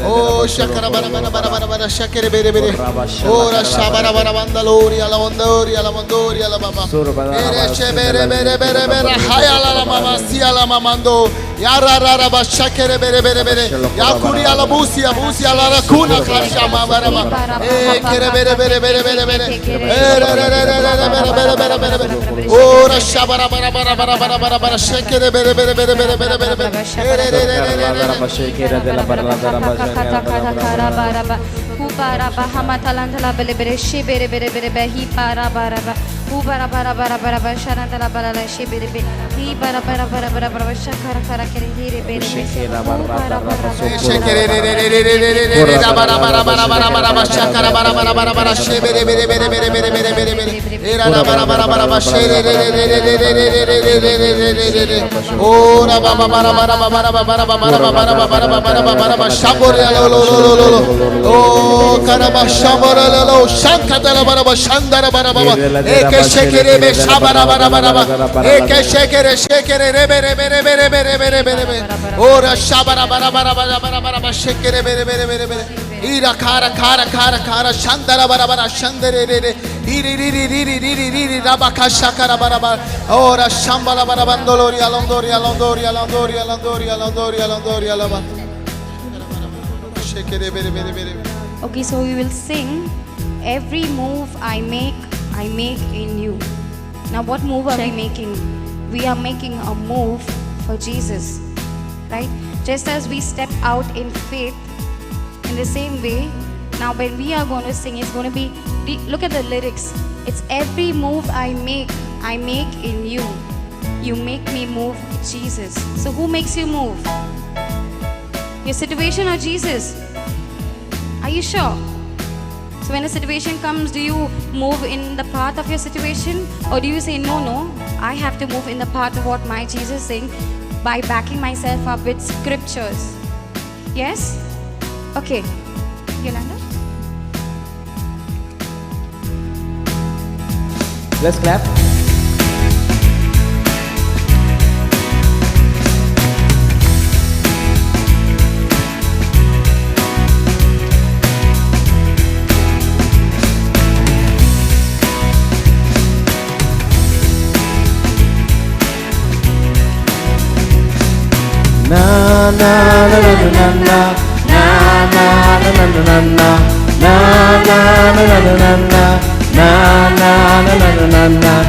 Oh, shakara bara bara bara bara bara shakere bere bere. Oh, rashabara bara bandalori ala mondori ala mondori ala mama. Ere shebere bere bere bere hayala la mama si ala mamando. Yara rara ba shakere bere bere bere. Yakuri ala busi abusi ala rakuna kasha mama bara. Eh kere bere bere bere bere bere. Oh, rashabara bara bara bara bara bara bara shakere bere bere bere bere bere bere bere. Oh, karaba shabara lolo shankadala baraba shandara baraba eke shekere be shabara baraba eke shekere shekere rebe rebe rebe rebe rebe rebe rebe ora shabara baraba baraba shekere rebe rebe rebe rebe ira kara kara kara kara shandara baraba shandere rebe iri iri iri iri iri rabaka shakara baraba ora shambala baraba ndolori alondori alondori alondori alondori alondori alondori alaba. Okay, so we will sing, every move I make in you. Now what move are we making? We are making a move for Jesus, right? Just as we step out in faith, in the same way, now when we are going to sing, it's going to be, look at the lyrics. It's every move I make in you. You make me move with Jesus. So who makes you move? Your situation or Jesus? Are you sure? So when a situation comes, do you move in the path of your situation? Or do you say, no, I have to move in the path of what my Jesus is saying by backing myself up with scriptures? Yes? Okay. Yolanda? Let's clap. Na na na na na na na na na na na na na na na na na na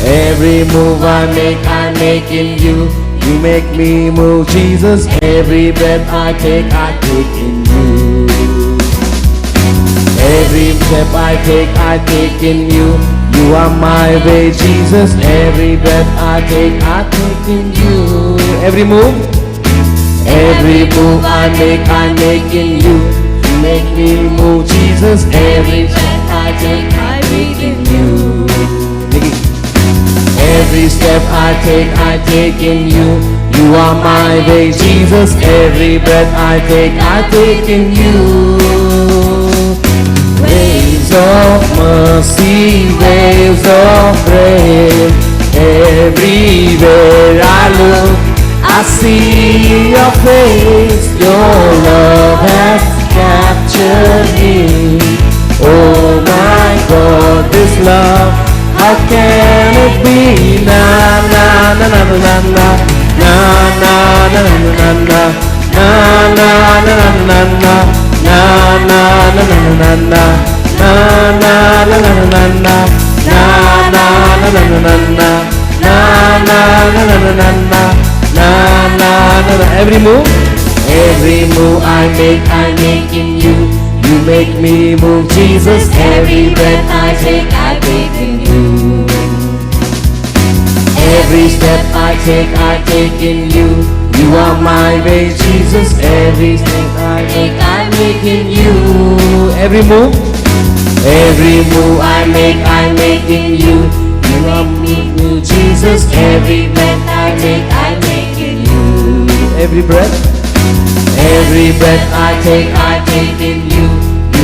Every move I make in you. You make me move, Jesus. Every breath I take in you. Every step I take in you. You are my way, Jesus. Every breath I take in you. Every move I make in you. You make me move, Jesus. Every breath I take in you. Every step I take in you. You are my way, Jesus. Every breath I take in you. Waves of mercy, waves of grace. Everywhere I look, I see your face. Your love has captured me. Oh my God, this love, how can it be? Na na na na na na na na na na na na na na na na na. Na na na na na na na na na na na na na na na na na. Every move I make in you. You make me move, Jesus. Every breath I take in you. Every step I take in you. You are my way, Jesus. Every step I make in you. Every move I make in you. You are me, Jesus. Every breath I make in you. Every breath I take in you. You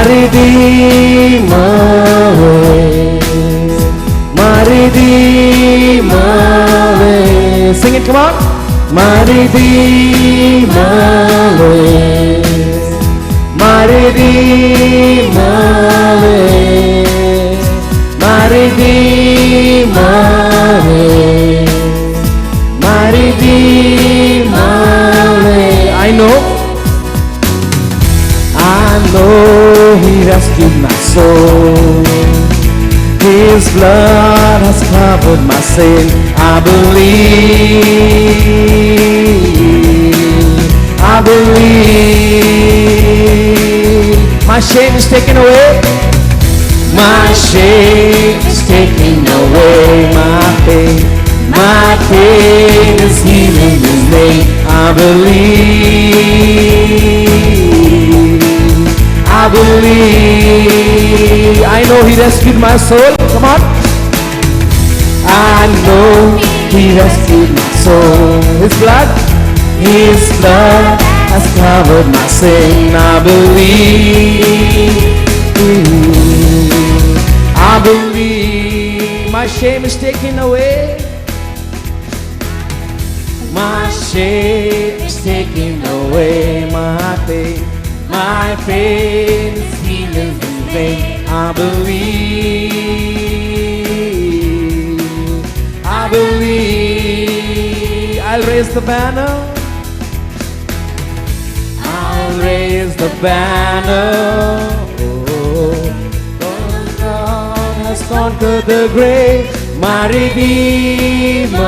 my Redeemer. Sing it, come on. My Redeemer, my Redeemer, my Redeemer, my Redeemer. I know He rescued my soul. His blood has covered my sin. I believe my shame is taken away. My shame is taken away. My pain is healing His name. I believe. I know He rescued my soul. Come on. I know He rescued my soul. His blood has covered my sin. I believe my shame is taken away. My shame is taken away. My pain is healing His name. I believe. I'll raise the banner. I'll raise the banner. Oh, God has conquered the grave. My Redeemer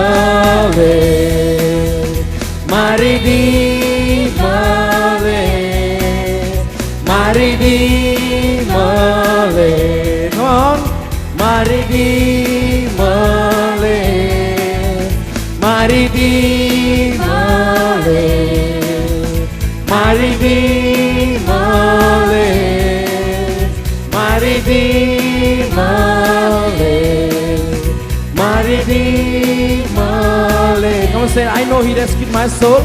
lives. My Redeemer lives. My Redeemer lives. Come on. My Redeemer lives. My Redeemer lives. My Redeemer lives. My Redeemer lives. My Redeemer lives. Come on, say, I know He rescued my soul.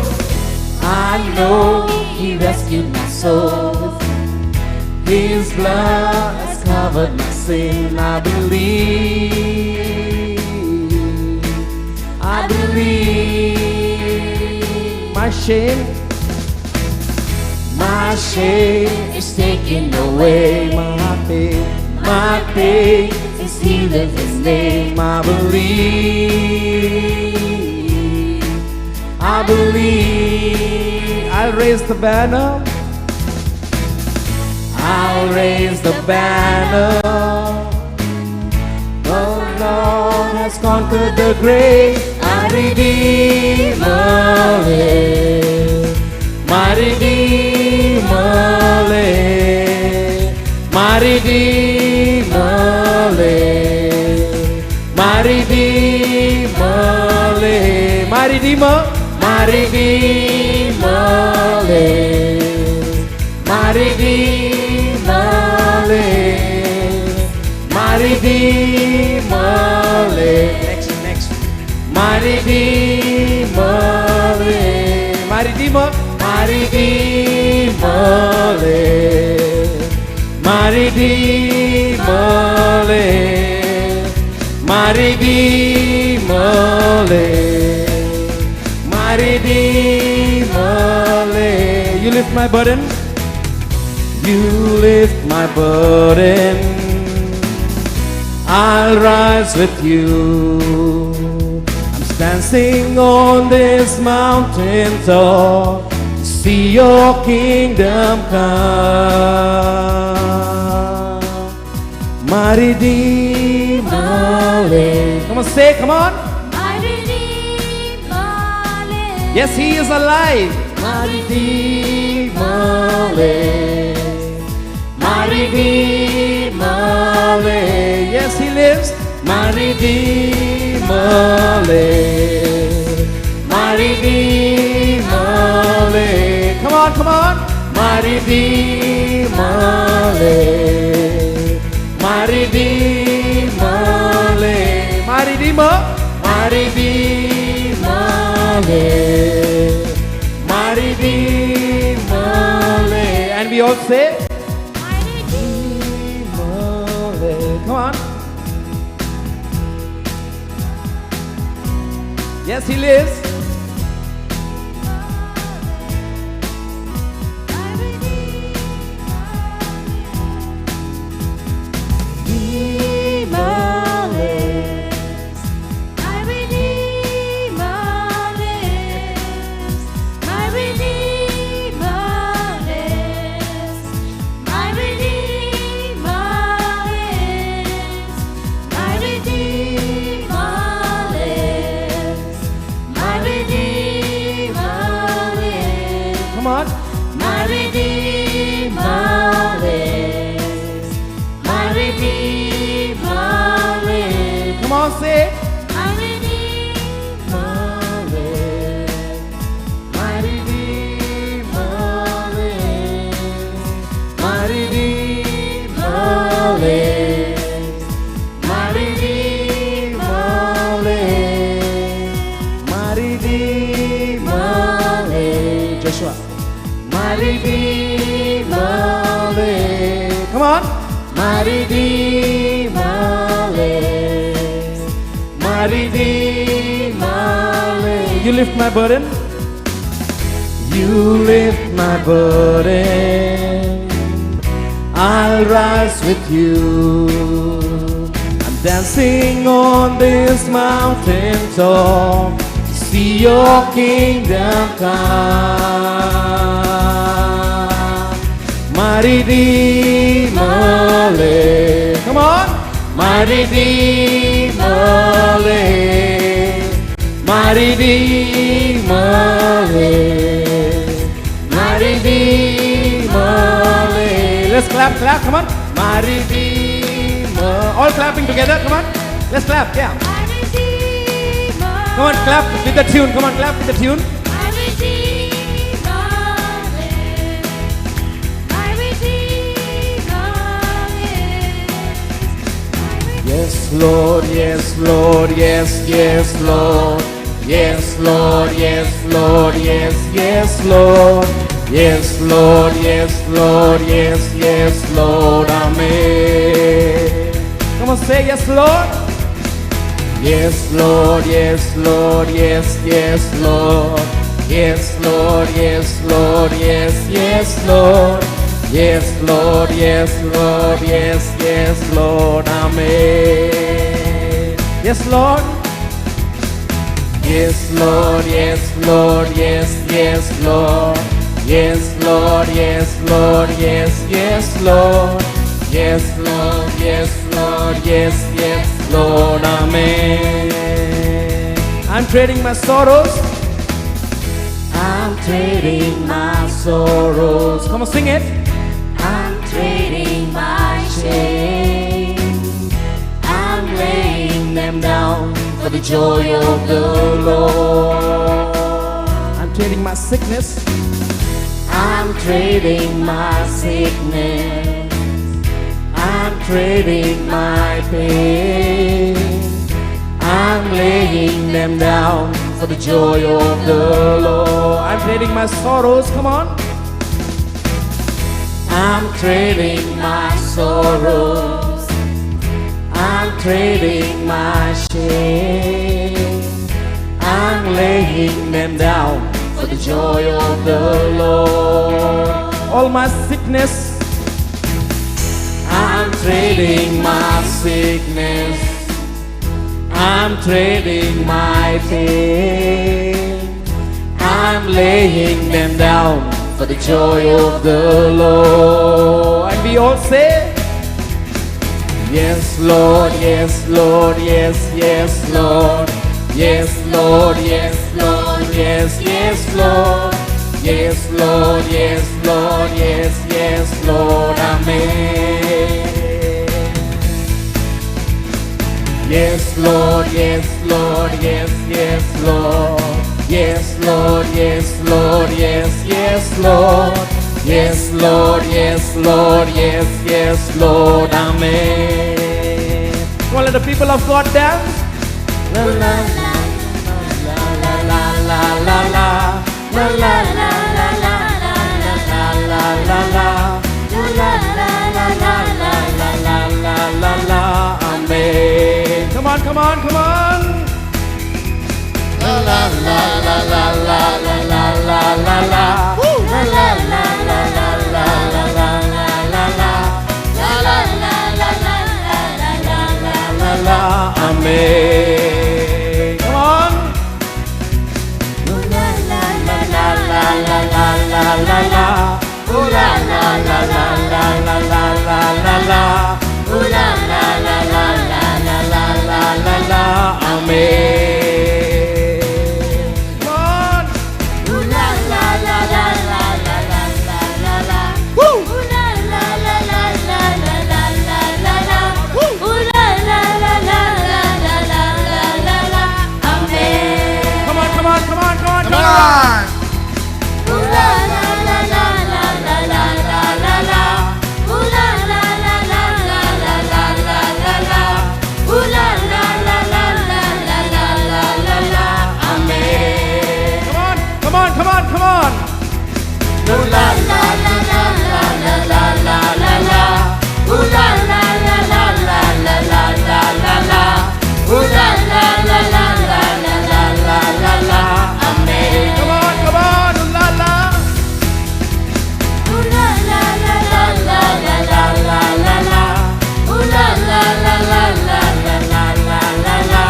I know He rescued my soul. His blood has covered my sin. I believe. My shame is taken away. My pain is healed in His name. I believe. I'll raise the banner. I'll raise the banner. The Lord has conquered the grave. My Redeemer lives. My Redeemer lives. My Redeemer lives. My Redeemer lives. My Redeemer. My Redeemer lives. My Redeemer lives. My Redeemer lives. Next. My Redeemer lives. My Redeemer. My Redeemer lives. My Redeemer lives. My Redeemer lives. My Redeemer lives. You lift my burden. You lift my burden. I'll rise with you. I'm dancing on this mountain top to see your kingdom come. My Redeemer lives. Come on, say, come on. My Redeemer lives. Yes, He is alive. My Redeemer lives. My Redeemer lives. Yes, He lives. My Redeemer lives. My Redeemer lives. Come on. My Redeemer lives. My Redeemer lives. My Redeemer. My Redeemer lives. My Redeemer lives. And we all say, Yes, He lives. Come on. My Redeemer lives. My Redeemer lives. Come on, say it. My Redeemer lives. My Redeemer lives. My Redeemer lives. My Redeemer lives. My Redeemer lives. Joshua. My Redeemer lives. Come on. My Redeemer lives. My Redeemer lives. You lift my burden. You lift my burden. I'll rise with you. I'm dancing on this mountain top. See your kingdom come. My Redeemer lives. Come on. My Redeemer lives. My Redeemer lives. My Redeemer lives. Let's clap, clap, come on. My Redeemer. All clapping together, come on. Let's clap, yeah. My Redeemer. Come on, clap with the tune. Come on, clap with the tune. My Redeemer lives. My Redeemer lives. Yes, Lord, yes, Lord, yes, yes, Lord. Yes, Lord, yes, Lord, yes, yes, Lord. Yes, Lord, yes, Lord, yes, yes, Lord, Amen. Come on, say yes, Lord. Yes, Lord, yes, Lord, yes, yes, Lord. Yes, Lord, yes, Lord, yes, yes, Lord. Yes, Lord, yes, Lord, yes, yes, Lord, Amen. Yes, Lord. Yes, Lord, yes, Lord, yes, yes, Lord. Yes, Lord, yes, Lord, yes, yes, Lord. Yes, Lord, yes, Lord, yes, yes, Lord, Amen. I'm trading my sorrows. I'm trading my sorrows. Come on, sing it. I'm trading my shame. I'm laying them down for the joy of the Lord. I'm trading my sickness. I'm trading my sickness. I'm trading my pain. I'm laying them down for the joy of the Lord. I'm trading my sorrows. Come on. I'm trading my sorrows. I'm trading my shame. I'm laying them down for the joy of the Lord. All my sickness. I'm trading my sickness. I'm trading my pain. I'm laying them down for the joy of the Lord. And we all say, Yes, Lord, yes, Lord, yes, yes, Lord. Yes, Lord, yes, Lord, yes, yes, Lord. Yes, Lord, yes, Lord, yes, yes, Lord, Amen. Yes, Lord, yes, Lord, yes, yes, Lord. Yes, Lord, yes, Lord, yes, yes, Lord. Yes, Lord, yes, Lord, yes, yes, Lord, Amen. come on, let the people of God dance. La la la la la la la la la la la la la la Come on, come on, come on. La la la la la la la la la la la. Woo. La la la la la la la la la la la. La la la la la la la la la la la. Amen. Come on. La la la la la la la la la la. Ooh la la la la la la la la la la. Ooh la la la la la la la la la la. Amen. Come on. Ooh la la la la la la la la la la. Woo. Ooh la la la la la la la la la la. Ooh la la la la la la la la la la. Amen. Come on, come on, come on, come on, Come come on. on. Ooh la la la la la la la la la la. Ooh la la la la la la la la la la. Ooh la la la la la la la la la la. Amen. Come on, come on, come on, come on. Ooh la la la la la la la la la la. Ooh la la la la la la la la la la. Ooh la la la la la la la la la la. Amen. Come on, come on. Ooh la la. Ooh la la la la la la la la la la. Ooh la la la la la la la la la la.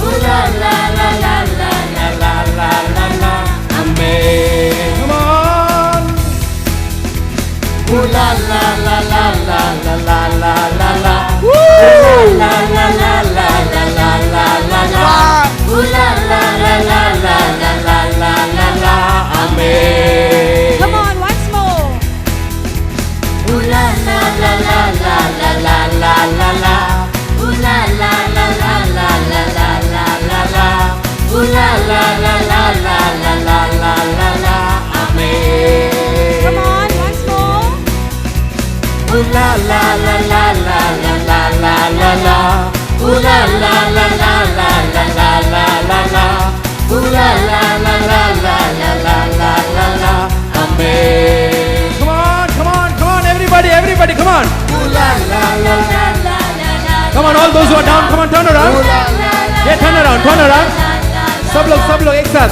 Ooh la la la la la la la la la la. Amen. Come on. Ooh la la la la la la la la la la. Woo. La la la la la la la la la. Ooh la la la la la la la la la la. Amen. Come on, once more. Ooh la la la la la la la la la la. Ooh la la la la la la la la la la. Ooh la la la la la la la la la la. Amen. Come on, once more. Ooh la la la la la la la la la la. Ooh la la la la la la la la la la. Ooh la la la la la la la la la la. Amen. Come on, come on, come on. Everybody, everybody, come on. Ooh la la la la la la la. Come on, all those who are down, come on, turn around. Yeah, turn around, turn around. सब लोग एक साथ.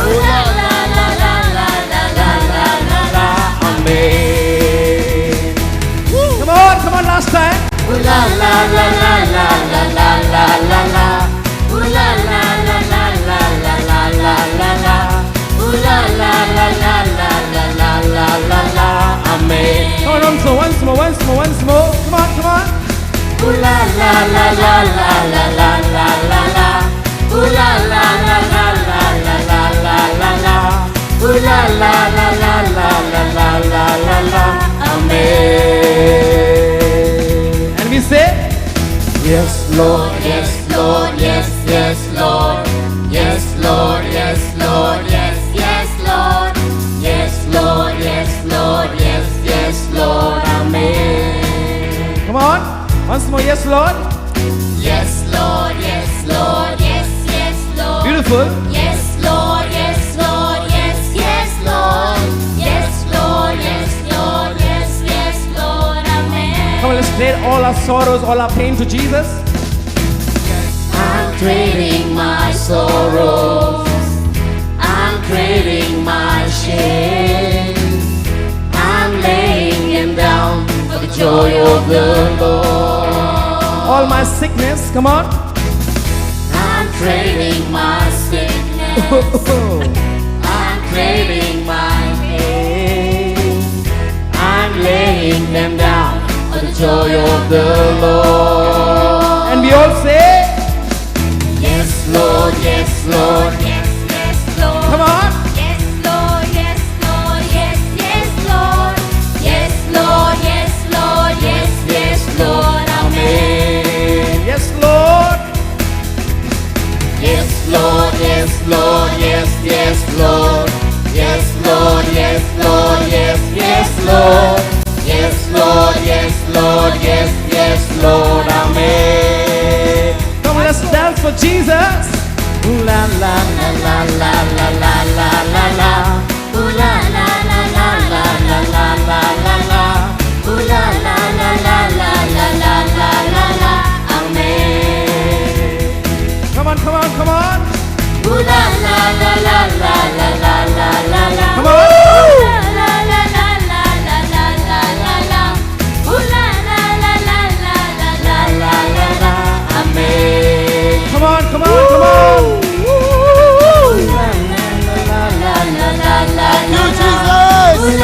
Amen. Come on, last time. Ooh la la la la la la la la la la. Ooh la la la la la la la la la la. Ooh la la la la la la la la la la. Amen. Come on, once more, once more, once more. Come on, come on. Ooh la la la la la la la la la la. Ooh la la la la la la la la la la. Ooh la la la la la la la la la la. Amen. And we say, Yes, Lord, yes, Lord, yes, yes, Lord. Yes, Lord, yes, Lord, yes, yes, Lord. Yes, Lord, yes, Lord, yes, yes, Lord. Amen. come on. Once more, yes, Lord. Yes, Lord, yes, Lord, yes, yes, Lord. Beautiful. Yes, Lord, yes, Lord, yes, yes, Lord. Yes, Lord, yes, Lord, yes, yes, Lord. Amen. Come on, let's trade all our sorrows, all our pain to Jesus. I'm trading my sorrows. I'm trading my shame. I'm laying them down for the joy of the Lord. All my sickness, come on. I'm trading my sickness. I'm trading my pain. I'm laying them down for the joy of the Lord. And we all say, Yes, Lord, yes, Lord, yes, yes, Lord. come on. Yes, Lord, yes, Lord, yes, yes, Lord. Yes, Lord, yes, Lord, yes, yes, Lord. Amen. Yes, Lord. Yes, Lord, yes, Lord, yes, yes, Lord. Yes, Lord, yes, Lord, yes, yes, Lord. Yes, Lord, yes, Lord, yes, yes, Lord. Amen. Come on, let's dance for Jesus. Ooh la la la la la la la la la la. Ooh la la la la la la la la la la. Ooh la la la la la la la la la la. Amen. Come on, come on, come on. Ooh la la Come on. Come on, come on, come on. Thank you, Jesus.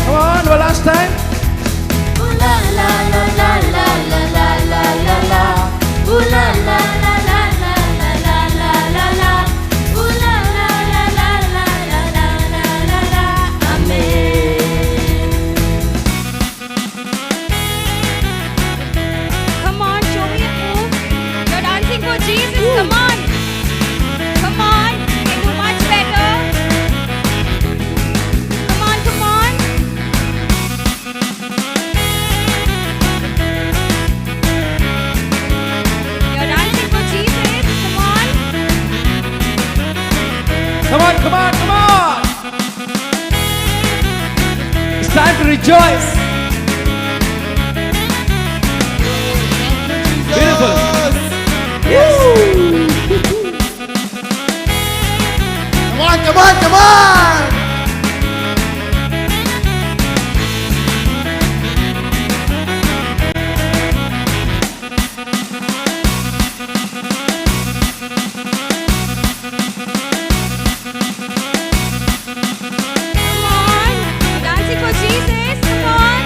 Come on, one last time. Come on, show me a move. You're dancing for Jesus. Come on. Come on. You can do much better. Come on, come on. You're dancing for Jesus. Come on. Come on, come on, come on. It's time to rejoice. Beautiful. Yes. Come on, come on, come on. Come on. You're dancing for Jesus. Come on.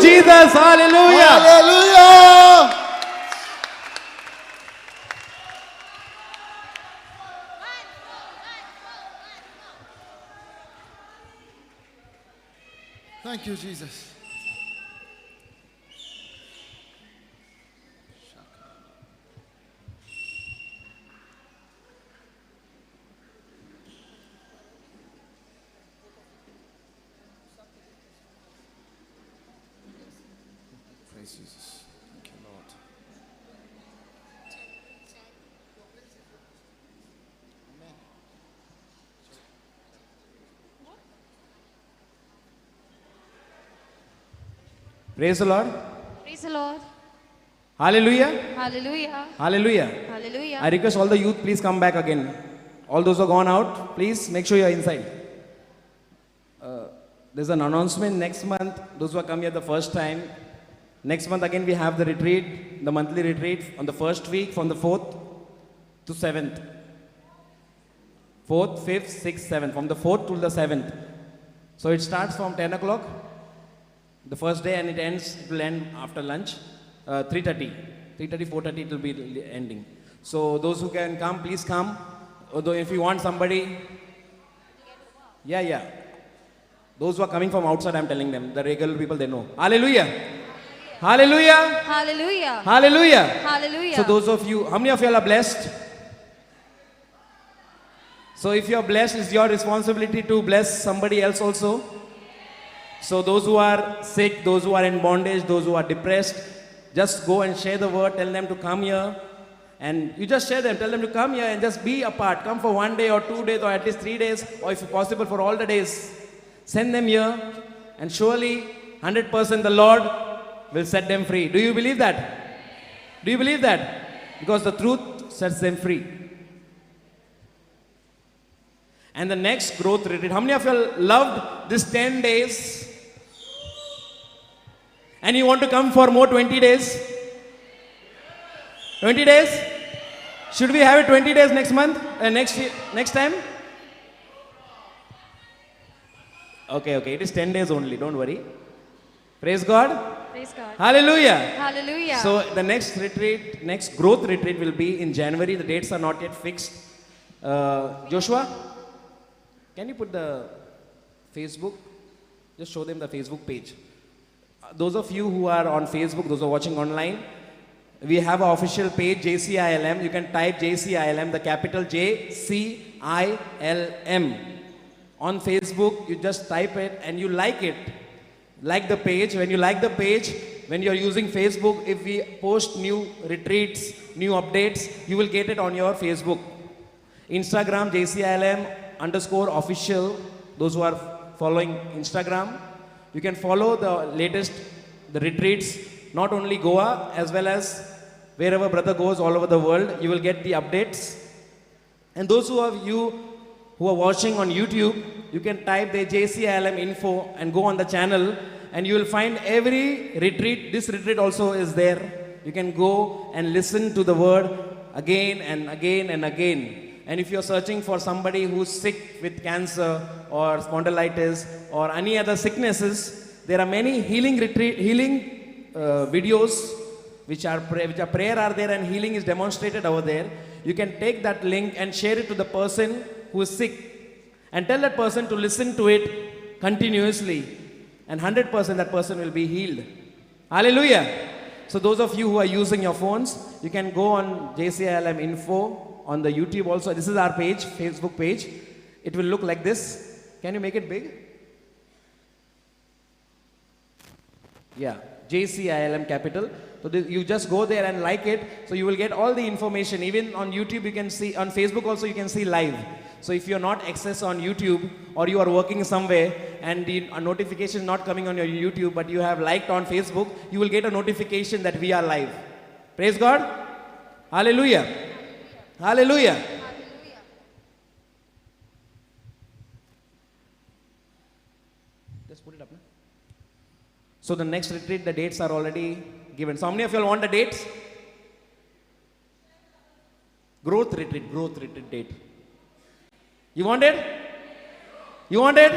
Jesus. Hallelujah. Hallelujah. Thank you, Jesus. Praise Jesus. Thank you, Lord. Praise the Lord. Praise the Lord. Hallelujah. Hallelujah. Hallelujah. Hallelujah. I request all the youth, please come back again. All those who have gone out, please make sure you are inside. There's an announcement next month. Those who are coming here the first time, next month again we have the retreat, the monthly retreat on the first week from the 4th to 7th. 4th, 5th, 6th, 7th. From the 4th to the 7th. So it starts from 10 o'clock, the first day, and it will end after lunch, 3:30. 3:30, 4:30 it will be ending. So those who can come, please come. Although if you want somebody, yeah. Those who are coming from outside, I'm telling them. The regular people, they know. Hallelujah. Hallelujah. Hallelujah. Hallelujah. Hallelujah. So those of you, how many of you all are blessed? So if you are blessed, it's your responsibility to bless somebody else also. So those who are sick, those who are in bondage, those who are depressed, just go and share the word. Tell them to come here. And you just share them. Tell them to come here and just be a part. Come for 1 day or 2 days or at least 3 days, or if possible for all the days. Send them here, and surely 100% the Lord will set them free. Do you believe that? Do you believe that? Because the truth sets them free. And the next growth retreat, how many of you loved this 10 days? And you want to come for more 20 days? 20 days? Should we have it 20 days next month? Next time? Okay. It is 10 days only. Don't worry. Praise God. Praise God. Hallelujah. Hallelujah. So the next retreat, next growth retreat will be in January. The dates are not yet fixed. Joshua, can you put the Facebook? Just show them the Facebook page. Those of you who are on Facebook, those who are watching online, we have our official page, JCILM. You can type JCILM, the capital JCILM. On Facebook, you just type it and you like it. Like the page. When you like the page, when you're using Facebook, if we post new retreats, new updates, you will get it on your Facebook. Instagram, JCILM_official. Those who are following Instagram, you can follow the latest, the retreats, not only Goa, as well as wherever brother goes all over the world, you will get the updates. And those who are who are watching on YouTube, you can type the JCILM info and go on the channel, and you will find every retreat. This retreat also is there. You can go and listen to the word again and again and again. And if you're searching for somebody who's sick with cancer or spondylitis or any other sicknesses, there are many healing videos which are prayer are there, and healing is demonstrated over there. You can take that link and share it to the person who is sick, and tell that person to listen to it continuously, and 100% that person will be healed. Hallelujah. So those of you who are using your phones, you can go on JCILM info on the YouTube also. This is our page, Facebook page. It will look like this. Can you make it big? Yeah, JCILM capital. So you just go there and like it. So you will get all the information. Even on YouTube you can see, on Facebook also you can see live. So if you're not access on YouTube, or you are working somewhere and the notification is not coming on your YouTube, but you have liked on Facebook, you will get a notification that we are live. Praise God. Hallelujah. Hallelujah. Just put it up now. So the next retreat, the dates are already given. So how many of you all want the dates? Growth retreat date. You want it? You want it?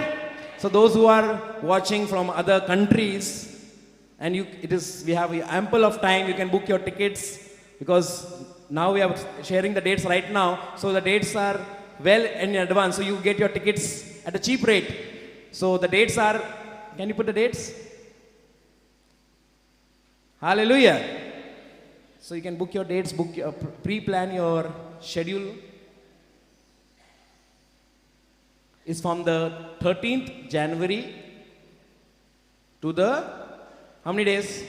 So those who are watching from other countries, And we have ample of time. You can book your tickets because now we are sharing the dates right now. So the dates are well in advance. So you get your tickets at a cheap rate. So the dates are, can you put the dates? Hallelujah. So you can book your dates, pre-plan your schedule. It's from the 13th January to the, how many days?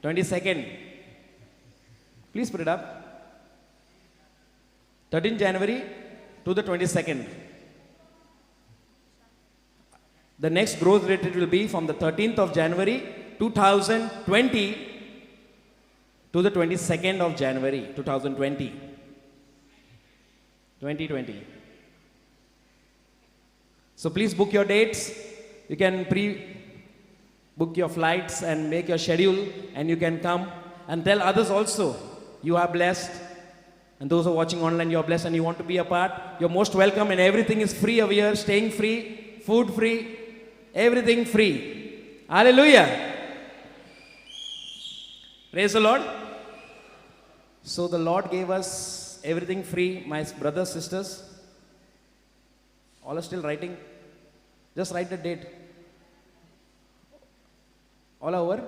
22nd. Please put it up. 13th January to the 22nd. The next growth retreat will be from the 13th of January 2020 to the 22nd of January 2020. 2020. So please book your dates. You can book your flights and make your schedule, and you can come and tell others also. You are blessed, and those who are watching online, you are blessed and you want to be a part. You're most welcome, and everything is free over here. Staying free, food free, everything free. Hallelujah. Praise the Lord. So the Lord gave us everything free. My brothers, sisters, all are still writing. Just write the date. All are over.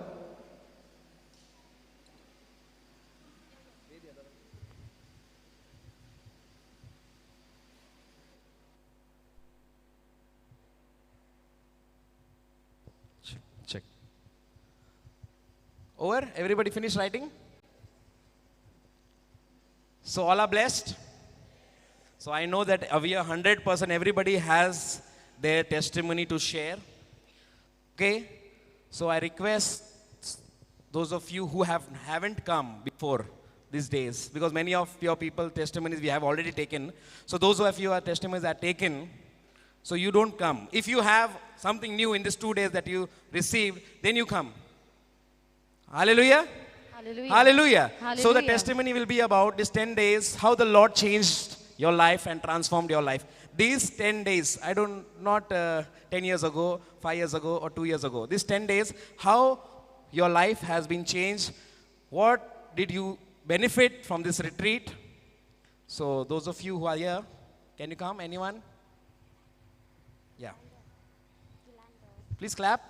Check. Over? Everybody finished writing? So all are blessed? So I know that we are 100%, everybody has their testimony to share. Okay? So I request those of you who haven't come before these days, because many of your people testimonies we have already taken. So those of you whose testimonies are taken, so you don't come. If you have something new in these 2 days that you received, then you come. Hallelujah. Hallelujah. Hallelujah. So the Hallelujah. testimony will be about these 10 days, how the Lord changed your life and transformed your life. These 10 days, not 10 years ago, 5 years ago, or 2 years ago. These 10 days, how your life has been changed. What did you benefit from this retreat? So those of you who are here, can you come? Anyone? Yeah. Please clap.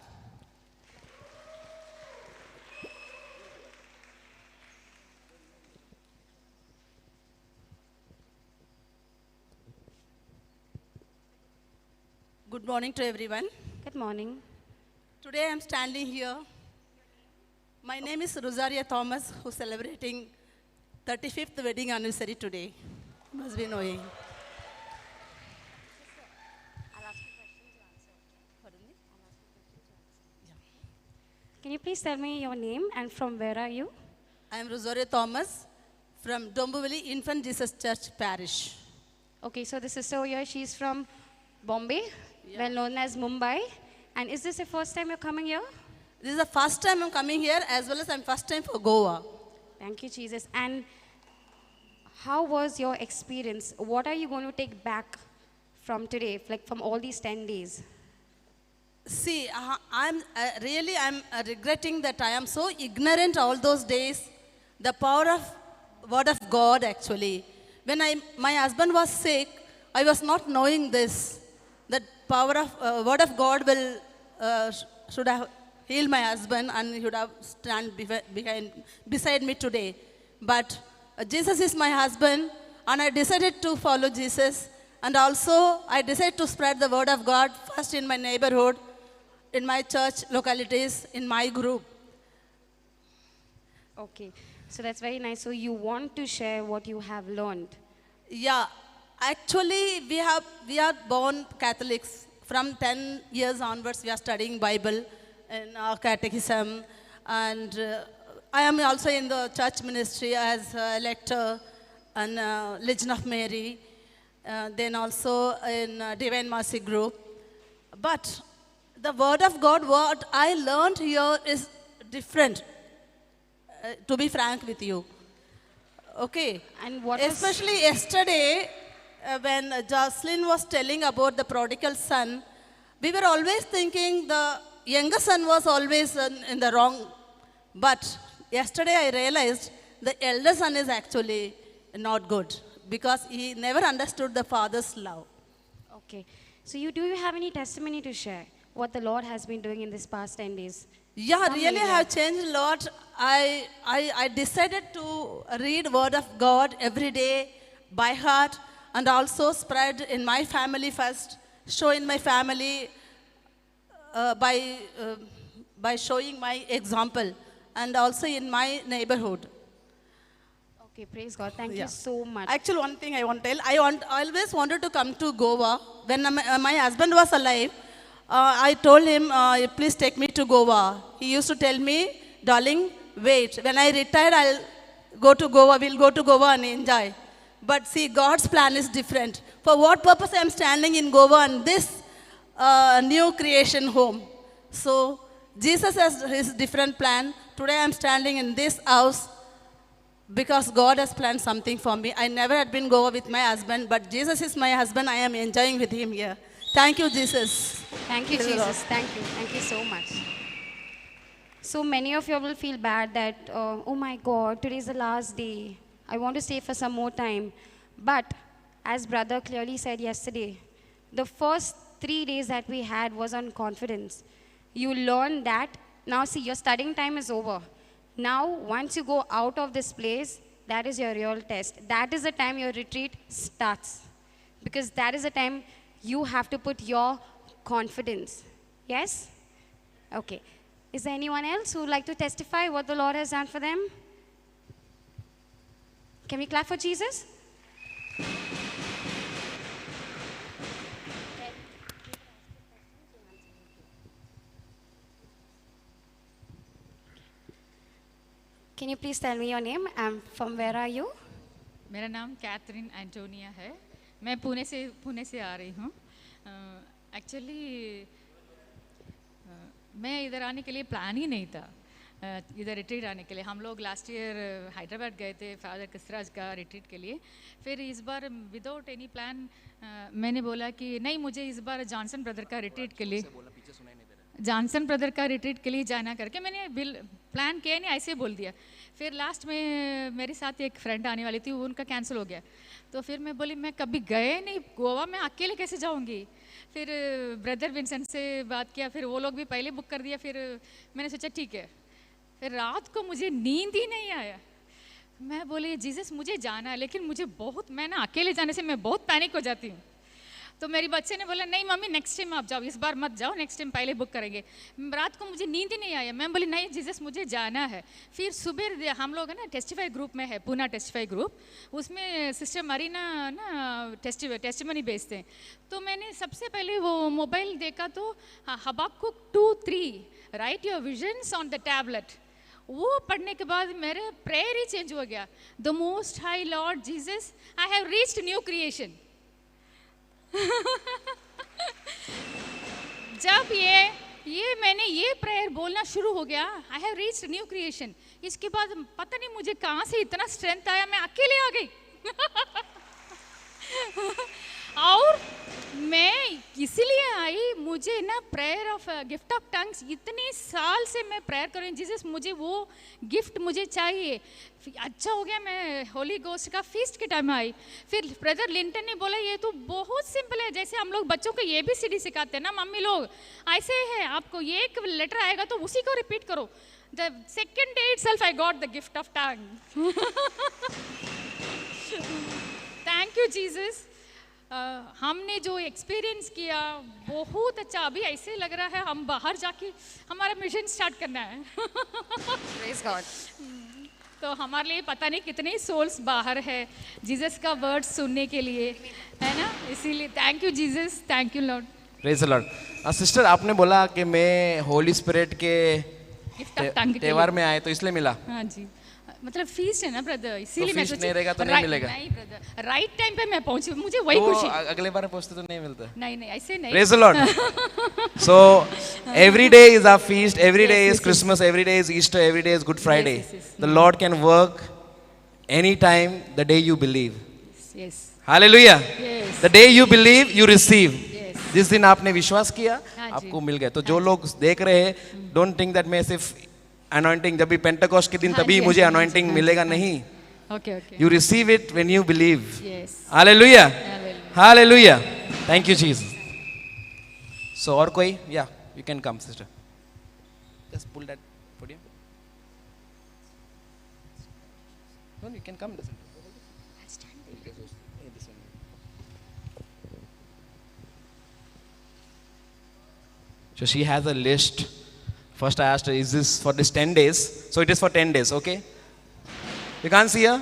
Good morning to everyone. Good morning. Today I am standing here. My name is Rosaria Thomas, who is celebrating 35th wedding anniversary today. You must be knowing. Can you please tell me your name and from where are you? I am Rosaria Thomas from Dombivli Infant Jesus Church Parish. Okay, so the sister here, she's from Bombay, well known as Mumbai. And is this the first time you're coming here? This is the first time I'm coming here, as well as I'm first time for Goa. Thank you, Jesus. And how was your experience? What are you going to take back from today, like from all these 10 days? See, I'm regretting that I am so ignorant all those days. The power of word of God, actually. When my husband was sick, I was not knowing this. That power of word of God should have healed my husband, and he should have stand beside me today. But Jesus is my husband, and I decided to follow Jesus. And also, I decided to spread the word of God first in my neighborhood, in my church localities, in my group. Okay, so that's very nice. So you want to share what you have learned. Yeah, actually, we are born Catholics. From 10 years onwards, we are studying Bible in our catechism, and I am also in the church ministry as a lector and Legion of Mary, then also in Divine Mercy group. But the word of God, what I learned here is different, to be frank with you. Okay. And what Especially yesterday, when Jocelyn was telling about the prodigal son, we were always thinking the younger son was always in the wrong. But yesterday I realized the elder son is actually not good because he never understood the father's love. Okay. So do you have any testimony to share? What the Lord has been doing in this past 10 days? Yeah, Some really area. have changed a lot. I decided to read Word of God every day by heart and also spread in my family first, show in my family by showing my example and also in my neighborhood. Okay, praise God. Thank Yeah. you so much. Actually, one thing I want to tell, I always wanted to come to Goa. When my husband was alive, I told him, please take me to Goa. He used to tell me, darling, wait. When I retired, I'll go to Goa. We'll go to Goa and enjoy. But see, God's plan is different. For what purpose I am standing in Goa and this new creation home? So Jesus has his different plan. Today I am standing in this house because God has planned something for me. I never had been Goa with my husband, but Jesus is my husband. I am enjoying with him here. Thank you, Jesus. Thank you, Praise the Lord. Jesus. Thank you. Thank you so much. So many of you will feel bad that, oh my God, today is the last day. I want to stay for some more time. But as brother clearly said yesterday, the first 3 days that we had was on confidence. You learn that. Now see, your studying time is over. Now, once you go out of this place, that is your real test. That is the time your retreat starts. Because that is the time you have to put your confidence. Yes? Okay. Is there anyone else who would like to testify what the Lord has done for them? Can we clap for Jesus? Can you please tell me your name and from where are you? मेरा नाम Catherine Antonia है. मैं पुणे से आ रही हूँ. Actually मैं इधर आने के लिए प्लान ही नहीं था. इधर रिट्रीट आने के लिए हम लोग लास्ट ईयर हैदराबाद गए थे फादर कृष्णराज का रिट्रीट के लिए. फिर इस बार विदाउट एनी प्लान मैंने बोला कि नहीं, मुझे इस बार जॉनसन ब्रदर का रिट्रीट के लिए जाना करके मैंने प्लान किया नहीं, ऐसे बोल दिया. फिर लास्ट में मेरे साथ एक फ्रेंड आने वाली थी, वो उनका कैंसिल हो गया. तो फिर मैं बोली मैं कभी गए नहीं गोवा, मैं अकेले कैसे जाऊंगी. फिर ब्रदर विंसेंट से बात किया, फिर वो लोग भी पहले बुक कर दिया. फिर मैंने सोचा ठीक है. फिर रात को मुझे नींद ही नहीं आया. मैं बोली जीसस मुझे जाना है, लेकिन मैं ना अकेले जाने से मैं बहुत पैनिक हो जाती हूँ. तो मेरी बच्चे ने बोला नहीं मम्मी नेक्स्ट टाइम आप जाओ, इस बार मत जाओ, नेक्स्ट टाइम पहले बुक करेंगे. रात को मुझे नींद ही नहीं आया. मैं बोली नहीं जीसस मुझे जाना है. फिर सुबह हम लोग है ना टेस्टिफाई ग्रुप में है, पूना टेस्टिफाई ग्रुप, उसमें सिस्टर मरीना ना टेस्टिमनी भेजते हैं. तो मैंने सबसे पहले वो मोबाइल देखा तो हबाकुक 2:3 right your visions on the tablet, वो पढ़ने के बाद मेरे प्रेयर ही चेंज हो गया. The most high Lord Jesus I have reached new creation. जब ये मैंने ये प्रेयर बोलना शुरू हो गया, I have reached new creation, इसके बाद पता नहीं मुझे कहाँ से इतना स्ट्रेंथ आया, मैं अकेले आ गई. और मैं इसीलिए आई, मुझे ना prayer of gift of tongues इतने साल से मैं प्रेयर कर रही हूँ, जीसस मुझे वो गिफ्ट मुझे चाहिए. अच्छा हो गया मैं होली गोस्ट का फीस्ट के टाइम में आई. फिर ब्रदर लिंटन ने बोला ये तो बहुत सिंपल है, जैसे हम लोग बच्चों को ABCD सिखाते हैं ना मम्मी लोग, ऐसे है. आपको ये एक लेटर आएगा तो उसी को रिपीट करो. The second day itself I got the gift of tongue. Thank you Jesus. हमने जो एक्सपीरियंस किया बहुत अच्छा. अभी ऐसे लग रहा है हम बाहर जाके हमारा मिशन स्टार्ट करना है. Praise God. तो हमारे लिए पता नहीं कितने सोल्स बाहर है जीसस का वर्ड सुनने के लिए, है ना. इसीलिए thank you Jesus, thank you Lord. Praise the Lord. Sister आपने बोला कि मैं होली स्पिरिट के गिफ्ट ऑफ टंग त्योहार में आए तो इसलिए मिला. हाँ जी, मतलब फीस्ट है ना ब्रदर, इसीलिए तो मैं feast सोची नहीं रहेगा तो नहीं मिलेगा. नहीं ब्रदर, राइट टाइम पे मैं पहुंची, मुझे वही तो खुशी. अगले बार पहुंचते तो नहीं मिलता. नहीं ऐसे नहीं. Praise the Lord. So every day is our feast, every day is Christmas, every day is Easter, every day is Good Friday. yes. The Lord can work anytime the day you believe. Yes. Hallelujah. Yes. The day you believe, you receive. Yes. जिस दिन आपने विश्वास किया हाँ जी। आपको मिल गए। तो जो लोग देख रहे हैं, डोंट थिंक दैट मैं सिर्फ अनॉइंटिंग जब भी पेंटेकोस्ट के दिन हाँ तभी जी, मुझे हाँ जी, अनॉइंटिंग हाँ जी, मिलेगा, हाँ जी। नहीं। Okay okay You receive it when you believe. Yes Hallelujah. Hallelujah. Hallelujah. Thank you, Jesus. So, और कोई? Yeah, you can come, sister. Just pull that podium. No, you can come. So she has a list. First I asked her, is this for this 10 days? So it is for 10 days, okay? You can't see her?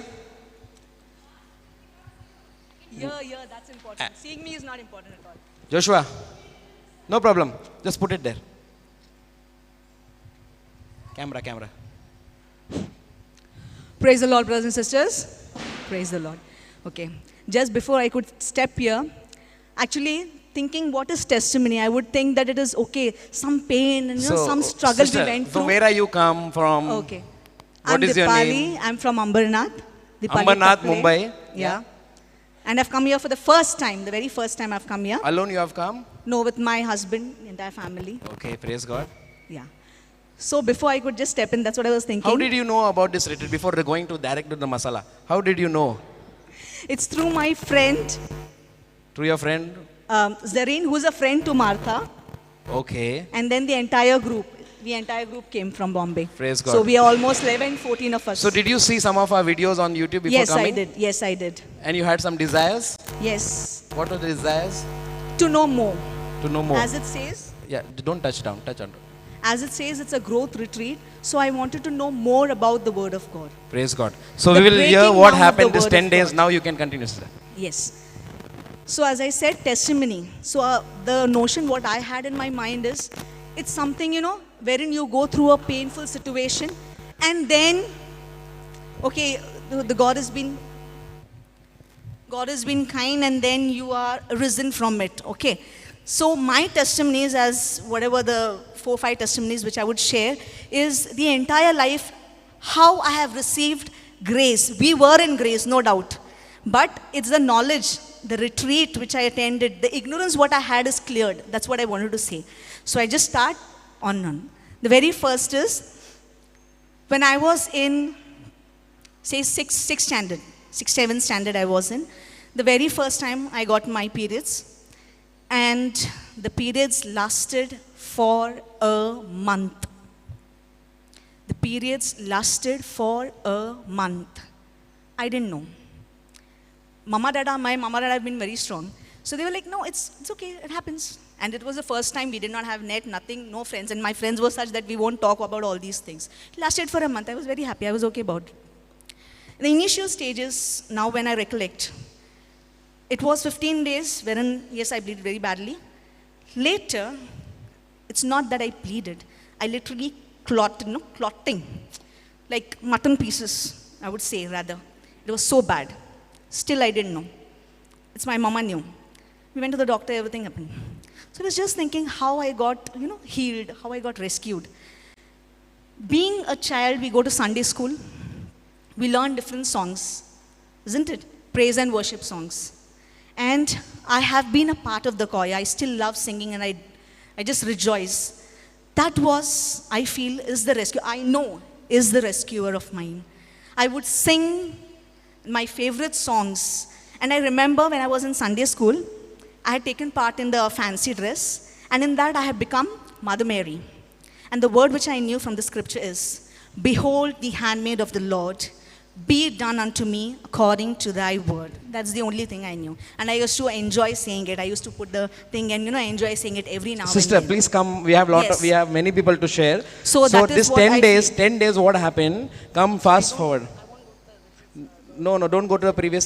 Yeah, that's important. Seeing me is not important at all. Joshua, no problem. Just put it there. Camera. Praise the Lord, brothers and sisters. Praise the Lord. Okay. Just before I could step here, actually thinking what is testimony, I would think that it is okay, some pain and some struggle sister, we went so through. where are you come from? Okay. What I'm is your Dipali. name? I'm from Ambernath. Dipali Ambernath, Taple. Mumbai. Yeah. And I've come here for the first time, the very first time I've come here. Alone you have come? No, with my husband, entire family. Okay, praise God. Yeah. So before I could just step in, that's what I was thinking. How did you know about this retreat before going to direct to the masala? How did you know? It's through my friend, Through your friend? Zareen, who's a friend to Martha. Okay. And then the entire group came from Bombay. Praise God. So we are almost 11, 14 of us. So did you see some of our videos on YouTube before Yes, coming? I did. Yes, I did. And you had some desires? Yes. What were the desires? To know more. To know more. As it says, Yeah, don't touch down, touch on. as it says, it's a growth retreat. So I wanted to know more about the Word of God. Praise God. So The we will hear breaking what down of happened the this word 10 of days. God. Now you can continue, sister. Yes. So as I said, testimony. So the notion what I had in my mind is, it's something, wherein you go through a painful situation and then, okay, the God has been kind and then you are risen from it, okay. So my testimonies, as whatever the 4 or 5 testimonies which I would share, is the entire life, how I have received grace. We were in grace, no doubt. But it's the knowledge, the retreat which I attended, the ignorance what I had is cleared. That's what I wanted to say. So I just start on. The very first is, when I was in, say, 6th, 7th standard I was in, the very first time I got my periods. And the periods lasted for a month. The periods lasted for a month. I didn't know. My mama dada have been very strong. So they were like, no, it's okay, it happens. And it was the first time we did not have net, nothing, no friends. And my friends were such that we won't talk about all these things. It lasted for a month. I was very happy. I was okay about it. In the initial stages, now when I recollect, it was 15 days wherein, yes, I bleeded very badly. Later, it's not that I bleeded. I literally clotting, like mutton pieces, I would say rather. It was so bad. Still, I didn't know. It's my mama knew. We went to the doctor, everything happened. So I was just thinking how I got, healed, how I got rescued. Being a child, we go to Sunday school. We learn different songs, isn't it? Praise and worship songs. And I have been a part of the choir. I still love singing and I just rejoice. That was, I feel, is the rescue. I know is the rescuer of mine. I would sing my favorite songs. And I remember when I was in Sunday school, I had taken part in the fancy dress. And in that I had become Mother Mary. And the word which I knew from the scripture is, behold the handmaid of the Lord, be it done unto me according to thy word. That's the only thing I knew. And I used to enjoy saying it. I used to put the thing and, enjoy saying it every now Sister, and then. please come. We have Yes. we have many people to share. So that is this what 10 I days, feel. 10 days, what happened? Come fast forward. No, don't go to the previous.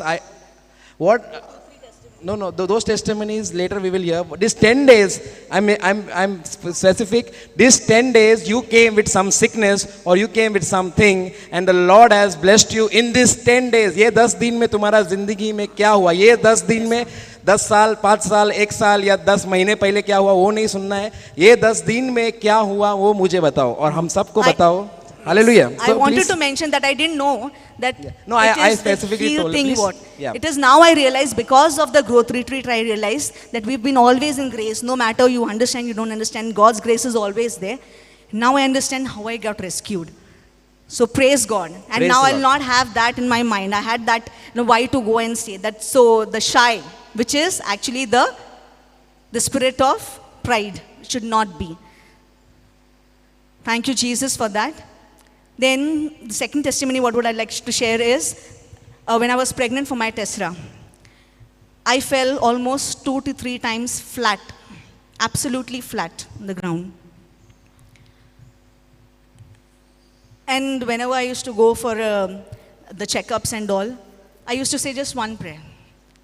Those testimonies later we will hear. But this 10 days, I'm specific. This 10 days, you came with some sickness or you came with something, and the Lord has blessed you in this 10 days. ये 10 दिन में तुम्हारा जिंदगी में क्या हुआ? ये 10 दिन में 10 साल, 5 साल, 1 साल या 10 महीने पहले क्या हुआ वो नहीं सुनना है. ये 10 दिन में क्या हुआ वो मुझे बताओ और हम सबको बताओ. Hallelujah. I So wanted please- to mention that I didn't know that No, it I is the specifically heal told- thing please. what. Yeah. It is now I realize because of the growth retreat I realized that we've been always in grace. No matter you understand, you don't understand, God's grace is always there. Now I understand how I got rescued. So praise God. And Praise now the I'll Lord. not have that in my mind. I had that, why to go and say that. So the shy, which is actually the spirit of pride, should not be. Thank you, Jesus, for that. Then the second testimony, what would I like to share is, when I was pregnant for my Tessera, I fell almost 2 to 3 times flat, absolutely flat on the ground. And whenever I used to go for the checkups and all, I used to say just one prayer.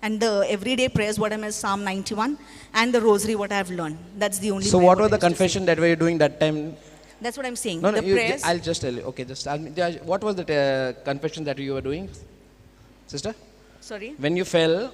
And the everyday prayers, what I'm is Psalm 91, and the rosary, what I've learned. That's the only So prayer what I was the used to say. confession that were you doing that time? That's what I'm saying. No, no, the prayers. I'll just tell you. Okay, just tell me. What was the confession that you were doing, sister? Sorry. When you fell,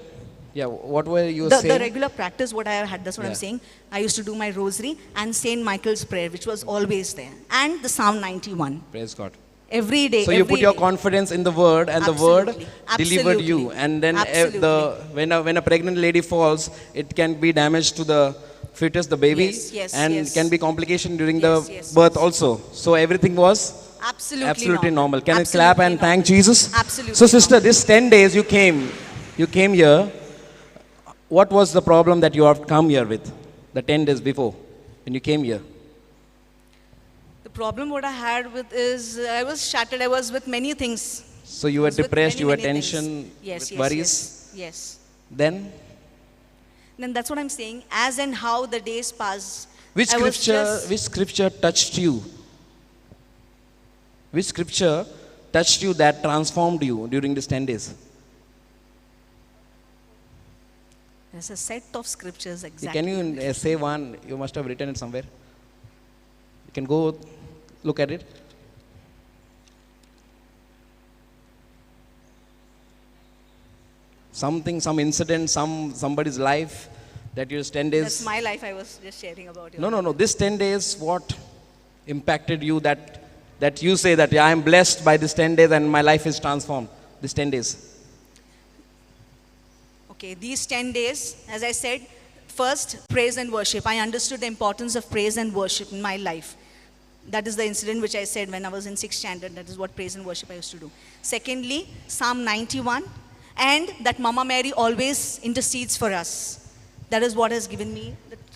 yeah, what were you The saying? regular practice, what I had, that's what Yeah. I'm saying. I used to do my rosary and Saint Michael's prayer, which was always there. And the Psalm 91. Praise God. Every day. So you put every your day. confidence in the word, and the word Absolutely. delivered you. Absolutely. And then Absolutely. when a pregnant lady falls, it can be damage to the fetus, the baby, Yes, yes, and yes. can be complication during Yes, the yes, birth yes. also. So everything was Absolutely, normal. Can Absolutely you clap and thank normal. Jesus? Absolutely. So sister, this 10 days you came here. What was the problem that you have come here with? The 10 days before, when you came here. The problem what I had with is I was shattered. I was with many things. So you I were was with depressed, many, you were many things. tension, Yes, with yes, worries. Yes, yes. Then, Then that's what I'm saying. As and how the days pass. which I was scripture, just- which scripture touched you? Which scripture touched you that transformed you during these 10 days? There's a set of scriptures exactly. Can you say one? You must have written it somewhere. You can go look at it. Something, some incident, somebody's life that you 10 days. That's my life I was just sharing about. You. No. This 10 days, what impacted you that you say that, yeah, I am blessed by this 10 days and my life is transformed? This 10 days. Okay, these 10 days, as I said, first, praise and worship. I understood the importance of praise and worship in my life. That is the incident which I said when I was in 6th standard. That is what praise and worship I used to do. Secondly, Psalm 91, and that Mama Mary always intercedes for us. That is what has given me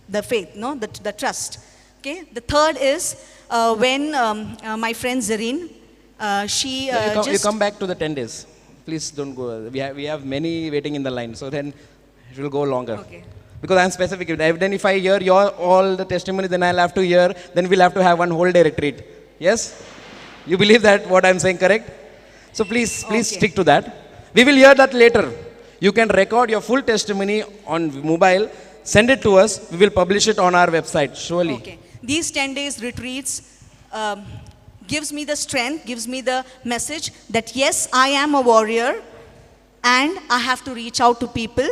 the faith, no, the trust. Okay. The third is when my friend Zareen, she You come back to the 10 days. Please don't go. We have many waiting in the line, so then it will go longer. Okay. Because I'm specific. Then if I hear all the testimonies, then I'll have to hear, then we'll have to have one whole day retreat. Yes? You believe that what I'm saying correct? So please Okay. stick to that. We will hear that later. You can record your full testimony on mobile, send it to us, we will publish it on our website, surely. Okay. These 10 days retreats gives me the strength, gives me the message that yes, I am a warrior and I have to reach out to people,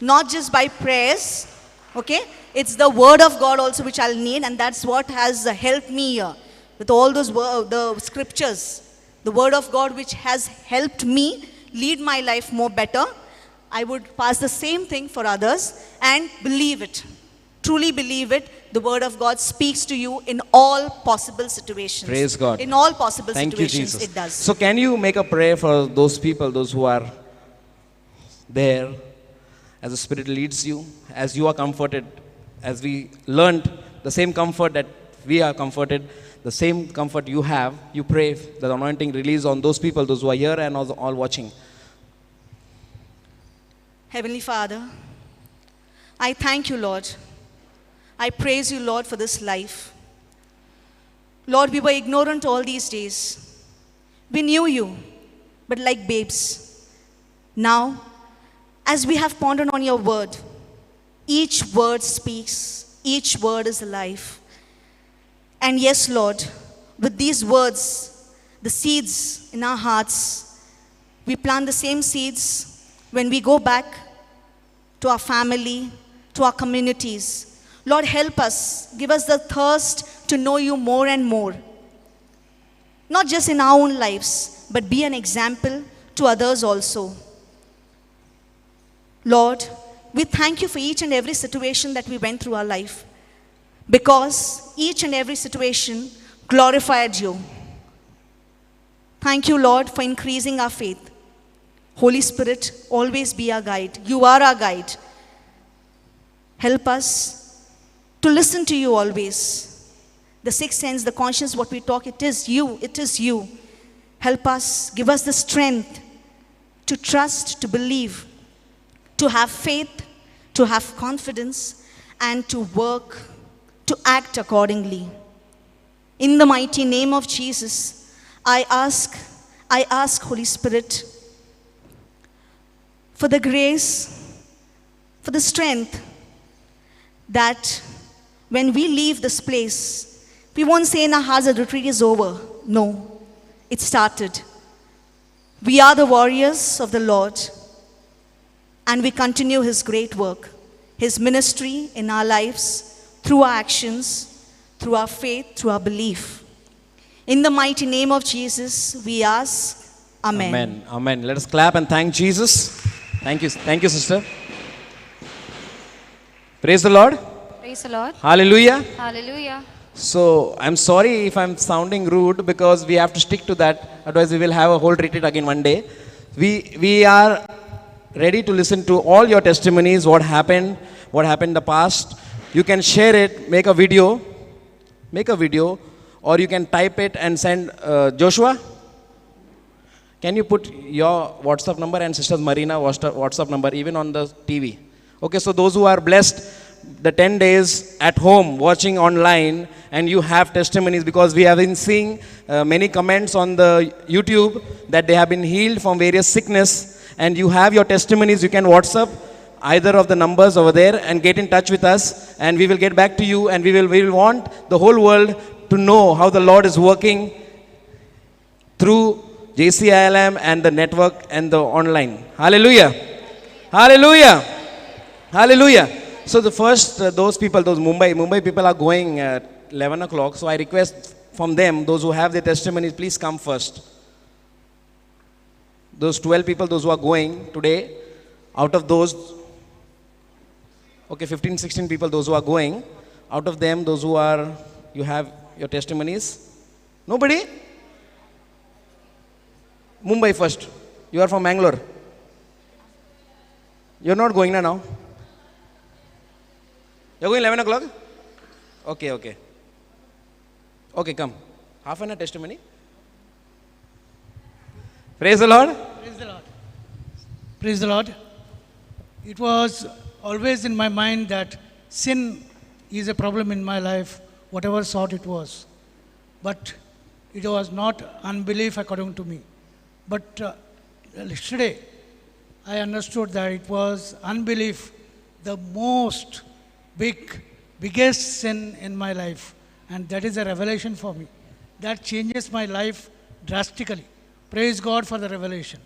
not just by prayers, okay? It's the word of God also which I'll need, and that's what has helped me here. With all those the scriptures, the word of God which has helped me lead my life more better, I would pass the same thing for others and believe it. Truly believe it. The word of God speaks to you in all possible situations. Praise God. In all possible Thank you, situations, Jesus. it does. So can you make a prayer for those people, those who are there, as the Spirit leads you, as you are comforted, as we learned the same comfort that we are comforted, the same comfort you have, you pray the anointing release on those people, those who are here and also all watching. Heavenly Father, I thank you, Lord. I praise you, Lord, for this life. Lord, we were ignorant all these days. We knew you, but like babes. Now, as we have pondered on your word, each word speaks, each word is alive. And yes, Lord, with these words, the seeds in our hearts, we plant the same seeds when we go back to our family, to our communities. Lord, help us. Give us the thirst to know you more and more. not just in our own lives, but be an example to others also. Lord, we thank you for each and every situation that we went through our life, because each and every situation glorified you. Thank you, Lord, for increasing our faith. Holy Spirit, always be our guide. You are our guide. Help us to listen to you always. The sixth sense, the conscience, what we talk, it is you, it is you. Help us, give us the strength to trust, to believe, to have faith, to have confidence, and to work, to act accordingly. In the mighty name of Jesus, I ask Holy Spirit for the grace, for the strength, that when we leave this place, we won't say in our hearts the retreat is over. No, it started. We are the warriors of the Lord, and we continue His great work, His ministry in our lives, through our actions, through our faith, through our belief. In the mighty name of Jesus, we ask, Amen. Amen. Amen. Let us clap and thank Jesus. Thank you, sister. Praise the Lord. Praise the Lord. Hallelujah. Hallelujah. So I'm sorry if I'm sounding rude, because we have to stick to that. Otherwise, we will have a whole retreat again one day. We are ready to listen to all your testimonies, what happened in the past. You can share it, make a video, or you can type it and send. Joshua, can you put your WhatsApp number and Sister Marina WhatsApp number even on the TV? Okay, so those who are blessed the 10 days at home watching online, and you have testimonies, because we have been seeing many comments on the YouTube that they have been healed from various sickness, and you have your testimonies. You can WhatsApp either of the numbers over there and get in touch with us, and we will get back to you, and we will want the whole world to know how the Lord is working through JCILM and the network and the online. Hallelujah. Hallelujah. Hallelujah. So the first, those Mumbai people are going at 11 o'clock. So I request from them, those who have their testimonies, please come first. Those 12 people, those who are going today, out of those, 15, 16 people, those who are going, out of them, those who are, you have your testimonies? Nobody? Mumbai first. You are from Mangalore. You're not going now? You're going 11 o'clock? Okay, come. Half an hour testimony. Praise the Lord. Praise the Lord. Praise the Lord. It was always in my mind that sin is a problem in my life, whatever sort it was. But it was not unbelief according to me. But yesterday, I understood that it was unbelief, the biggest sin in my life, and that is a revelation for me. That changes my life drastically. Praise God for the revelation.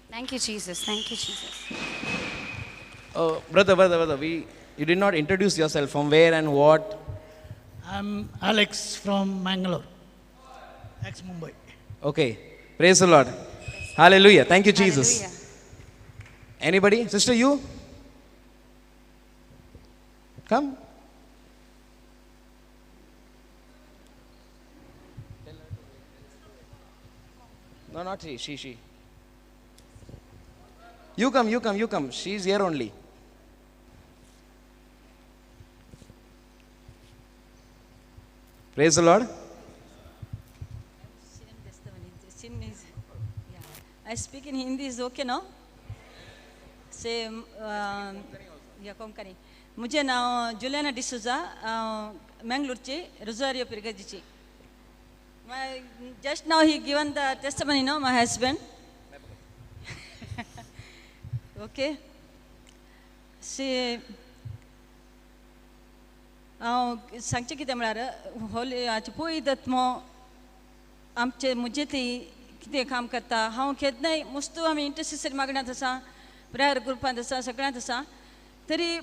Thank you, Jesus. Thank you, Jesus. Brother, you did not introduce yourself. From where and what? I'm Alex from Mangalore, ex-Mumbai. Okay. Praise the Lord. Hallelujah. Thank you, Jesus. Hallelujah. Anybody? Sister, you? Come. No, not she. You come. She's here only. Praise the Lord. I speak in Hindi, is okay, no? Say, Konkani. मुझे ना Juliana D'Souza Mangalore Rosario Pirgajichi. Just now he given the testimony, no, my husband. Okay. See, सांगचे कितें म्हळ्यार होली हाचे पळयतात मो आमचे मुजे ती कितें काम करता हांव केन्नाय मस्त आमी इंटरसेसरी मागण्यांत आसा प्रेयर ग्रुपांत आसा सगळ्यांत आसा तरी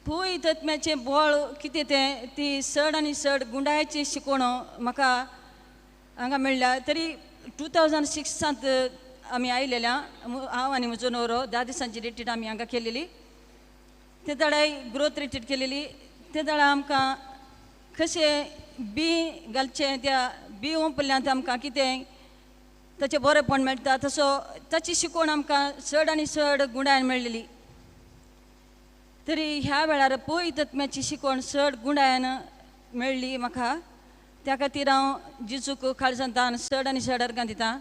पळयतात म्याचें बळ कितें तें ती चड आनी चड गुंडायची शिकवण म्हाका हांगा मेळ्ळ्या तरी 2006 आमी आयलेल्या हांव आनी म्हजो न्हवरो 10 दिसांची रिट्रीट आमी हांगा केलेली ते दाडाय ग्रोथ रिट्रीट केलेली ते दाडा आमकां कशें बी घालचें त्या बी ओंपल्यांत आमकां कितें ताचें बरेंपण मेळटा तसो ताची शिकवण आमकां चड आनी चड गुणायन मेळ्ळेली तरी ह्या वेळार पवित्र आत्म्याची शिकवण चड गुणायन मेळ्ळी म्हाका त्या खातीर हांव जिजूक काळजांतान चड आनी चड अर्गां दितां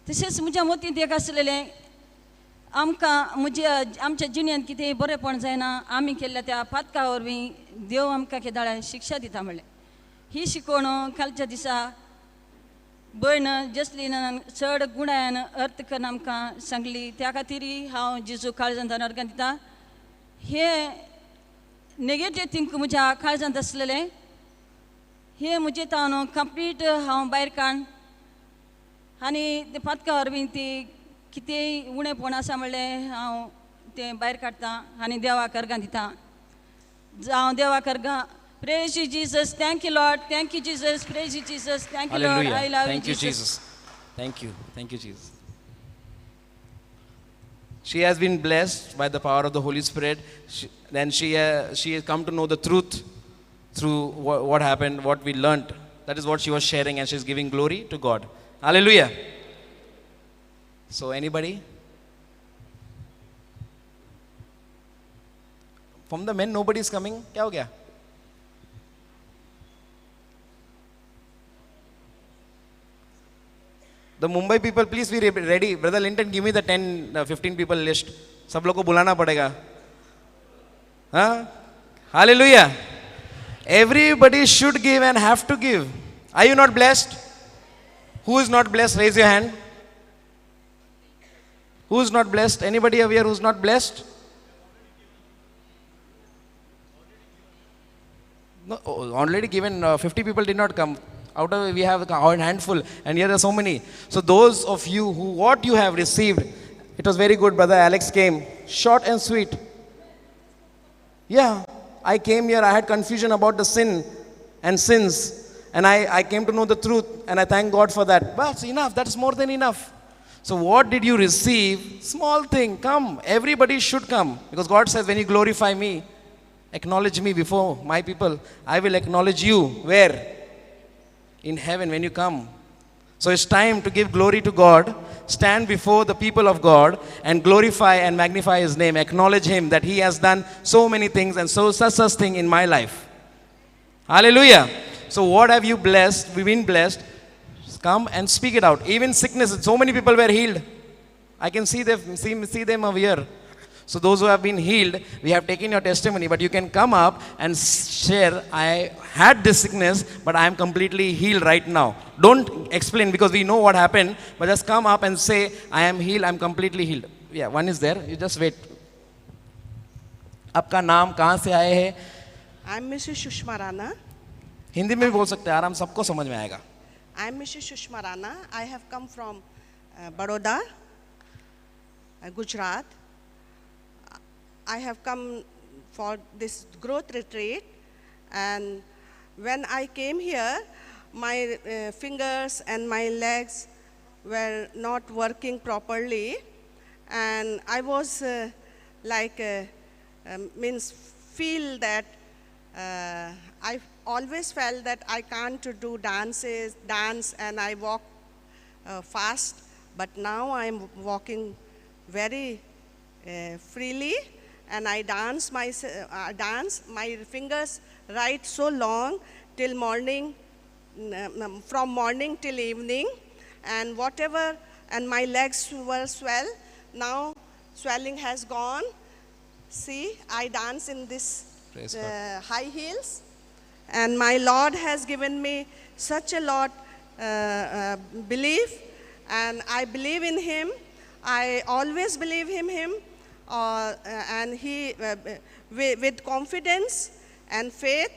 तशेंच म्हज्या मतींत एक आसलेलें आमकां आमच्या जिणेंत कितें बरेंपण जायना आमी केल्ल्या त्या पातका वरवीं देव आमकां केदाळ शिक्षा दिता म्हणलें ही शिकवण कालच्या दिसा भयण जसलीन चड गुणायन अर्थ करून आमकां सांगली त्या खातीर हांव जिजू काळजांतान अर्गां दितां हे नेगेटीव थिंक म्हज्या काळजांत आसलेलें हे म्हजे तावन कंप्लीट हांव भायर काडून आनी ते पातका वरवीं ती कितेंय उणेपण आसा म्हणलें हांव तें भायर काडटां आनी देवाक अर्गां दितां हांव देवाक अर्गां Praise you, Jesus. Thank you, Lord. Thank you, Jesus. Praise you, Jesus. Thank you, Lord. I love Thank you, you, Jesus. Thank you. Thank you, Jesus. She has been blessed by the power of the Holy Spirit. She has come to know the truth through what happened, what we learnt. That is what she was sharing, and she's giving glory to God. Hallelujah. So, anybody? From the men, nobody is coming. Kya ho gaya? The Mumbai people, please be ready. Brother Linton, give me the 15 people list. सब लोग को बुलाना पड़ेगा. Huh? Hallelujah. Everybody should give and have to give. Are you not blessed? Who is not blessed? Raise your hand. Who is not blessed? Anybody over here who is not blessed? No, already given. 50 people did not come. Out of it, we have a handful, and here are so many. So those of you who what you have received, it was very good. Brother Alex came, short and sweet. Yeah, I came here. I had confusion about the sin and sins, and I came to know the truth, and I thank God for that. But it's enough. That is more than enough. So what did you receive? Small thing. Come. Everybody should come, because God says, when you glorify me, acknowledge me before my people, I will acknowledge you. Where? In heaven when you come. So it's time to give glory to God, stand before the people of God and glorify and magnify His name, acknowledge Him that He has done so many things and such thing in my life. Hallelujah. So what have you blessed? We've been blessed. Come and speak it out. Even sickness, so many people were healed. I can see them over here. So those who have been healed, we have taken your testimony, but you can come up and share, I had this sickness, but I am completely healed right now. Don't explain because we know what happened, but just come up and say, I am healed, I am completely healed. Yeah, one is there, you just wait. आपका नाम कहाँ से आए हैं? I am Mrs. Shushma Rana. Hindi में भी बोल सकते हैं, आराम सबको समझ में आएगा. I am Mrs. Shushma Rana. I have come from Baroda, Gujarat. I have come for this growth retreat, and when I came here, my fingers and my legs were not working properly, and I was feel that I always felt that I can't do dance, and I walk fast, but now I'm walking very freely. And I dance my fingers right so long till morning, from morning till evening, and whatever, and my legs were swell. Now swelling has gone. See, I dance in this high heels, and my Lord has given me such a lot belief, and I believe in Him. I always believe in Him. And He, with confidence and faith,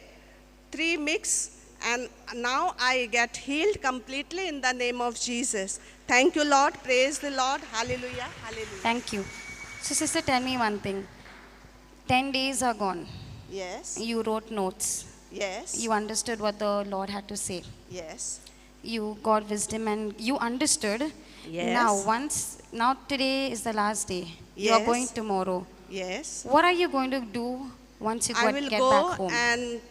three mix, and now I get healed completely in the name of Jesus. Thank you, Lord. Praise the Lord. Hallelujah. Hallelujah. Thank you. So, sister, tell me one thing. 10 days are gone. Yes. You wrote notes. Yes. You understood what the Lord had to say. Yes. you got wisdom and you understood. Yes. Now today is the last day. You are Yes. going tomorrow. Yes. What are you going to do once you I will get go back home? and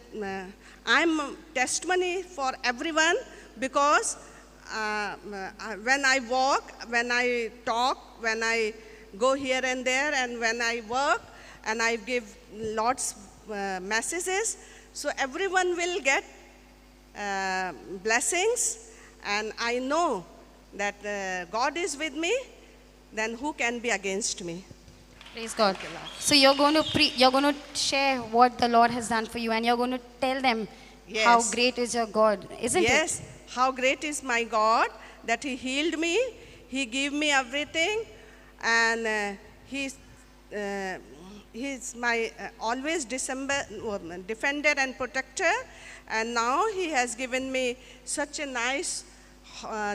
I'm a testimony for everyone because when I walk, when I talk, when I go here and there, and when I work, and I give lots messages, so everyone will get blessings, and I know that God is with me. Then who can be against me? Praise God. So you're going to share what the Lord has done for you, and you're going to tell them how Yes. great is your God, isn't Yes, it? how great is my God that He healed me, He gave me everything, and He's my always defender and protector. And now He has given me such a nice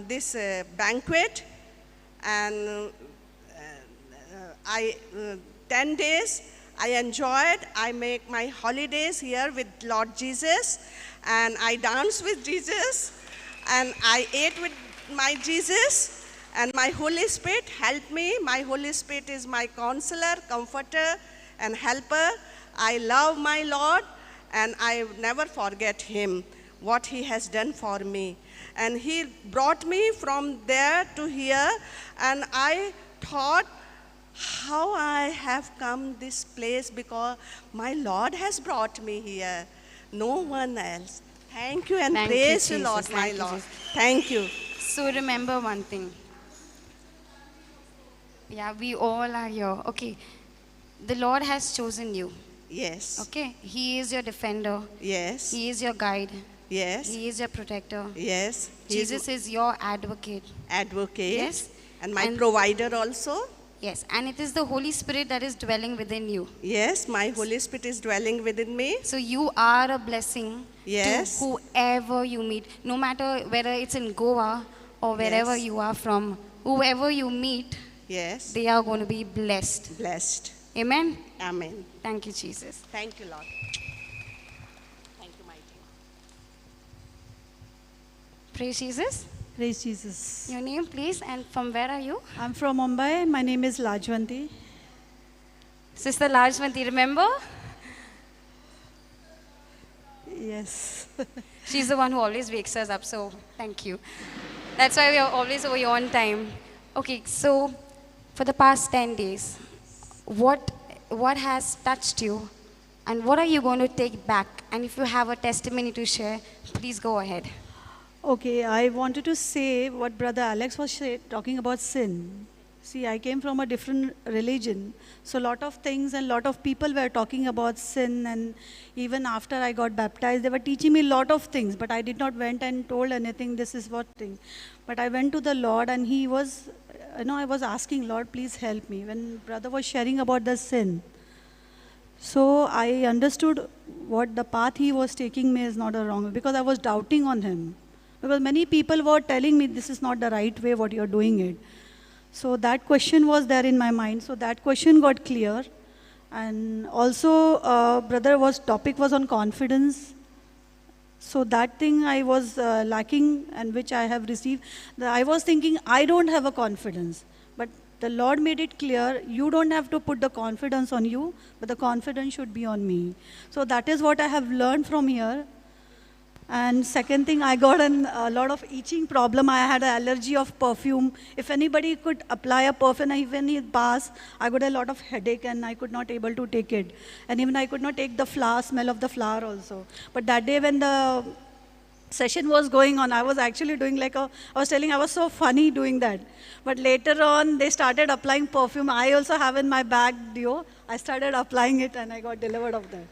this banquet, and 10 days I enjoyed. I make my holidays here with Lord Jesus, and I dance with Jesus, and I ate with my Jesus, and my Holy Spirit helped me. My Holy Spirit is my counselor, comforter, and helper. I love my Lord, and I never forget Him, what He has done for me. And He brought me from there to here, and I thought, how I have come this place because my Lord has brought me here, no one else. Thank you, and Thank you, praise the Jesus. Lord, my Thank you, Lord. Jesus. Thank you. So remember one thing. Yeah, we all are here. Okay. The Lord has chosen you. Yes. Okay. He is your defender. Yes. He is your guide. Yes. He is your protector. Yes. He is Jesus is your advocate. advocate. Yes. And my And- provider also. Yes. And it is the Holy Spirit that is dwelling within you. Yes, my Holy Spirit is dwelling within me. So you are a blessing Yes. to whoever you meet. No matter whether it's in Goa or wherever Yes. you are from, whoever you meet, Yes. they are going to be blessed. Blessed. Amen. Amen. Thank you, Jesus. Thank you, Lord. Thank you, mighty. Praise Jesus. Praise Jesus. Your name, please, and from where are you? I'm from Mumbai. My name is Lajwanti. Sister Lajwanti, remember? Yes. She's the one who always wakes us up, so thank you. That's why we are always over here on time. Okay, so for the past 10 days, what has touched you and what are you going to take back? And if you have a testimony to share, please go ahead. Okay, I wanted to say what Brother Alex was talking about sin. See, I came from a different religion, so a lot of things and a lot of people were talking about sin, and even after I got baptized, they were teaching me a lot of things, but I did not went and told anything, this is what thing. But I went to the Lord, and He was, I was asking, Lord, please help me. When Brother was sharing about the sin, so I understood what the path he was taking me is not a wrong way, because I was doubting on him. Because many people were telling me this is not the right way what you're doing it. So that question was there in my mind. So that question got clear. And also topic was on confidence. So that thing I was lacking, and which I have received. I was thinking I don't have a confidence. But the Lord made it clear, you don't have to put the confidence on you, but the confidence should be on me. So that is what I have learned from here. And second thing, I got a lot of itching problem. I had an allergy of perfume. If anybody could apply a perfume, even it passed, I got a lot of headache and I could not able to take it. And even I could not take the flower, smell of the flower also. But that day when the session was going on, I was actually doing I was telling I was so funny doing that. But later on, they started applying perfume. I also have in my bag deo. I started applying it and I got delivered of that.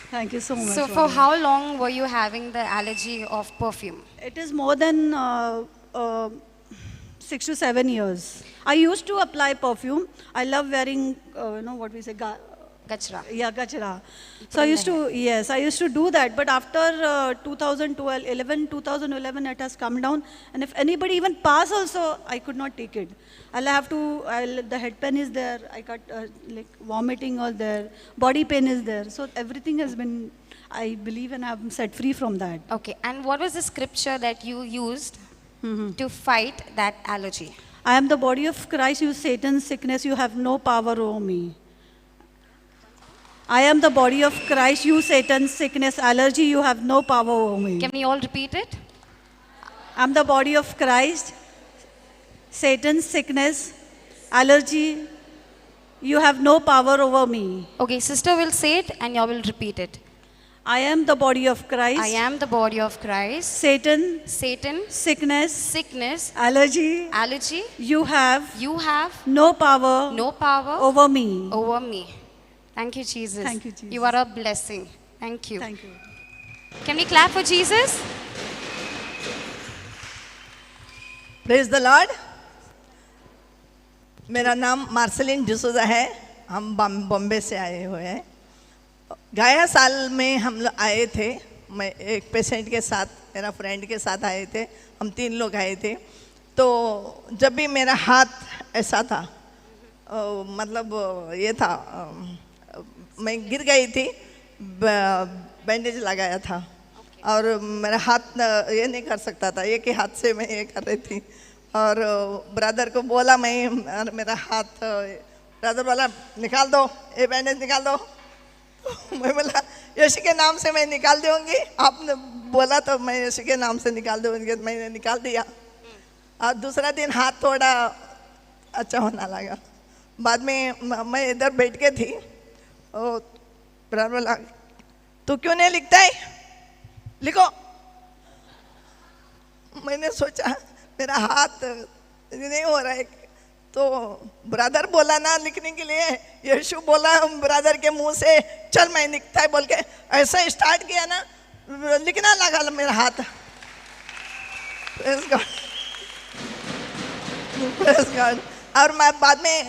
Thank you so much. So for how long were you having the allergy of perfume? It is more than 6 to 7 years. I used to apply perfume. I love wearing, what we say, Gachra. Yeah, gachra. So I used to do that. But after 2011, it has come down. And if anybody even pass also, I could not take it. The head pain is there. I got vomiting or there. Body pain is there. So everything has been, I believe, and I'm set free from that. Okay, and what was the scripture that you used to fight that allergy. I am the body of Christ, you Satan, sickness, you have no power over me. I am the body of Christ, you Satan, sickness, allergy, you have no power over me. Can we all repeat it? I'm the body of Christ, Satan, sickness, allergy, you have no power over me. Okay, sister will say it and you will repeat it. I am the body of Christ. I am the body of Christ. Satan, sickness, allergy, you have no power over me. Over me. Thank you, Jesus. Thank you, Jesus. You are a blessing. Thank you. Thank you. Can we clap for Jesus? Praise the Lord. मेरा नाम Marcelin D'Souza है। हम बॉम्बे से आए हुए हैं। गया साल में हम लोग आए थे। मैं एक पेशेंट के साथ, मेरा फ्रेंड के साथ आए थे। हम 3 लोग आए थे। तो जब भी मेरा हाथ ऐसा था, मतलब ये था, मैं गिर गई थी, बैंडेज लगाया था और मेरा हाथ ये नहीं कर सकता था। एक ही हाथ से मैं ये कर रही थी और ब्रदर को बोला मैं, और मेरा हाथ, ब्रदर बोला निकाल दो, ये बैंडेज निकाल दो। मैं बोला यीशु के नाम से मैं निकाल दूँगी। आपने बोला तो मैं यीशु के नाम से निकाल दूँगी। मैंने निकाल दिया और दूसरा दिन हाथ थोड़ा अच्छा होने लगा। बाद में मैं इधर बैठ के थी और ब्रदर बोला तू क्यों नहीं लिखता है, लिखो। मैंने सोचा मेरा हाथ नहीं हो रहा है, तो ब्रदर बोला ना लिखने के लिए, यीशु बोला ब्रदर के मुंह से चल मैं लिखता है बोल के ऐसा स्टार्ट किया ना, लिखना लगा मेरा हाथ। Praise God, praise God. और मैं बाद में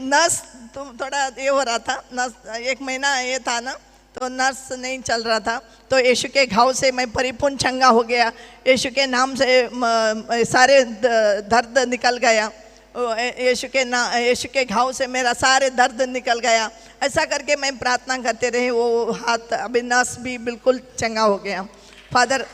नर्स थोड़ा ये हो रहा था, नर्स 1 महीना ये था ना, तो नर्स नहीं चल रहा था। तो यीशु के घाव से मैं परिपूर्ण चंगा हो गया। यीशु के नाम से सारे दर्द निकल गया। यीशु के घाव से मेरा सारे दर्द निकल गया। ऐसा करके मैं प्रार्थना करते रहे। वो हाथ अभी नस भी बिल्कुल चंगा हो गया। फादर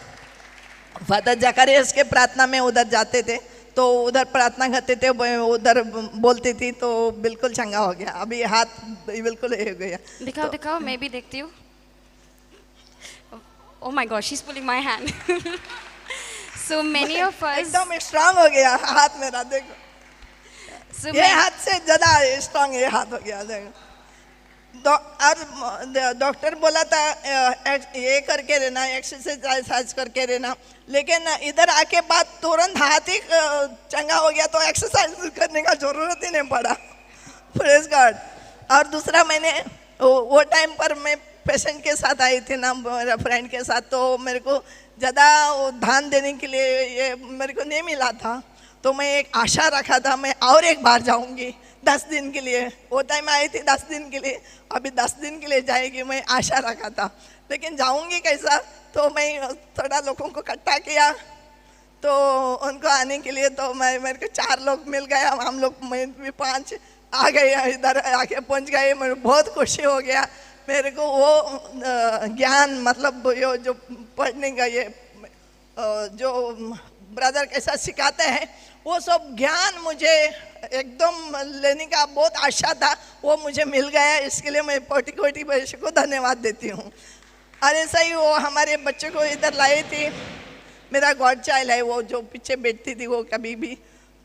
जकरियास के प्रार्थना में उधर जाते थे, तो उधर प्रार्थना करते थे, उधर बोलती थी, तो बिल्कुल चंगा हो गया। अभी हाथ बिल्कुल हो गया। दिखाओ दिखाओ, मैं भी देखती हूँ। Oh my gosh, she's pulling my hand. So many of us एकदम स्ट्रांग हो गया हाथ मेरा, देखो। So ये हाथ से ज़्यादा स्ट्रांग ये हाथ हो गया, देखो। और डॉक्टर बोला था ये करके रहना, एक्सरसाइज करके रहना, लेकिन इधर आके बाद तुरंत हाथ ही चंगा हो गया, तो एक्सरसाइज करने का जरूरत ही नहीं पड़ा। Praise God. और दूसरा मैंने वो टाइम पर मैं पेशेंट के साथ आई थी ना, मेरा फ्रेंड के साथ, तो मेरे को ज़्यादा ध्यान देने के लिए ये मेरे को नहीं मिला था। तो मैं एक आशा रखा था मैं और एक बार जाऊंगी 10 दिन के लिए। वो टाइम आई थी 10 दिन के लिए, अभी 10 दिन के लिए जाएगी मैं आशा रखा था, लेकिन जाऊंगी कैसा। तो मैं थोड़ा लोगों को इकट्ठा किया, तो उनको आने के लिए तो मेरे को 4 लोग मिल गया। हम लोग मैं भी 5 आ गए, इधर आके पहुंच गए। मेरे बहुत खुशी हो गया। मेरे को वो ज्ञान, मतलब ये जो पढ़ने का ये जो ब्रदर कैसा सिखाते हैं, वो सब ज्ञान मुझे एकदम लेने का बहुत आशा था, वो मुझे मिल गया। इसके लिए मैं कोटि भाई को धन्यवाद देती हूँ। और ऐसा ही वो हमारे बच्चे को इधर लाई थी, मेरा गॉड चाइल्ड है, वो जो पीछे बैठती थी वो कभी भी,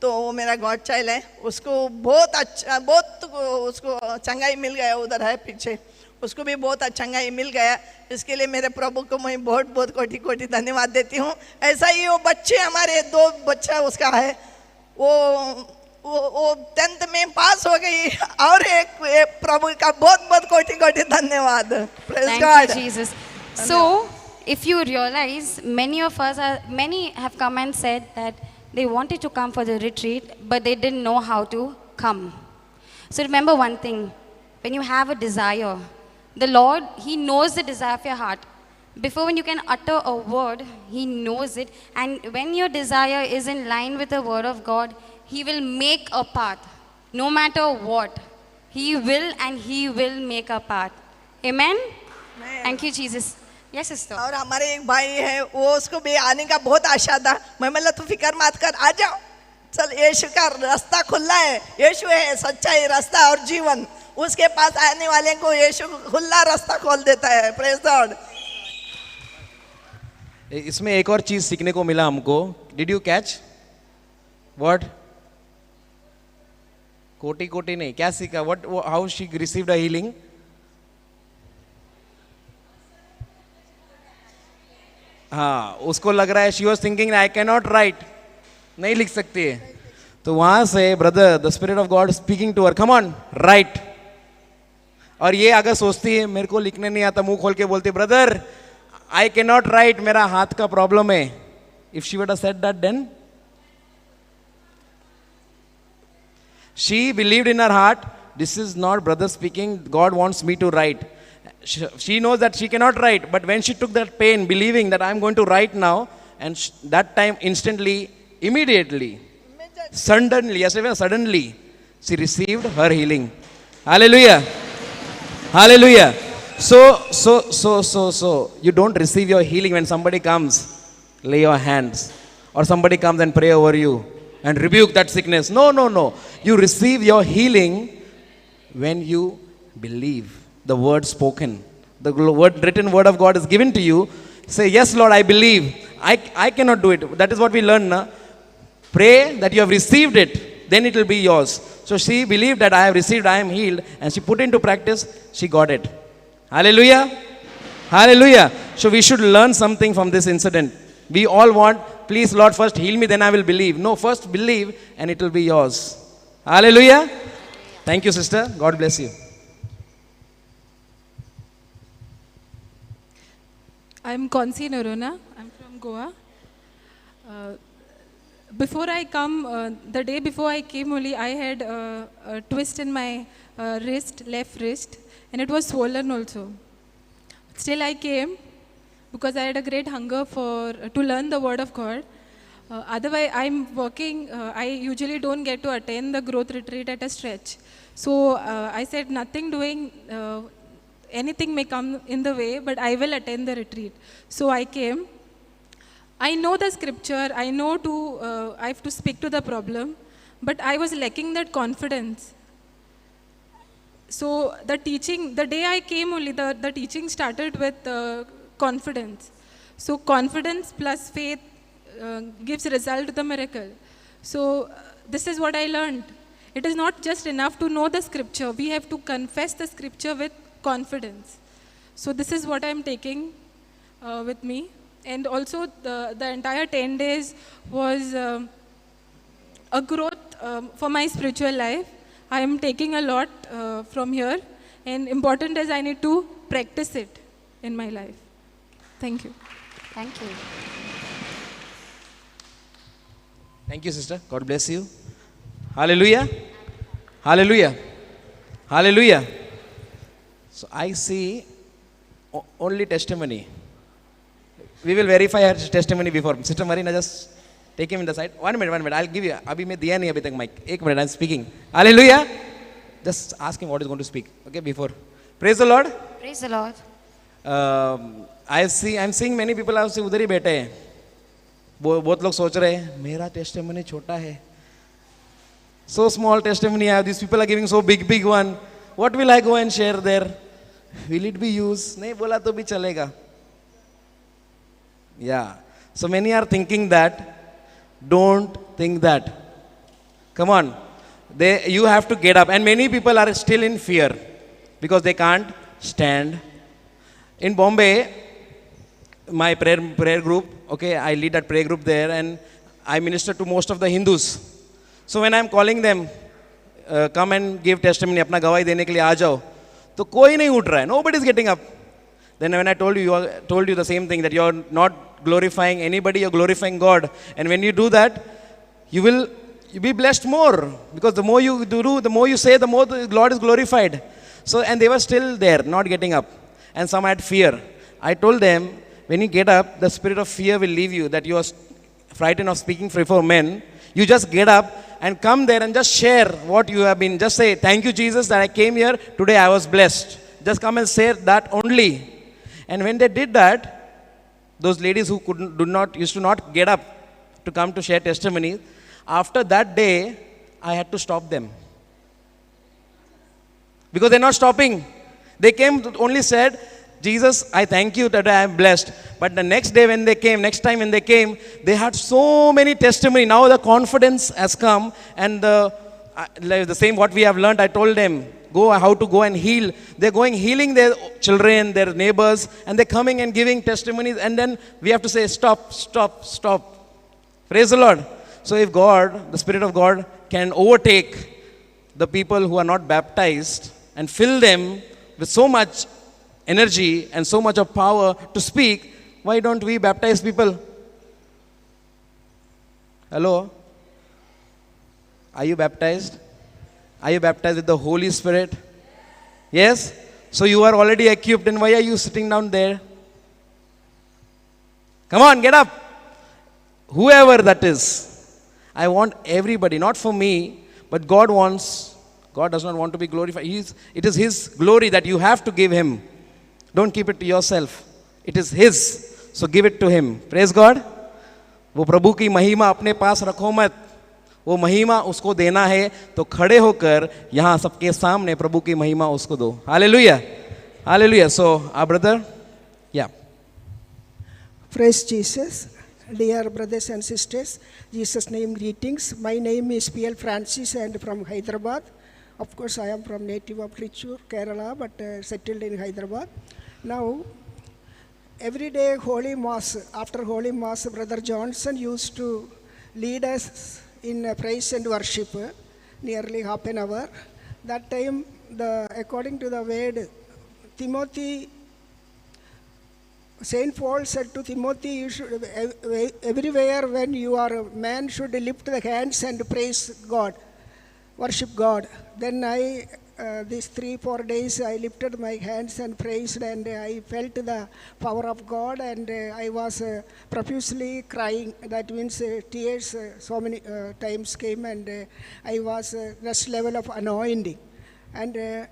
तो वो मेरा गॉड चाइल्ड है। उसको बहुत अच्छा, बहुत उसको चंगाई मिल गया, उधर है पीछे, उसको भी बहुत चंगाई मिल गया। इसके लिए मेरे प्रभु को मैं बहुत बहुत कोटि धन्यवाद देती हूँ। ऐसा ही वो बच्चे, हमारे 2 बच्चा उसका है, वो 10th में पास हो गई। और एक प्रभु का बहुत बहुत कोटि धन्यवाद। Praise God. Thank you, Jesus. So, if you realize, many have come and said that they wanted to come for the retreat, but they didn't know how to come. So remember one thing, when you have a desire, the Lord, He knows the desire of your heart. Before when you can utter a word, He knows it. And when your desire is in line with the word of God, He will make a path. No matter what, He will, and He will make a path. Amen? Amen. Thank you, Jesus. Yes, sister. और हमारे एक भाई है, वो उसको भी आने का बहुत आशा था. मैं बोला तू फिक्र मत कर, आ जाओ. चल, यीशु का रास्ता खुला है. यीशु है सच्चाई, रास्ता और जीवन. उसके पास आने वाले को यीशु खुला रास्ता खोल देता है. Praise the Lord. इसमें एक और चीज सीखने को मिला हमको. Did you catch what? कोटी कोटी नहीं, क्या सीखा? What, how she received a healing? हाँ, उसको लग रहा है, she was thinking I can not write, नहीं लिख सकती है. तो वहां से brother, the spirit of God speaking to her, come on right. और ये अगर सोचती है मेरे को लिखने नहीं आता, मुंह खोल के बोलती brother I can not write, मेरा हाथ का प्रॉब्लम है. If she would have said that, then she believed in her heart, this is not brother speaking, God wants me to write. She knows that she cannot write, but when she took that pain, believing that I am going to write now, and that time instantly, immediately, suddenly, she received her healing. Hallelujah. Hallelujah. So, you don't receive your healing when somebody comes, lay your hands, or somebody comes and pray over you and rebuke that sickness. No. You receive your healing when you believe the word spoken. The written word of God is given to you. Say, yes, Lord, I believe. I cannot do it. That is what we learn. Na? Pray that you have received it. Then it will be yours. So she believed that I have received, I am healed. And she put into practice, she got it. Hallelujah. Hallelujah. So we should learn something from this incident. We all want, please Lord, first heal me, then I will believe. No, first believe and it will be yours. Hallelujah. Thank you, sister. God bless you. I'm Konsi Narona. I'm from Goa. Before I come, the day before I came only, I had a twist in my wrist, left wrist, and it was swollen also. Still I came because I had a great hunger to learn the word of God. Otherwise, I'm working, I usually don't get to attend the growth retreat at a stretch. So I said nothing doing, anything may come in the way, but I will attend the retreat. So I came. I know the scripture, I know I have to speak to the problem, but I was lacking that confidence. So the teaching, the day I came only, the teaching started with confidence. So confidence plus faith gives result to the miracle. So this is what I learned. It is not just enough to know the scripture. We have to confess the scripture with confidence. So this is what I am taking with me. And also the entire 10 days was a growth for my spiritual life. I am taking a lot from here. And important is I need to practice it in my life. Thank you. Thank you. Thank you, sister. God bless you. Hallelujah. Hallelujah. Hallelujah. So I see only testimony. We will verify her testimony before. Sister Marina, just take him in the side. 1 minute. I'll give you. Abhi मैं दिया नहीं अभी तक mic. 1 minute. I'm speaking. Hallelujah. Just ask him what he's going to speak. Okay, before. Praise the Lord. Praise the Lord. I'm seeing many people आपसे उधर ही बैठे हैं. बहुत लोग सोच रहे हैं मेरा टेस्टिमनी छोटा है. So small testimony I have. These people are giving so big one. What will I go and share there? Will it be used? नहीं बोला तो भी चलेगा. Yeah. So many are thinking that. Don't think that. Come on. You have to get up. And many people are still in fear because they can't stand. In Bombay, my prayer group, okay, I lead that prayer group there and I minister to most of the Hindus. So when I'm calling them, come and give testimony, अपना गवाही देने के लिए आ जाओ, तो कोई नहीं उठ रहा है. Nobody is getting up. Then when I told you the same thing, that you are not glorifying anybody, you're glorifying God. And when you do that, you will be blessed more. Because the more you do, the more you say, the more the Lord is glorified. So, and they were still there, not getting up. And some had fear. I told them, when you get up, the spirit of fear will leave you, that you are frightened of speaking before men. You just get up and come there and just share what you have been. Just say, thank you, Jesus, that I came here. Today I was blessed. Just come and say that only. And when they did that, those ladies who used to not get up to come to share testimonies, after that day, I had to stop them. Because they're not stopping. They came, only said, Jesus, I thank you that I am blessed. But the next day when they came, next time when they came, they had so many testimony. Now the confidence has come, and the same what we have learned, I told them, how to go and heal. They're going healing their children, their neighbors, and they're coming and giving testimonies, and then we have to say, stop, stop, stop. Praise the Lord. So if God, the Spirit of God, can overtake the people who are not baptized and fill them with so much energy and so much of power to speak, why don't we baptize people? Hello? Are you baptized? Are you baptized with the Holy Spirit? Yes? So you are already equipped, and why are you sitting down there? Come on, get up. Whoever that is. I want everybody, not for me, but God does not want to be glorified. It is His glory that you have to give Him. Don't keep it to yourself. It is His. So give it to Him. Praise God. वो प्रभु की महिमा अपने पास रखो मत. वो महिमा उसको देना है, तो खड़े होकर यहाँ सबके सामने प्रभु की महिमा उसको दो. Hallelujah. Hallelujah. So our brother, yeah. Praise Jesus. Dear brothers and sisters, Jesus' name greetings. My name is P.L. Francis and from Hyderabad. Of course, I am from native of Tricur, Kerala, but settled in Hyderabad. Now, every day Holy Mass, after Holy Mass, Brother Johnson used to lead us in praise and worship, nearly half an hour. That time, according to the word, Timothy, Saint Paul said to Timothy, you should, everywhere when you are a man, should lift the hands and praise God, worship God. Then these 3-4 days, I lifted my hands and praised, and I felt the power of God, and I was profusely crying. That means tears so many times came, and I was next level of anointing. And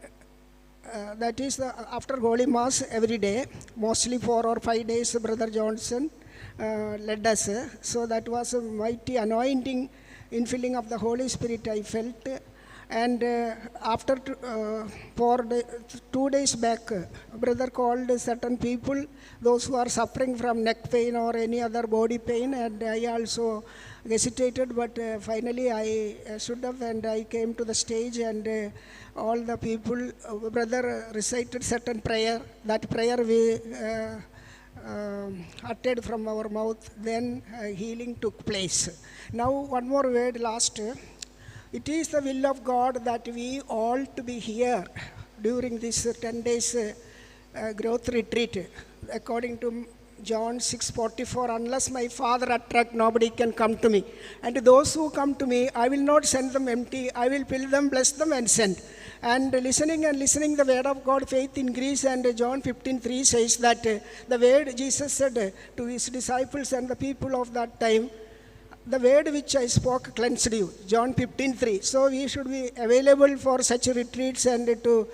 that is after Holy Mass every day, mostly 4 or 5 days, Brother Johnson led us. So that was a mighty anointing, infilling of the Holy Spirit I felt. And after 2 days back, brother called certain people, those who are suffering from neck pain or any other body pain, and I also hesitated, but finally I stood up and I came to the stage, and all the people, brother recited certain prayer. That prayer we uttered from our mouth, then healing took place. Now one more word last. It is the will of God that we all to be here during this 10 days growth retreat. According to John 6:44, unless my Father attract, nobody can come to me. And those who come to me, I will not send them empty. I will fill them, bless them, and send. And listening the word of God, faith increase. And John 15:3 says that the word Jesus said to his disciples and the people of that time, the word which I spoke cleansed you. John 15:3. So we should be available for such retreats and to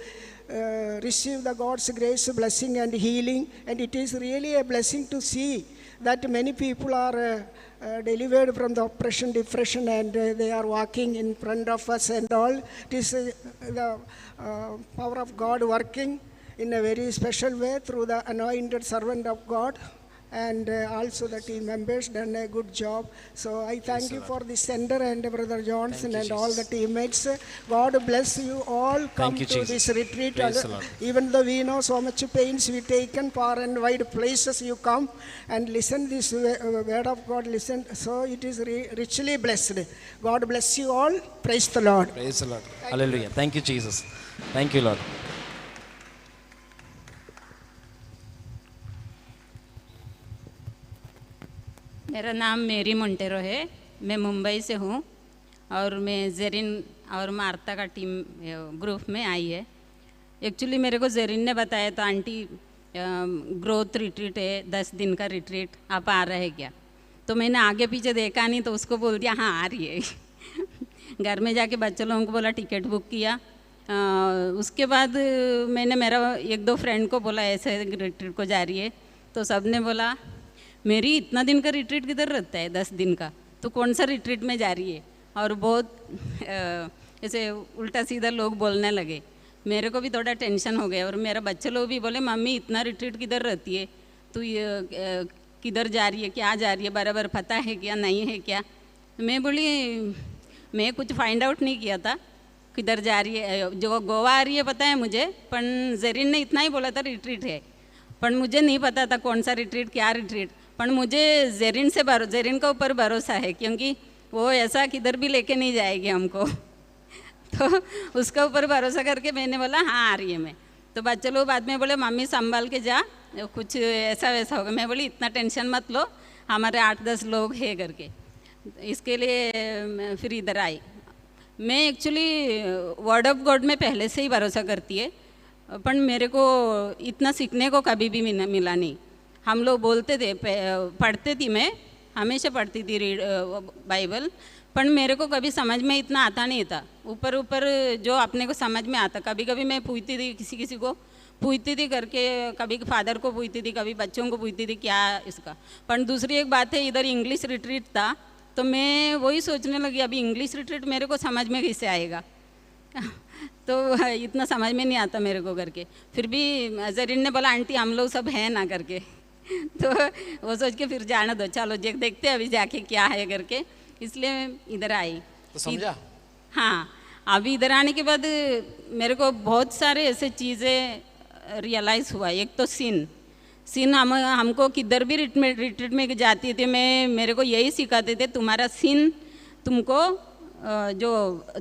receive the God's grace, blessing and healing. And it is really a blessing to see that many people are delivered from the oppression, depression, and they are walking in front of us and all. It is the power of God working in a very special way through the anointed servant of God. And also the team members done a good job. So I thank you for this center and Brother Johnson and all the teammates. God bless you all. Come to this retreat. Even though we know so much pains we taken, far and wide places you come and listen this word of God. Listen. So it is richly blessed. God bless you all. Praise the Lord. Praise the Lord. Hallelujah. Thank you, Jesus. Thank you, Lord. मेरा नाम मेरी Montero है. मैं मुंबई से हूँ और मैं जेरिन और मार्ता का टीम ग्रुप में आई है. एक्चुअली मेरे को जेरिन ने बताया तो आंटी ग्रोथ रिट्रीट है, 10 दिन का रिट्रीट, आप आ रहे क्या? तो मैंने आगे पीछे देखा नहीं तो उसको बोल दिया हाँ आ रही है. घर में जाके बच्चों लोगों को बोला, टिकट बुक किया उसके बाद मैंने मेरा एक दो फ्रेंड को बोला ऐसे रिट्रीट को जा रही है, तो सब ने बोला मेरी इतना दिन का रिट्रीट किधर रहता है 10 दिन का, तो कौन सा रिट्रीट में जा रही है। और बहुत ऐसे उल्टा सीधा लोग बोलने लगे, मेरे को भी थोड़ा टेंशन हो गया। और मेरा बच्चे लोग भी बोले मम्मी इतना रिट्रीट किधर रहती है, तू ये किधर जा रही है, क्या जा रही है, बराबर पता है क्या नहीं है क्या। मैं बोली मैं कुछ फाइंड आउट नहीं किया था किधर जा रही है, जो गोवा आ रही है पता है मुझे, पर जेरिन ने इतना ही बोला था रिट्रीट है, पर मुझे नहीं पता था कौन सा रिट्रीट क्या रिट्रीट। पर मुझे जेरिन का ऊपर भरोसा है, क्योंकि वो ऐसा किधर भी लेके नहीं जाएगी हमको तो उसका ऊपर भरोसा करके मैंने बोला हाँ आ रही है मैं। तो बच्चे लोग बाद में बोले मम्मी संभाल के जा, कुछ ऐसा वैसा होगा। मैं बोली इतना टेंशन मत लो, हमारे 8-10 लोग हैं करके, इसके लिए फिर इधर आई। मैं एक्चुअली वर्ड ऑफ गॉड में पहले से ही भरोसा करती है, पर मेरे को इतना सीखने को कभी भी मिला नहीं। हम लोग बोलते थे, पढ़ते थी, मैं हमेशा पढ़ती थी बाइबल, पर मेरे को कभी समझ में इतना आता नहीं था। ऊपर ऊपर जो अपने को समझ में आता, कभी कभी मैं पूछती थी किसी को पूछती थी करके, कभी फादर को पूछती थी, कभी बच्चों को पूछती थी क्या इसका। पर दूसरी एक बात है, इधर इंग्लिश रिट्रीट था, तो मैं वही सोचने लगी अभी इंग्लिश रिट्रीट मेरे को समझ में कैसे आएगा तो इतना समझ में नहीं आता मेरे को करके। फिर भी जरीन ने बोला आंटी हम लोग सब हैं ना करके तो वो सोच के फिर जाना दो, चलो देखते अभी जाके क्या है करके, इसलिए इधर आई। तो समझा? हाँ, अभी इधर आने के बाद मेरे को बहुत सारे ऐसे चीज़ें रियलाइज़ हुआ। एक तो सिन हमको किधर भी रिट्रीट में जाती थी, मेरे को यही सिखाते थे तुम्हारा सिन तुमको जो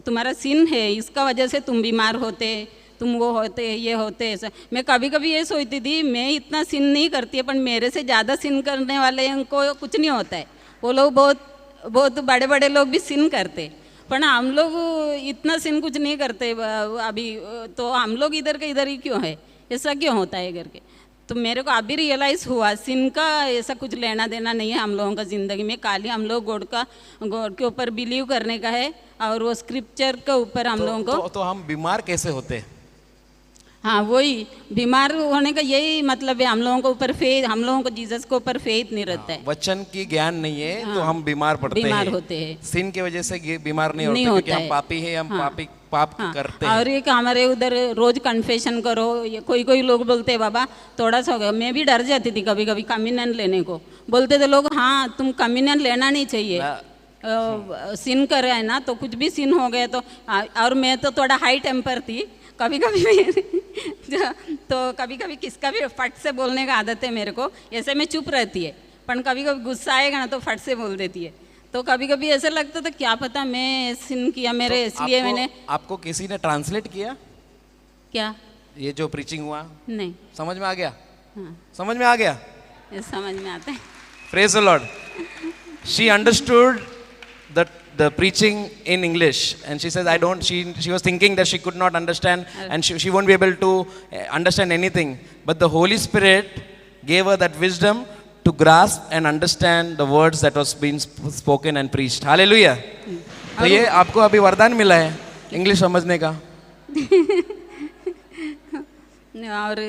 तुम्हारा सिन है इसका वजह से तुम बीमार होते, तुम वो होते ये होते ऐसा। मैं कभी कभी ये सोचती थी मैं इतना सिन नहीं करती है, पर मेरे से ज़्यादा सिन करने वाले को कुछ नहीं होता है, वो लोग बहुत बड़े बड़े लोग भी सिन करते, पर हम लोग इतना सिन कुछ नहीं करते अभी। तो हम लोग इधर के इधर ही क्यों है, ऐसा क्यों होता है करके। तो मेरे को अभी रियलाइज़ हुआ सिन का ऐसा कुछ लेना देना नहीं है हम लोगों का ज़िंदगी में। खाली हम लोग गॉड के ऊपर बिलीव करने का है, और वो स्क्रिप्चर के ऊपर हम लोगों को। तो हम बीमार कैसे होते हैं? हाँ, वही बीमार होने का यही मतलब है, हम लोगों को ऊपर फेथ, हम लोगों को जीसस के ऊपर फेथ नहीं रहता है, वचन की ज्ञान नहीं है, तो हम बीमार पड़ते हैं, बीमार होते हैं। सिन की वजह से बीमार नहीं होते, क्योंकि हम पापी हैं, हम पाप करते हैं। और एक हमारे उधर रोज कन्फेशन करो, ये कोई लोग बोलते हैं बाबा थोड़ा सा हो गया। मैं भी डर जाती थी कभी कभी कम्युनियन लेने को, बोलते थे लोग हाँ तुम कम्युनियन लेना नहीं चाहिए, सिन कर है ना, तो कुछ भी सिन हो गया तो। और मैं तो थोड़ा हाई टेम्पर थी, कभी कभी तो कभी कभी किसका भी फट से बोलने का आदत है मेरे को, ऐसे में चुप रहती है, पर कभी कभी गुस्सा आएगा ना तो फट से बोल देती है। तो कभी कभी ऐसा लगता था क्या पता मैं सिन किया मेरे, तो इसलिए मैंने। आपको किसी ने ट्रांसलेट किया क्या ये जो प्रीचिंग हुआ? नहीं। समझ में आ गया? हाँ। समझ में आ गया? समझ में आता है। Praise the Lord. She understood the preaching in English, and she says she was thinking that she could not understand and she won't be able to understand anything, but the Holy Spirit gave her that wisdom to grasp and understand the words that was being spoken and preached. Hallelujah. तो ये आपको अभी वरदान मिला है English समझने का। और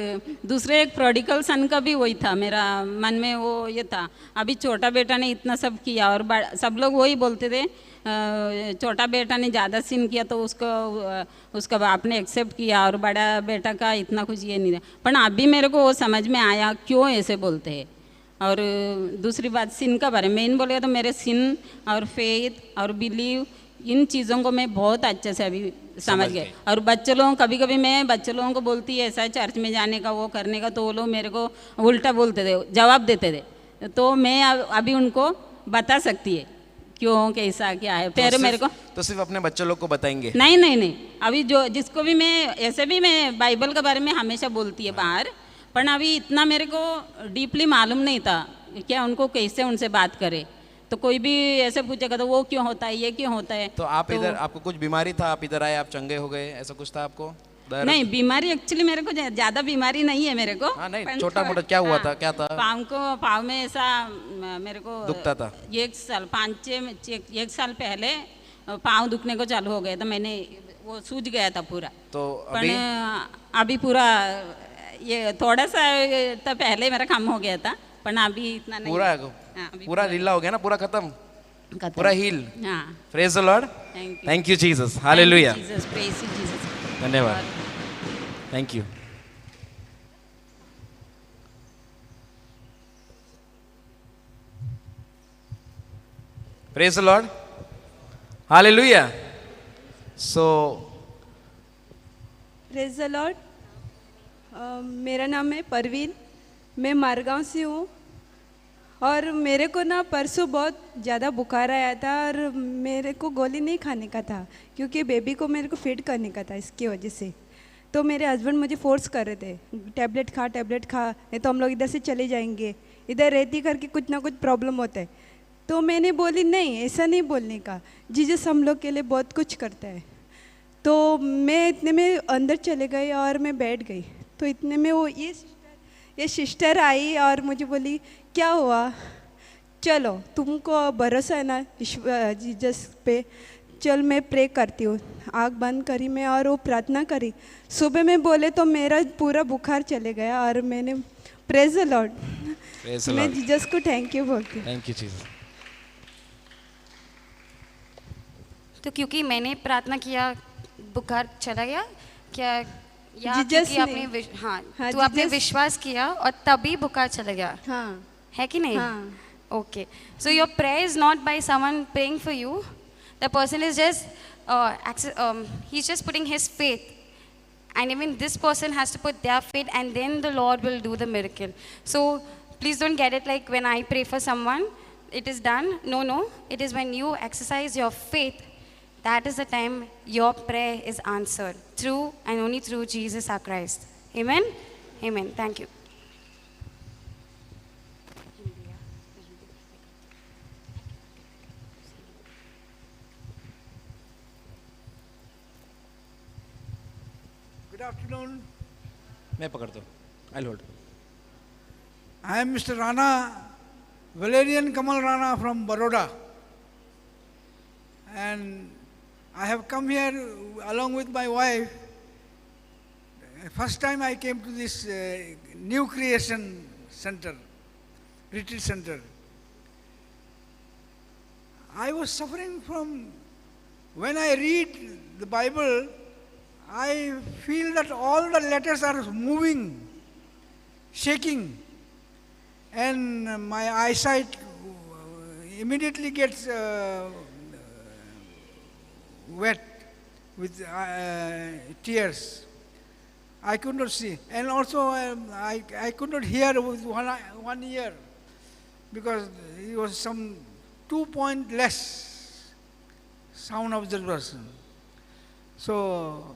दूसरे एक प्रोडिकल सन का भी वही था, मेरा मन में वो ये था, अभी छोटा बेटा ने इतना सब किया और सब लोग वही बोलते थे छोटा बेटा ने ज़्यादा सिन किया तो उसका बाप ने एक्सेप्ट किया, और बड़ा बेटा का इतना कुछ ये नहीं था। पर अभी मेरे को वो समझ में आया क्यों ऐसे बोलते हैं। और दूसरी बात सिन का बारे में मेन बोलेगा तो मेरे सिन और फेथ और बिलीव इन चीज़ों को मैं बहुत अच्छे से अभी समझ गए। और बच्चे लोगों कभी कभी मैं बच्चे लोगों को बोलती है ऐसा चर्च में जाने का वो करने का, तो वो लोग मेरे को उल्टा बोलते थे, जवाब देते थे, तो मैं अभी उनको बता सकती है क्यों कैसा क्या है। फिर मेरे को तो सिर्फ अपने बच्चों लोग को बताएंगे? नहीं, अभी जो जिसको भी मैं ऐसे भी मैं बाइबल के बारे में हमेशा बोलती है बाहर, पर अभी इतना मेरे को डीपली मालूम नहीं था क्या उनको कैसे उनसे बात करे। तो कोई भी ऐसे पूछेगा तो वो क्यों होता है, ये क्यों होता है। तो आप इधर आपको कुछ बीमारी था, आप इधर आए, आप चंगे हो गए, ऐसा कुछ था आपको? नहीं, बीमारी एक्चुअली मेरे को ज़्यादा बीमारी नहीं है मेरे को। हाँ, नहीं छोटा मोटा क्या हुआ था, क्या था? पाँव में ऐसा मेरे को दुखता था। एक साल पहले पाँव दुखने को चालू हो गया था। मैंने वो सूज गया था पूरा। तो पण अभी पूरा ये थोड़ा सा तो पहले मेरा काम हो गया था, पण अभी इतना नहीं। पूरा हाँ, अभी पूरा ढीला हो गया ना, पूरा खत्म, खत्म। पूरा हील। हाँ। Praise the Lord. Thank you. Thank you Jesus, hallelujah. Thank you, Jesus. Praise you, Jesus. धन्यवाद, thank you. Praise the Lord. Hallelujah. So, praise the Lord. मेरा नाम है परवीन, मैं मारगांव से हूँ और मेरे को ना परसों बहुत ज़्यादा बुखार आया था और मेरे को गोली नहीं खाने का था क्योंकि बेबी को मेरे को फीड करने का था, इसकी वजह से। तो मेरे हस्बैंड मुझे फोर्स कर रहे थे, टैबलेट खा नहीं तो हम लोग इधर से चले जाएंगे, इधर रहती करके कुछ ना कुछ प्रॉब्लम होता है। तो मैंने बोली नहीं, ऐसा नहीं बोलने का, जीसस हम लोग के लिए बहुत कुछ करता है। तो मैं इतने में अंदर चले गई और मैं बैठ गई। तो इतने में वो ये सिस्टर आई और मुझे बोली क्या हुआ, चलो तुमको भरोसा है ना जीसस पे, चल मैं प्रे करती हूँ। आँख बंद करी मैं और वो प्रार्थना करी। सुबह में बोले तो मेरा पूरा बुखार चले गया और मैंने प्रेज द लॉर्ड, मैं जीसस को थैंक यू बोलती हूँ। Thank you Jesus. तो क्योंकि मैंने प्रार्थना किया बुखार चला गया क्या, या जीसस क्योंकि ने। आपने हाँ, हाँ, तो आपने जीसस। विश्वास किया और तभी बुखार चला गया, हाँ, है कि नहीं? हाँ। Okay. So your prayer is not by someone praying for you. The person is just, he's just putting his faith. And even this person has to put their faith and then the Lord will do the miracle. So please don't get it like when I pray for someone, it is done. No, no. It is when you exercise your faith, that is the time your prayer is answered. Through and only through Jesus our Christ. Amen? Amen. Thank you. Good afternoon. मैं पकड़ता हूँ, I'll hold. I am Mr. Rana, Valerian Kamal Rana from Baroda. And I have come here along with my wife. First time I came to this new creation center, retreat center. I was suffering from, when I read the Bible, I feel that all the letters are moving, shaking, and my eyesight immediately gets wet with tears. I could not see, and also I could not hear with one ear because it was some 2 point less sound observation. So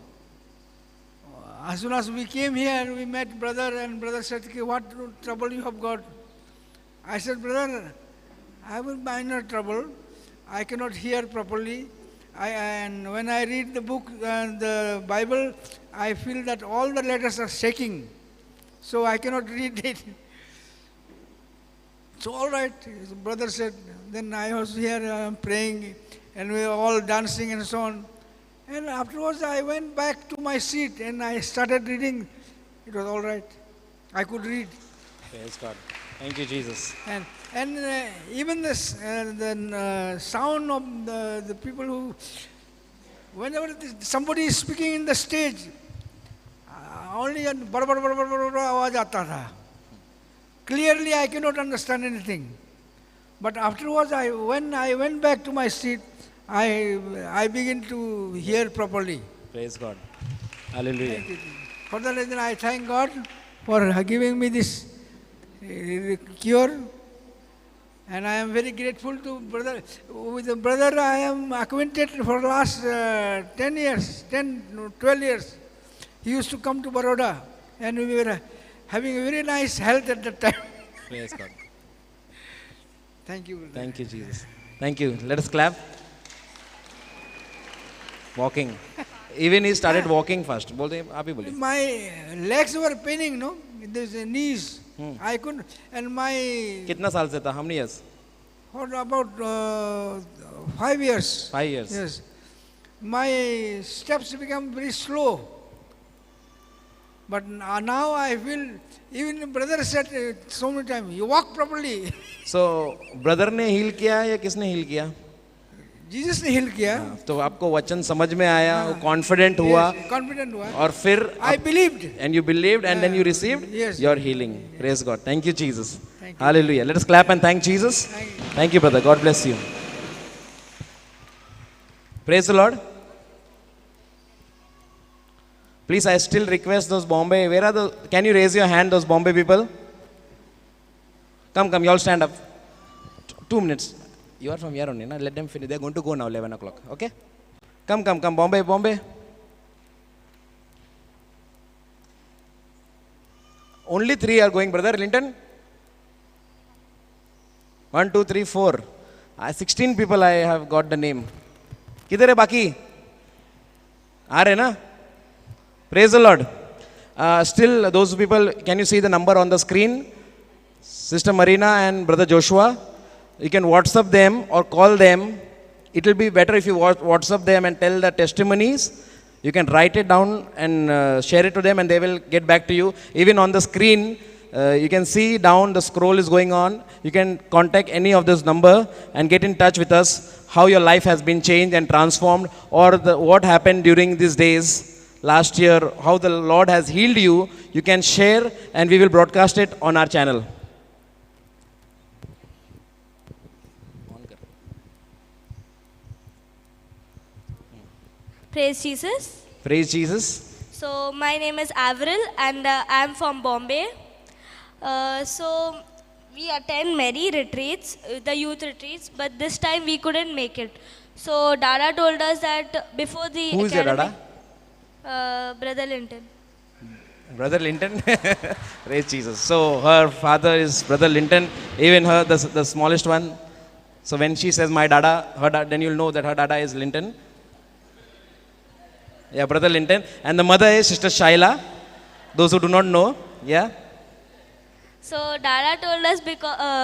as soon as we came here, we met brother, and brother said, "What trouble you have got?" I said, "Brother, I have a minor trouble. I cannot hear properly. And when I read the book, the Bible, I feel that all the letters are shaking. So I cannot read it." So all right, the brother said. Then I was here praying, and we were all dancing and so on. And afterwards I went back to my seat and I started reading. It was all right. I could read. Praise God. Thank you, Jesus. And even the sound of the people who, whenever somebody is speaking in the stage, only bar bar bar bar bar आवाज आता था. Clearly I cannot understand anything. But afterwards, when I went back to my seat, I began to hear properly. Praise God. Hallelujah. For that reason, I thank God for giving me this cure. And I am very grateful to brother. With the brother, I am acquainted for the last 10 years, 12 years. He used to come to Baroda, and we were having a very nice health at that time. Praise God. Thank you, brother. Thank you, Jesus. Thank you. Let us clap. Walking. Even he started walking first. बोलते आप ही बोलिए. My legs were paining, no? There's knees. I couldn't, and my. कितना साल से था? How many years? For about 5 years. 5 years. Yes. my steps become very slow. But now I feel, even brother said so many times, you walk properly. So brother ने heal किया या किसने heal किया? Jesus ने heal किया. तो आपको वचन समझ में आया, confident हुआ, Confident हुआ. और फिर I believed. and you believed and then you received Yes. your healing. Praise God. Thank you, Jesus. Hallelujah. Let us clap and thank Jesus. Thank you, brother. God bless you. Praise the Lord. Please, I still request those Bombay. Where are the? Can you raise your hand, those Bombay people? Come, you all stand up. 2 minutes. You are from here only, na? Let them finish. They are going to go now, 11 o'clock. Okay? Come, Bombay. Only 3 are going, brother Linton. 1, 2, 3, 4. 16 people I have got the name. किधर है बाकी? आ रहे ना? Praise the Lord. Still, those people, can you see the number on the screen? Sister Marina and Brother Joshua. You can WhatsApp them or call them. It will be better if you WhatsApp them and tell the testimonies. You can write it down and share it to them, and they will get back to you. Even on the screen, you can see down the scroll is going on. You can contact any of this number and get in touch with us, how your life has been changed and transformed, or what happened during these days last year, how the Lord has healed you. You can share and we will broadcast it on our channel. Praise Jesus. Praise Jesus. So my name is Avril and I am from Bombay. So we attend many retreats, the youth retreats, but this time we couldn't make it. So Dada told us that before the Who is your academy, Dada? Brother Linton. Brother Linton. Praise Jesus. So her father is Brother Linton, even her, the smallest one. So when she says my Dada, then you'll know that her Dada is Linton. Yeah, Brother Linton. And the mother is Sister Shaila. Those who do not know. Yeah. So Dada told us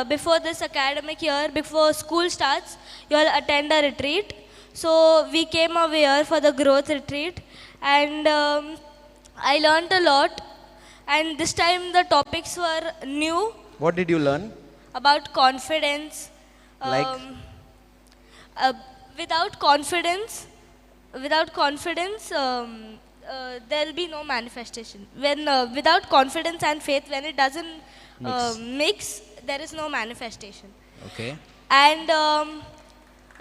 before this academic year, before school starts, you'll attend a retreat. So we came over here for the growth retreat, and I learned a lot. And this time the topics were new. What did you learn? About confidence. Like? Without confidence, there'll be no manifestation. When without confidence and faith, when it doesn't mix, there is no manifestation. Okay. And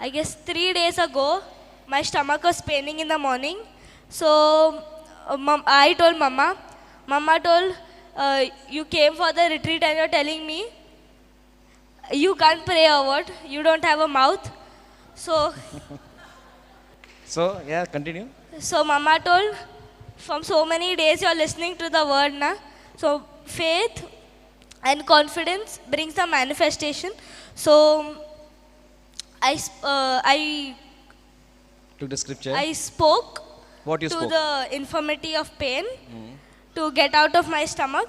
I guess 3 days ago, my stomach was paining in the morning. So I told Mama. Mama told, you came for the retreat and you're telling me you can't pray a word. You don't have a mouth. So yeah, continue. So Mama told, from so many days you're listening to the word, na? So faith and confidence brings the manifestation. So I Took the scripture. I spoke What you to spoke? the infirmity of pain to get out of my stomach,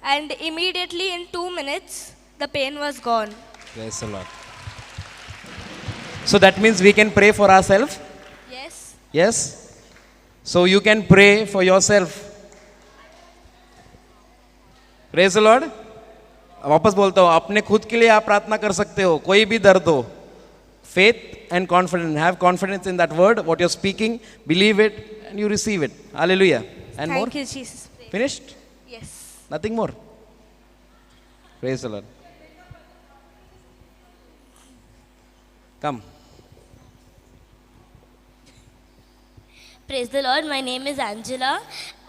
and immediately in 2 minutes the pain was gone. Praise the Lord. So that means we can pray for ourselves? Yes. Yes? So you can pray for yourself. Praise the Lord. वापस बोलता हूँ, अपने खुद के लिए आप प्रार्थना कर सकते हो, कोई भी दर्द हो. Faith and confidence. Have confidence in that word, what you're speaking, believe it, and you receive it. Hallelujah. And Thank more? you, Jesus. Finished? Yes. Nothing more? Praise the Lord. Come. Praise the Lord. My name is Angela,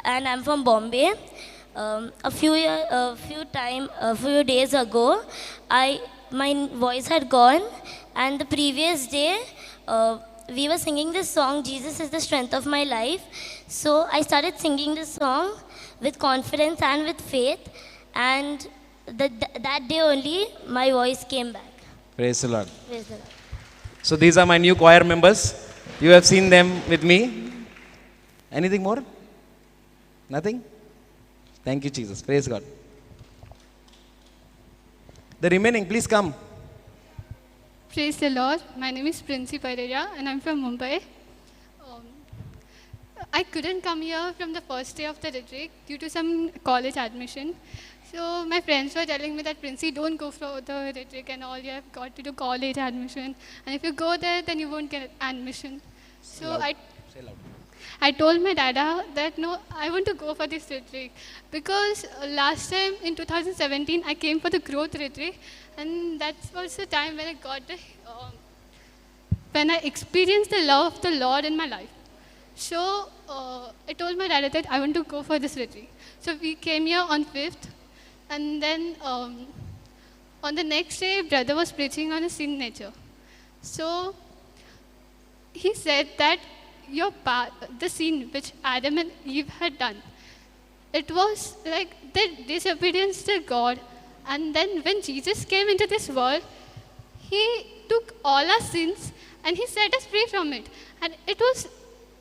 and I'm from Bombay. A few days ago, my voice had gone, and the previous day, we were singing this song, Jesus is the strength of my life. So I started singing this song with confidence and with faith, and that day only, my voice came back. Praise the Lord. Praise the Lord. So these are my new choir members. You have seen them with me. Anything more? Nothing? Thank you, Jesus. Praise God. The remaining, please come. Praise the Lord. My name is Princy Pereira and I'm from Mumbai. I couldn't come here from the first day of the retreat due to some college admission. So my friends were telling me that Princey, don't go for the retreat and all, you have got to do college admission. And if you go there, then you won't get admission. So I told my dada that no, I want to go for this retreat because last time in 2017 I came for the growth retreat, and that was the time when I got the, when I experienced the love of the Lord in my life. So I told my dada that I want to go for this retreat. So we came here on 5th, and then on the next day, brother was preaching on a sin nature. So he said that your path, the sin which Adam and Eve had done, it was like their disobedience to God. And then when Jesus came into this world, he took all our sins and he set us free from it. And it was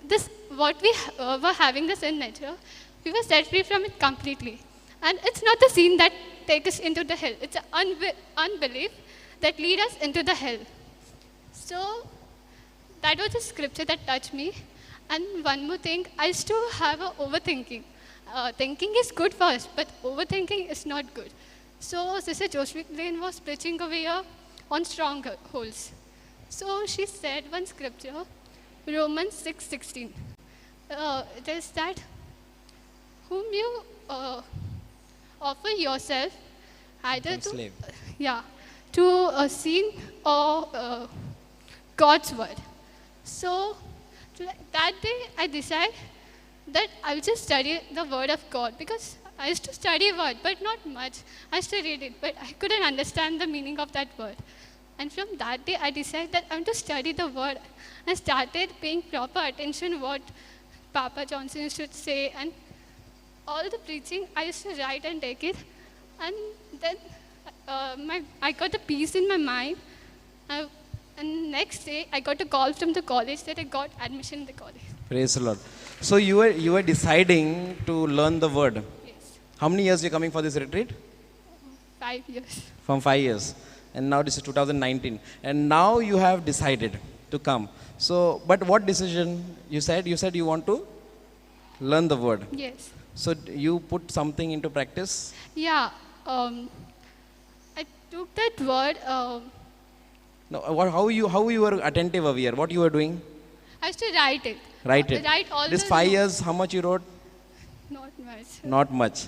this, what we were having, the sin nature, we were set free from it completely. And it's not the sin that takes us into the hell. It's an unbelief that leads us into the hell. So that was a scripture that touched me. And one more thing, I used to have a overthinking. Thinking is good for us, but overthinking is not good. So Sister Josephine was preaching over here on strongholds. So she said one scripture, Romans 6:16. It is that whom you offer yourself either to sin or God's word. So that day I decided that I will just study the word of God, because I used to study word, but not much. I used to read it, but I couldn't understand the meaning of that word. And from that day I decided that I want to study the word. I started paying proper attention what Papa Johnson should say, and all the preaching I used to write and take it. And then I got the peace in my mind. And next day, I got a call from the college that I got admission in the college. Praise the Lord. So you were deciding to learn the word. Yes. How many years you coming for this retreat? 5 years. From 5 years. And now this is 2019. And now you have decided to come. So, but what decision you said? You said you want to learn the word. Yes. So you put something into practice? Yeah. I took that word. No, how you were attentive over here? What you were doing? I used to write it. Write it. Write all This the 5 years, how much you wrote? Not much. Not much.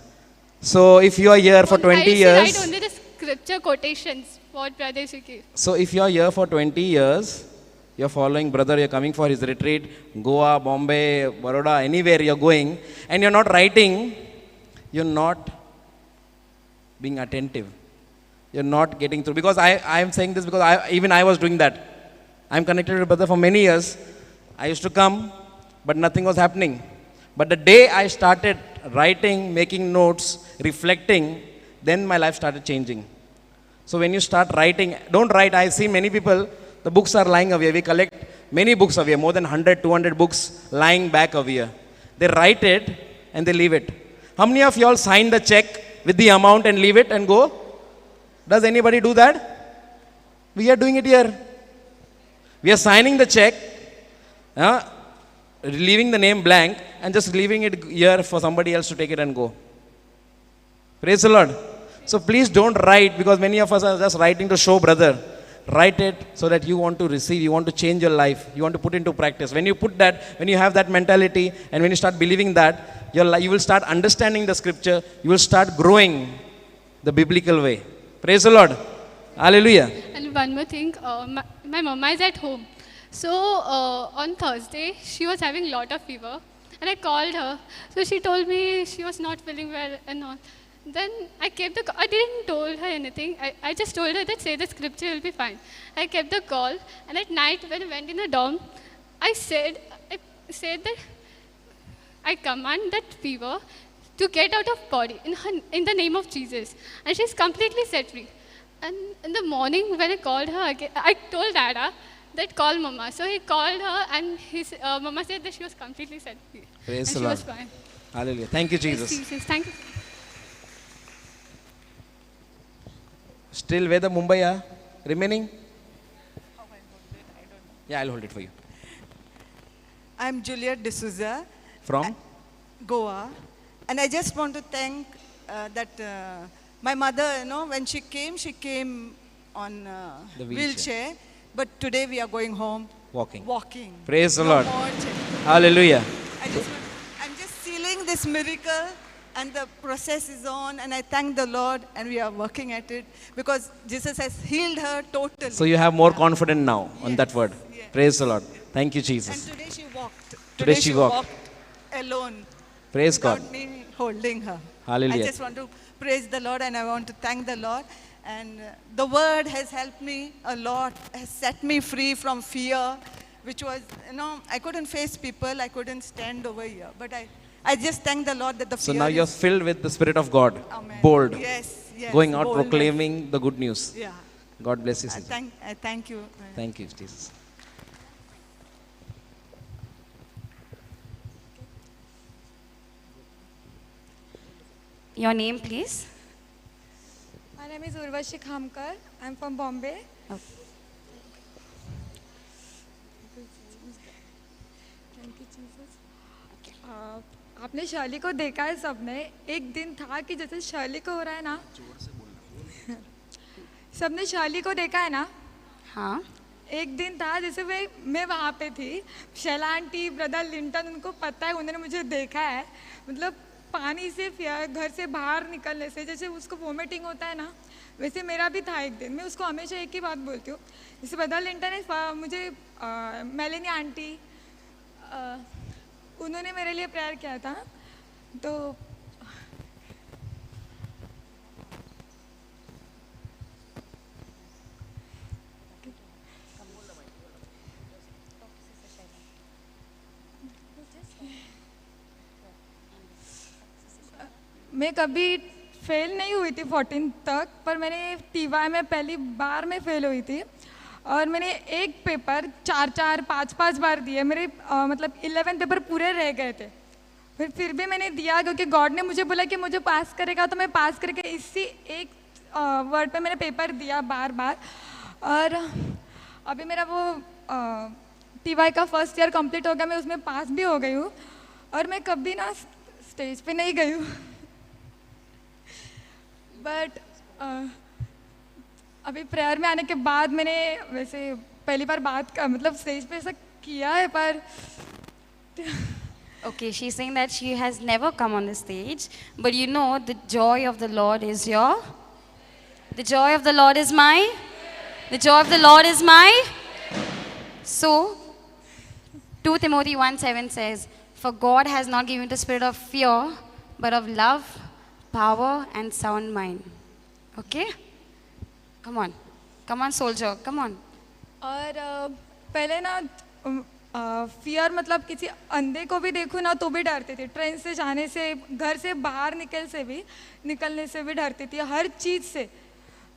So if you are here for 20 I used years. to write only the scripture quotations what Brother used to give. So if you are here for 20 years, you're following brother, you're coming for his retreat, Goa, Bombay, Baroda, anywhere you're going, and you're not writing, you're not being attentive. You're not getting through. Because I am saying this because even I was doing that. I'm connected with brother for many years. I used to come, but nothing was happening. But the day I started writing, making notes, reflecting, then my life started changing. So when you start writing, don't write. I see many people, the books are lying away. We collect many books away, more than 100, 200 books lying back away here. They write it and they leave it. How many of you all sign the check with the amount and leave it and go? Does anybody do that? We are doing it here. We are signing the check, leaving the name blank and just leaving it here for somebody else to take it and go. Praise the Lord. So please don't write, because many of us are just writing to show brother. Write it so that you want to receive, you want to change your life, you want to put into practice. When you put that, when you have that mentality and when you start believing that, you will start understanding the scripture, you will start growing the biblical way. Praise the Lord. Hallelujah. And one more thing, my mama is at home. So on Thursday, she was having a lot of fever. And I called her. So she told me she was not feeling well and all. Then I kept the call. I didn't told her anything. I just told her that say the scripture will be fine. I kept the call. And at night when I went in the dorm, I said that I command that fever to get out of body in the name of Jesus. And she's completely set free. And in the morning when I called her again, I told Dada that call Mama. So he called her and Mama said that she was completely set free. Praise the and Lord. She was fine. Hallelujah. Thank you, Jesus. Yes, Jesus. Thank you. Still where the Mumbai remaining? Yeah, I'll hold it for you. I'm Juliet D'Souza From? Goa. And I just want to thank my mother, when she came on The wheelchair. But today we are going home Walking. walking. Praise the No Lord. more chair. Hallelujah. I'm just sealing this miracle, and the process is on, and I thank the Lord, and we are working at it because Jesus has healed her totally. So you have more confidence now on that word. Praise the Lord. Thank you, Jesus. And today she walked. Today she walked. Alone. Praise without God. me holding her. Hallelujah. I just want to praise the Lord, and I want to thank the Lord. And the word has helped me a lot, has set me free from fear, which was, I couldn't face people, I couldn't stand over here. But I just thank the Lord that the So fear now you're is, filled with the Spirit of God. Amen. Bold. Yes, Going out boldness. proclaiming the good news. Yeah. God bless you, I sister. thank you. Thank you, Jesus. Your name, please. My name is Urvashi Khamkar. I'm from Bombay. आपने Shirley को देखा है सबने. एक दिन था कि जैसे शर्ली को हो रहा है ना, सबने शर्ली को देखा है ना. हाँ. एक दिन था जैसे मैं वहाँ पे थी. शैला आंटी, ब्रदर लिंटन, उनको पता है, उन्होंने मुझे देखा है. मतलब पानी से घर से बाहर निकलने से जैसे उसको वोमिटिंग होता है ना, वैसे मेरा भी था एक दिन. मैं उसको हमेशा एक ही बात बोलती हूँ. जैसे ब्रदर लिंटन ने मुझे मेलेनी आंटी, उन्होंने मेरे लिए प्रेयर किया था. तो मैं कभी फेल नहीं हुई थी 14 तक, पर मैंने टीवाई में पहली बार में फेल हुई थी. और मैंने एक पेपर 4-4, 5-5 बार दिए. मेरे मतलब 11 पेपर पूरे रह गए थे. फिर भी मैंने दिया क्योंकि गॉड ने मुझे बोला कि मुझे पास करेगा तो मैं पास करके इसी एक वर्ड पे मैंने पेपर दिया बार बार. और अभी मेरा वो टीवाई का फर्स्ट ईयर कंप्लीट हो गया. मैं उसमें पास भी हो गई हूँ. और मैं कभी ना स्टेज पे नहीं गई हूँ. बट अभी प्रेयर में आने के बाद मैंने वैसे पहली बार मतलब स्टेज पे ऐसा किया है. पर Okay, she's saying that she has never come on the stage, but you know the joy of the Lord is your. The joy of the Lord is my. The joy of the Lord is my. So, 2 Timothy 1:7 says, "For God has not given you the spirit of fear, but of love, power, and sound mind." Okay? Come on, soldier, come on. और पहले ना fear मतलब किसी अंधे को भी देखूँ ना तो भी डरती थी. ट्रेन से जाने से, घर से बाहर निकलने से भी डरती थी, हर चीज़ से.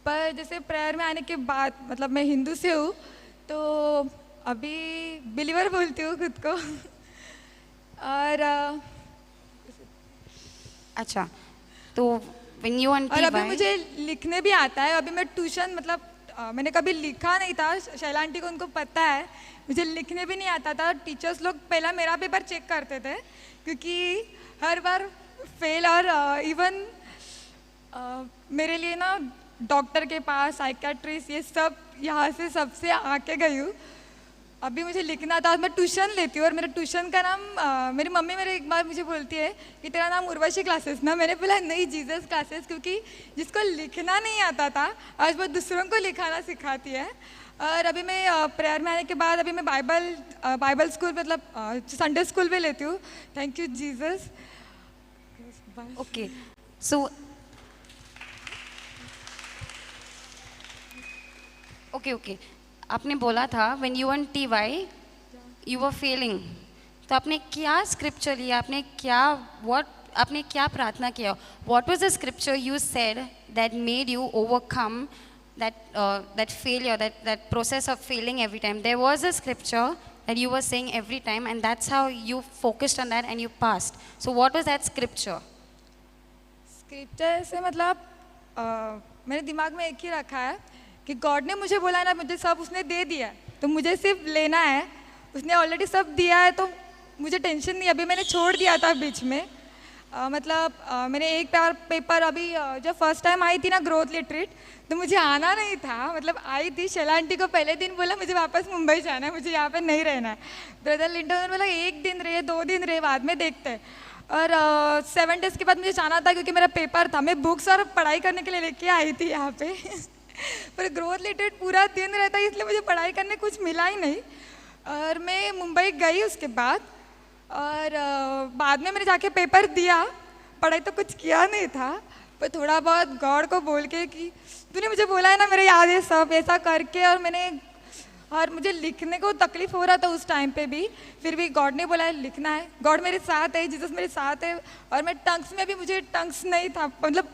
पर जैसे प्रेयर में आने के बाद, मतलब मैं हिंदू से हूँ तो अभी बिलीवर बोलती हूँ खुद को. और अच्छा, तो when you want और अभी मुझे लिखने भी आता है. अभी मैं ट्यूशन मतलब मैंने कभी लिखा नहीं था. शैला आंटी को उनको पता है मुझे लिखने भी नहीं आता था. टीचर्स लोग पहला मेरा पेपर चेक करते थे क्योंकि हर बार फेल. और इवन मेरे लिए ना डॉक्टर के पास, साइकेट्रिस्ट, ये सब यहाँ से सबसे आके गई हूँ. अभी मुझे लिखना था. मैं ट्यूशन लेती हूँ और मेरे ट्यूशन का नाम मेरी मम्मी मेरे एक बार मुझे बोलती है कि तेरा नाम उर्वशी क्लासेस ना. मैंने बोला नहीं, जीसस क्लासेस, क्योंकि जिसको लिखना नहीं आता था आज वो दूसरों को लिखाना सिखाती है. और अभी मैं प्रेयर में आने के बाद अभी मैं बाइबल स्कूल मतलब संडे स्कूल में लेती हूँ. Thank you Jesus. Okay, so okay आपने बोला था when you were in TY you were failing. तो आपने क्या स्क्रिप्चर लिया, आपने क्या प्रार्थना किया? What was the scripture you said that made you overcome that failure, that process of failing every time? There was a scripture that you were saying every time, and that's how you focused on that and you passed. So what was that scripture? Scripture से मतलब मेरे दिमाग में एक ही रखा है कि God ने मुझे बोला ना, मुझे सब उसने दे दिया है तो मुझे सिर्फ लेना है. उसने ऑलरेडी सब दिया है तो मुझे टेंशन नहीं, अभी मैंने छोड़ दिया था बीच में। मैंने एक पेपर अभी जब फर्स्ट टाइम आई थी ना ग्रोथ लिटरेट, तो मुझे आना नहीं था। आई थी, शैला आंटी को पहले दिन बोला मुझे वापस मुंबई जाना है, मुझे यहाँ पे नहीं रहना है। ब्रदर लिंटन ने बोला 1 दिन रहे, 2 दिन रहे, बाद में देखते हैं। और 7 डेज़ के बाद मुझे जाना था क्योंकि मेरा पेपर था। मैं बुक्स और पढ़ाई करने के लिए लेके आई थी यहाँ पे पर ग्रोथ लिटरेट पूरा दिन रहता है, इसलिए मुझे पढ़ाई करने कुछ मिला ही नहीं। और मैं मुंबई गई उसके बाद, और बाद में मैंने जाके पेपर दिया। पढ़ाई तो कुछ किया नहीं था, पर थोड़ा बहुत गॉड को बोल के कि तूने मुझे बोला है ना, मेरे याद है सब, ऐसा करके। और मुझे लिखने को तकलीफ हो रहा था उस टाइम पे भी, फिर भी गॉड ने बोला है लिखना है। गॉड मेरे साथ है, जीसस मेरे साथ है। और मैं टंग्स में भी, मुझे टंग्स नहीं था,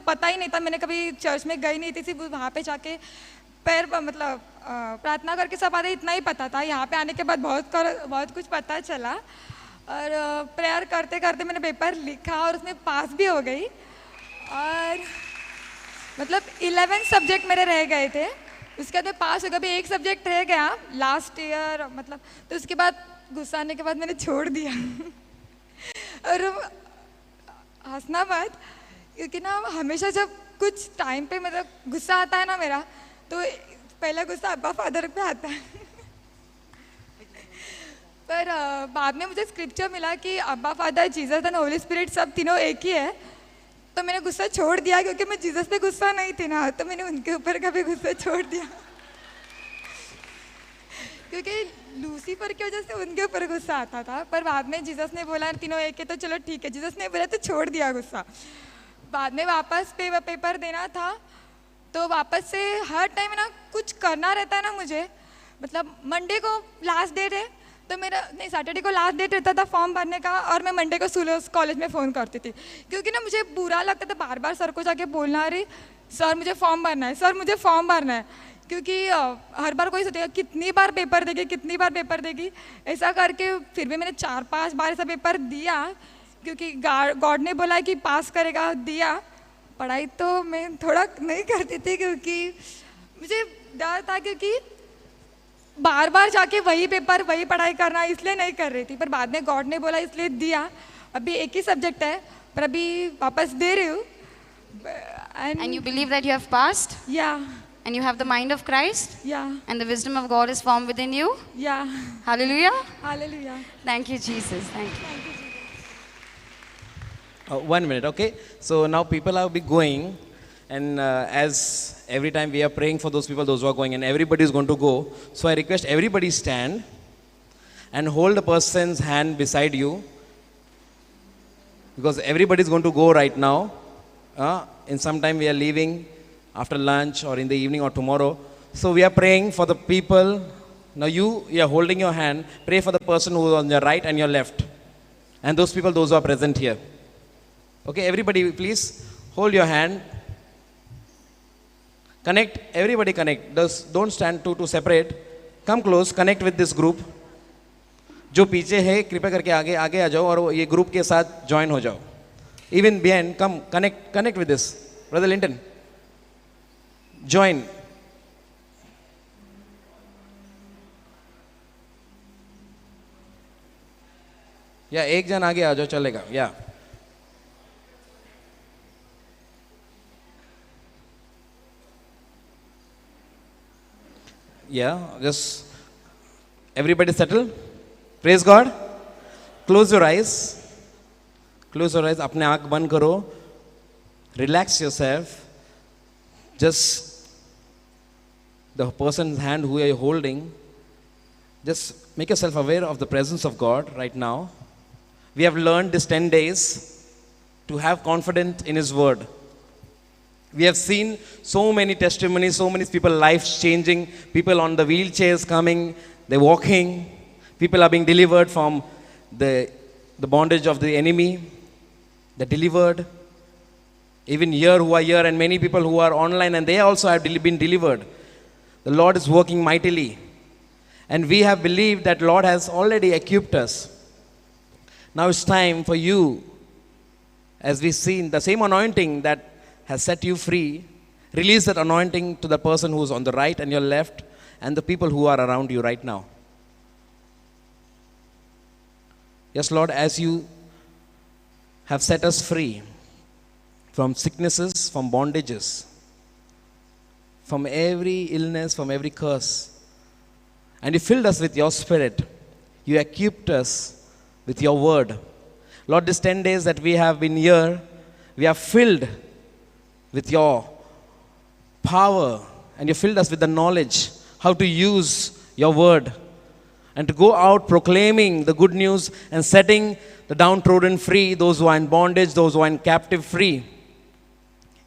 पता ही नहीं था, मैंने कभी चर्च में गई नहीं थी, सिर्फ वहाँ पे जाके प्रार्थना करके सब आते, इतना ही पता था। यहाँ पे आने के बाद बहुत कुछ पता चला। और प्रेयर करते करते मैंने पेपर लिखा और उसमें पास भी हो गई। और 11 सब्जेक्ट मेरे रह गए थे, उसके बाद मैं पास हो गया। अभी एक सब्जेक्ट रह गया लास्ट ईयर, तो उसके बाद गुस्सा आने के बाद मैंने छोड़ दिया और हंसना मत, क्योंकि ना हमेशा जब कुछ टाइम पे गुस्सा आता है ना मेरा, तो पहला गुस्सा अब्बा फादर पे आता है पर बाद में मुझे स्क्रिप्चर मिला कि अब्बा father, Jesus and Holi spirit सब तीनों एक ही है। तो मैंने गुस्सा छोड़ दिया, क्योंकि मैं जीसस पे गुस्सा नहीं थी ना, तो मैंने उनके ऊपर कभी गुस्सा छोड़ दिया क्योंकि लूसीफर की वजह से उनके ऊपर गुस्सा आता था। पर बाद में जीसस ने बोला तीनों एक है, तो चलो ठीक है, जीसस ने बोला तो छोड़ दिया गुस्सा। बाद में वापस पेपर देना था, तो वापस से हर टाइम ना कुछ करना रहता है ना मुझे। मंडे को लास्ट डेट है, तो मेरा नहीं, सैटरडे को लास्ट डेट रहता था फॉर्म भरने का, और मैं मंडे को सुलोस कॉलेज में फ़ोन करती थी, क्योंकि ना मुझे बुरा लगता था बार बार सर को जाके बोलना, अरे सर मुझे फॉर्म भरना है, सर मुझे फॉर्म भरना है, क्योंकि हर बार कोई सोचेगा कितनी बार पेपर देगी, कितनी बार पेपर देगी, ऐसा करके फिर भी मैंने 4-5 बार ऐसा पेपर दिया, क्योंकि गॉड ने बोला कि पास करेगा, दिया। पढ़ाई तो मैं थोड़ा नहीं करती थी, क्योंकि मुझे डर था, क्योंकि बार बार जाके वही पेपर वही पढ़ाई करना, इसलिए नहीं कर रही थी। पर बाद में गॉड ने बोला इसलिए दिया। अभी एक ही सब्जेक्ट है, पर अभी वापस दे रही हूँ। And you believe that you have passed? Yeah. And you have the mind of Christ? Yeah. And the wisdom of God is formed within you? Yeah. Hallelujah? Hallelujah. Thank you, Jesus. Thank you. 1 minute, okay? So now people are be going, and as every time we are praying for those people, those who are going, and everybody is going to go. So I request everybody stand and hold the person's hand beside you, because everybody is going to go right now. In some time we are leaving after lunch or in the evening or tomorrow. So we are praying for the people. Now you are holding your hand. Pray for the person who is on your right and your left, and those people, those who are present here. Okay, everybody please hold your hand. Connect, everybody connect. Don't stand two separate. Come close, connect with this group. जो पीछे है कृपया करके आगे आ जाओ और ये group के साथ ज्वाइन हो जाओ. Even behind, come connect with this. Brother Linton, join. या एक जन आगे आ जाओ, चलेगा. या just everybody settle. Praise God. Close your eyes. Close your eyes. अपने आँख बंद करो. Relax yourself. Just the person's hand who you are holding, just make yourself aware of the presence of God right now. We have learned this 10 days to have confidence in His word. We have seen so many testimonies, so many people lives changing, people on the wheelchairs coming, they're walking, people are being delivered from the bondage of the enemy, they're delivered. Even here who are here, and many people who are online, and they also have been delivered. The Lord is working mightily. And we have believed that Lord has already equipped us. Now it's time for you, as we've seen, the same anointing that has set you free, release that anointing to the person who's on the right and your left, and the people who are around you right now. Yes, Lord, as you have set us free from sicknesses, from bondages, from every illness, from every curse, and you filled us with your Spirit. You equipped us with your word. Lord, these 10 days that we have been here, we are filled with your power, and you filled us with the knowledge how to use your word and to go out proclaiming the good news and setting the downtrodden free, those who are in bondage, those who are in captive free.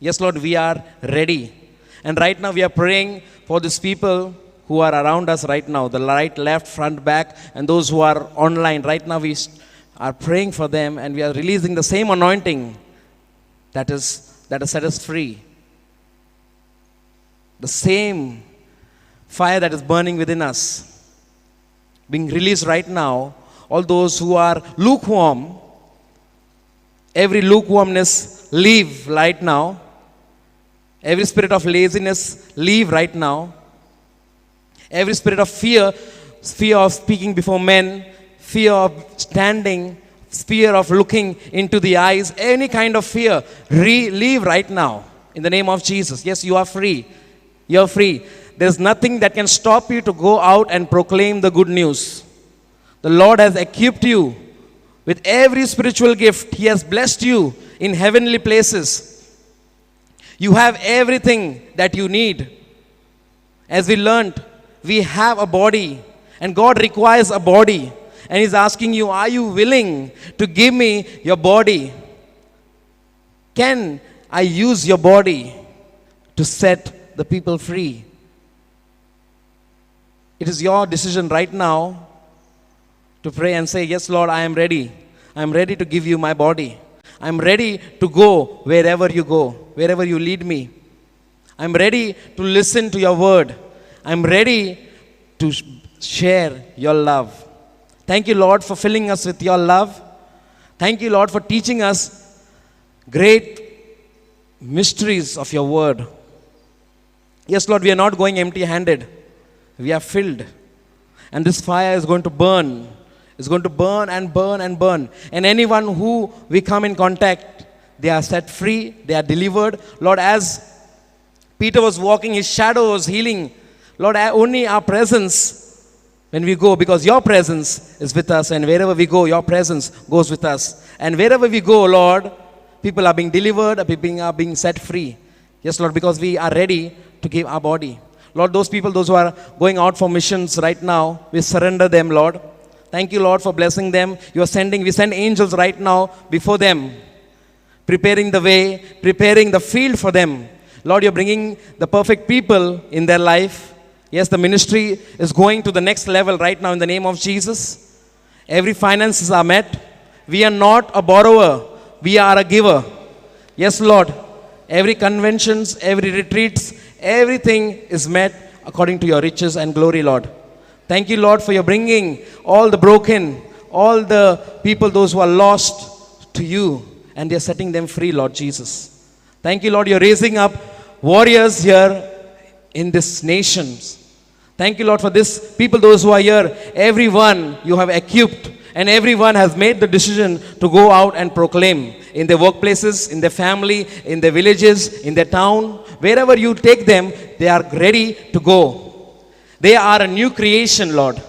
Yes, Lord, we are ready. And right now we are praying for these people who are around us right now, the right, left, front, back, and those who are online. Right now we are praying for them, and we are releasing the same anointing that has set us free. The same fire that is burning within us being released right now. All those who are lukewarm, every lukewarmness leave right now. Every spirit of laziness leave right now. Every spirit of fear of speaking before men, fear of standing, fear of looking into the eyes, any kind of fear, leave right now in the name of Jesus. Yes, you are free. You're free. There's nothing that can stop you to go out and proclaim the good news. The Lord has equipped you with every spiritual gift. He has blessed you in heavenly places. You have everything that you need. As we learned, we have a body, and God requires a body. And He's asking you, are you willing to give me your body? Can I use your body to set the people free? It is your decision right now to pray and say, yes, Lord, I am ready. I am ready to give you my body. I am ready to go wherever you go, wherever you lead me. I am ready to listen to your word. I am ready to share your love. Thank you, Lord, for filling us with your love. Thank you, Lord, for teaching us great mysteries of your word. Yes, Lord, we are not going empty-handed. We are filled. And this fire is going to burn. It's going to burn and burn and burn. And anyone who we come in contact, they are set free, they are delivered. Lord, as Peter was walking, his shadow was healing. Lord, only our presence when we go, because your presence is with us, and wherever we go, your presence goes with us. And wherever we go, Lord, people are being delivered, people are being set free. Yes, Lord, because we are ready to give our body. Lord, those people, those who are going out for missions right now, we surrender them, Lord. Thank you, Lord, for blessing them. We send angels right now before them, preparing the way, preparing the field for them. Lord, you're bringing the perfect people in their life. Yes, the ministry is going to the next level right now in the name of Jesus. Every finances are met. We are not a borrower. We are a giver. Yes, Lord. Every conventions, every retreats, everything is met according to your riches and glory, Lord. Thank you, Lord, for your bringing all the broken, all the people, those who are lost to you, and they're setting them free, Lord Jesus. Thank you, Lord, you're raising up warriors here in this nations. Thank you, Lord, for this people, those who are here. Everyone you have equipped, and everyone has made the decision to go out and proclaim in their workplaces, in their family, in their villages, in their town. Wherever you take them, they are ready to go. They are a new creation, Lord.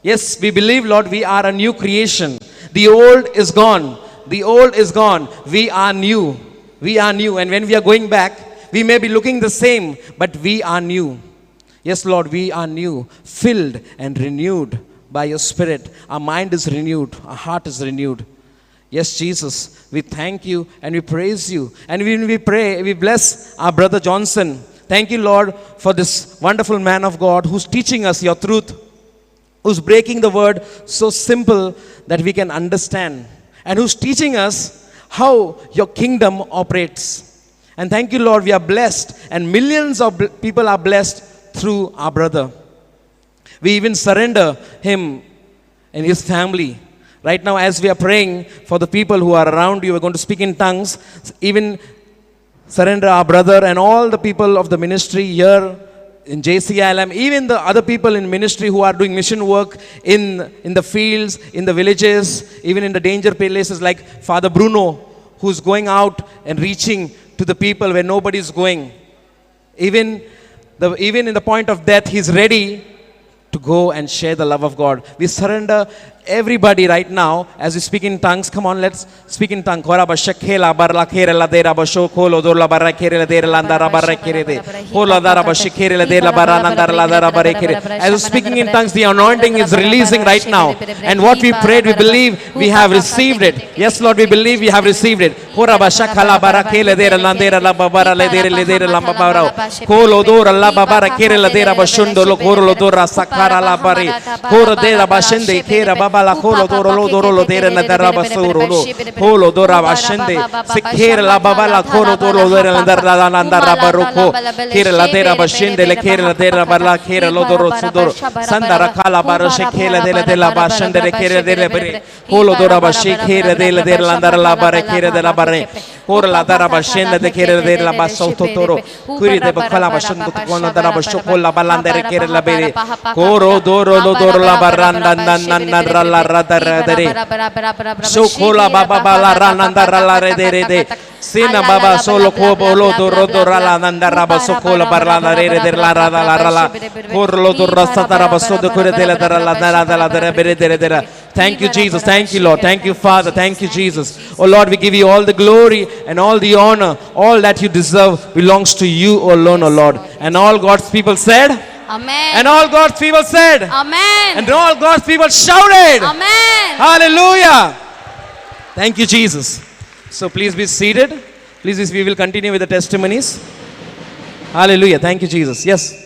Yes, we believe, Lord, we are a new creation. The old is gone. The old is gone. We are new. We are new. And when we are going back, we may be looking the same, but we are new. Yes, Lord, we are new, filled and renewed by your Spirit. Our mind is renewed. Our heart is renewed. Yes, Jesus, we thank you and we praise you. And when we pray, we bless our brother Johnson. Thank you, Lord, for this wonderful man of God who's teaching us your truth, who's breaking the word so simple that we can understand, and who's teaching us how your kingdom operates. And thank you, Lord, we are blessed, and millions of people are blessed through our brother. We even surrender him and his family. Right now, as we are praying for the people who are around you, we're going to speak in tongues. Even surrender our brother and all the people of the ministry here in JCILM, even the other people in ministry who are doing mission work in the fields, in the villages, even in the danger places, like Father Bruno, who's going out and reaching to the people where nobody is going. Even in the point of death, he's ready to go and share the love of God. We surrender everybody right now as we speak in tongues. Come on, let's speak in tongues. As we speak in tongues, the anointing is releasing right now. And what we prayed, we believe we have received it. Yes, Lord, we believe we have received it. Bala kolo doro lo dere na daraba surolo holo dora bashende sikher la babala kolo doro dere na darla na daraba roko kire la dera bashende le kire la dera bala kire lo doro sudoro sandara kala baro shekele de la bashende le kire de bere holo dora bashekere de la darla bare kire de la bare holo la dara bashende de kire de la baso totoro kuri de bakala bashende kono dara bashoko la balandere kire la bere koro doro lo doro la baranda nan la radere sokola baba bala ranandara la redere sina baba solo kobolo doro la nandara sokola barla la redere la rala korlo doro satara baso de kore de la dara. Thank you, Jesus. Thank you, Lord. Thank you, Father. Thank you, Jesus. Oh Lord, we give you all the glory and all the honor. All that you deserve belongs to you alone, oh Lord. And all God's people said, Amen. And all God's people said, Amen. And all God's people shouted, Amen. Hallelujah. Thank you, Jesus. So please be seated. Please, we will continue with the testimonies. Hallelujah. Thank you, Jesus. Yes.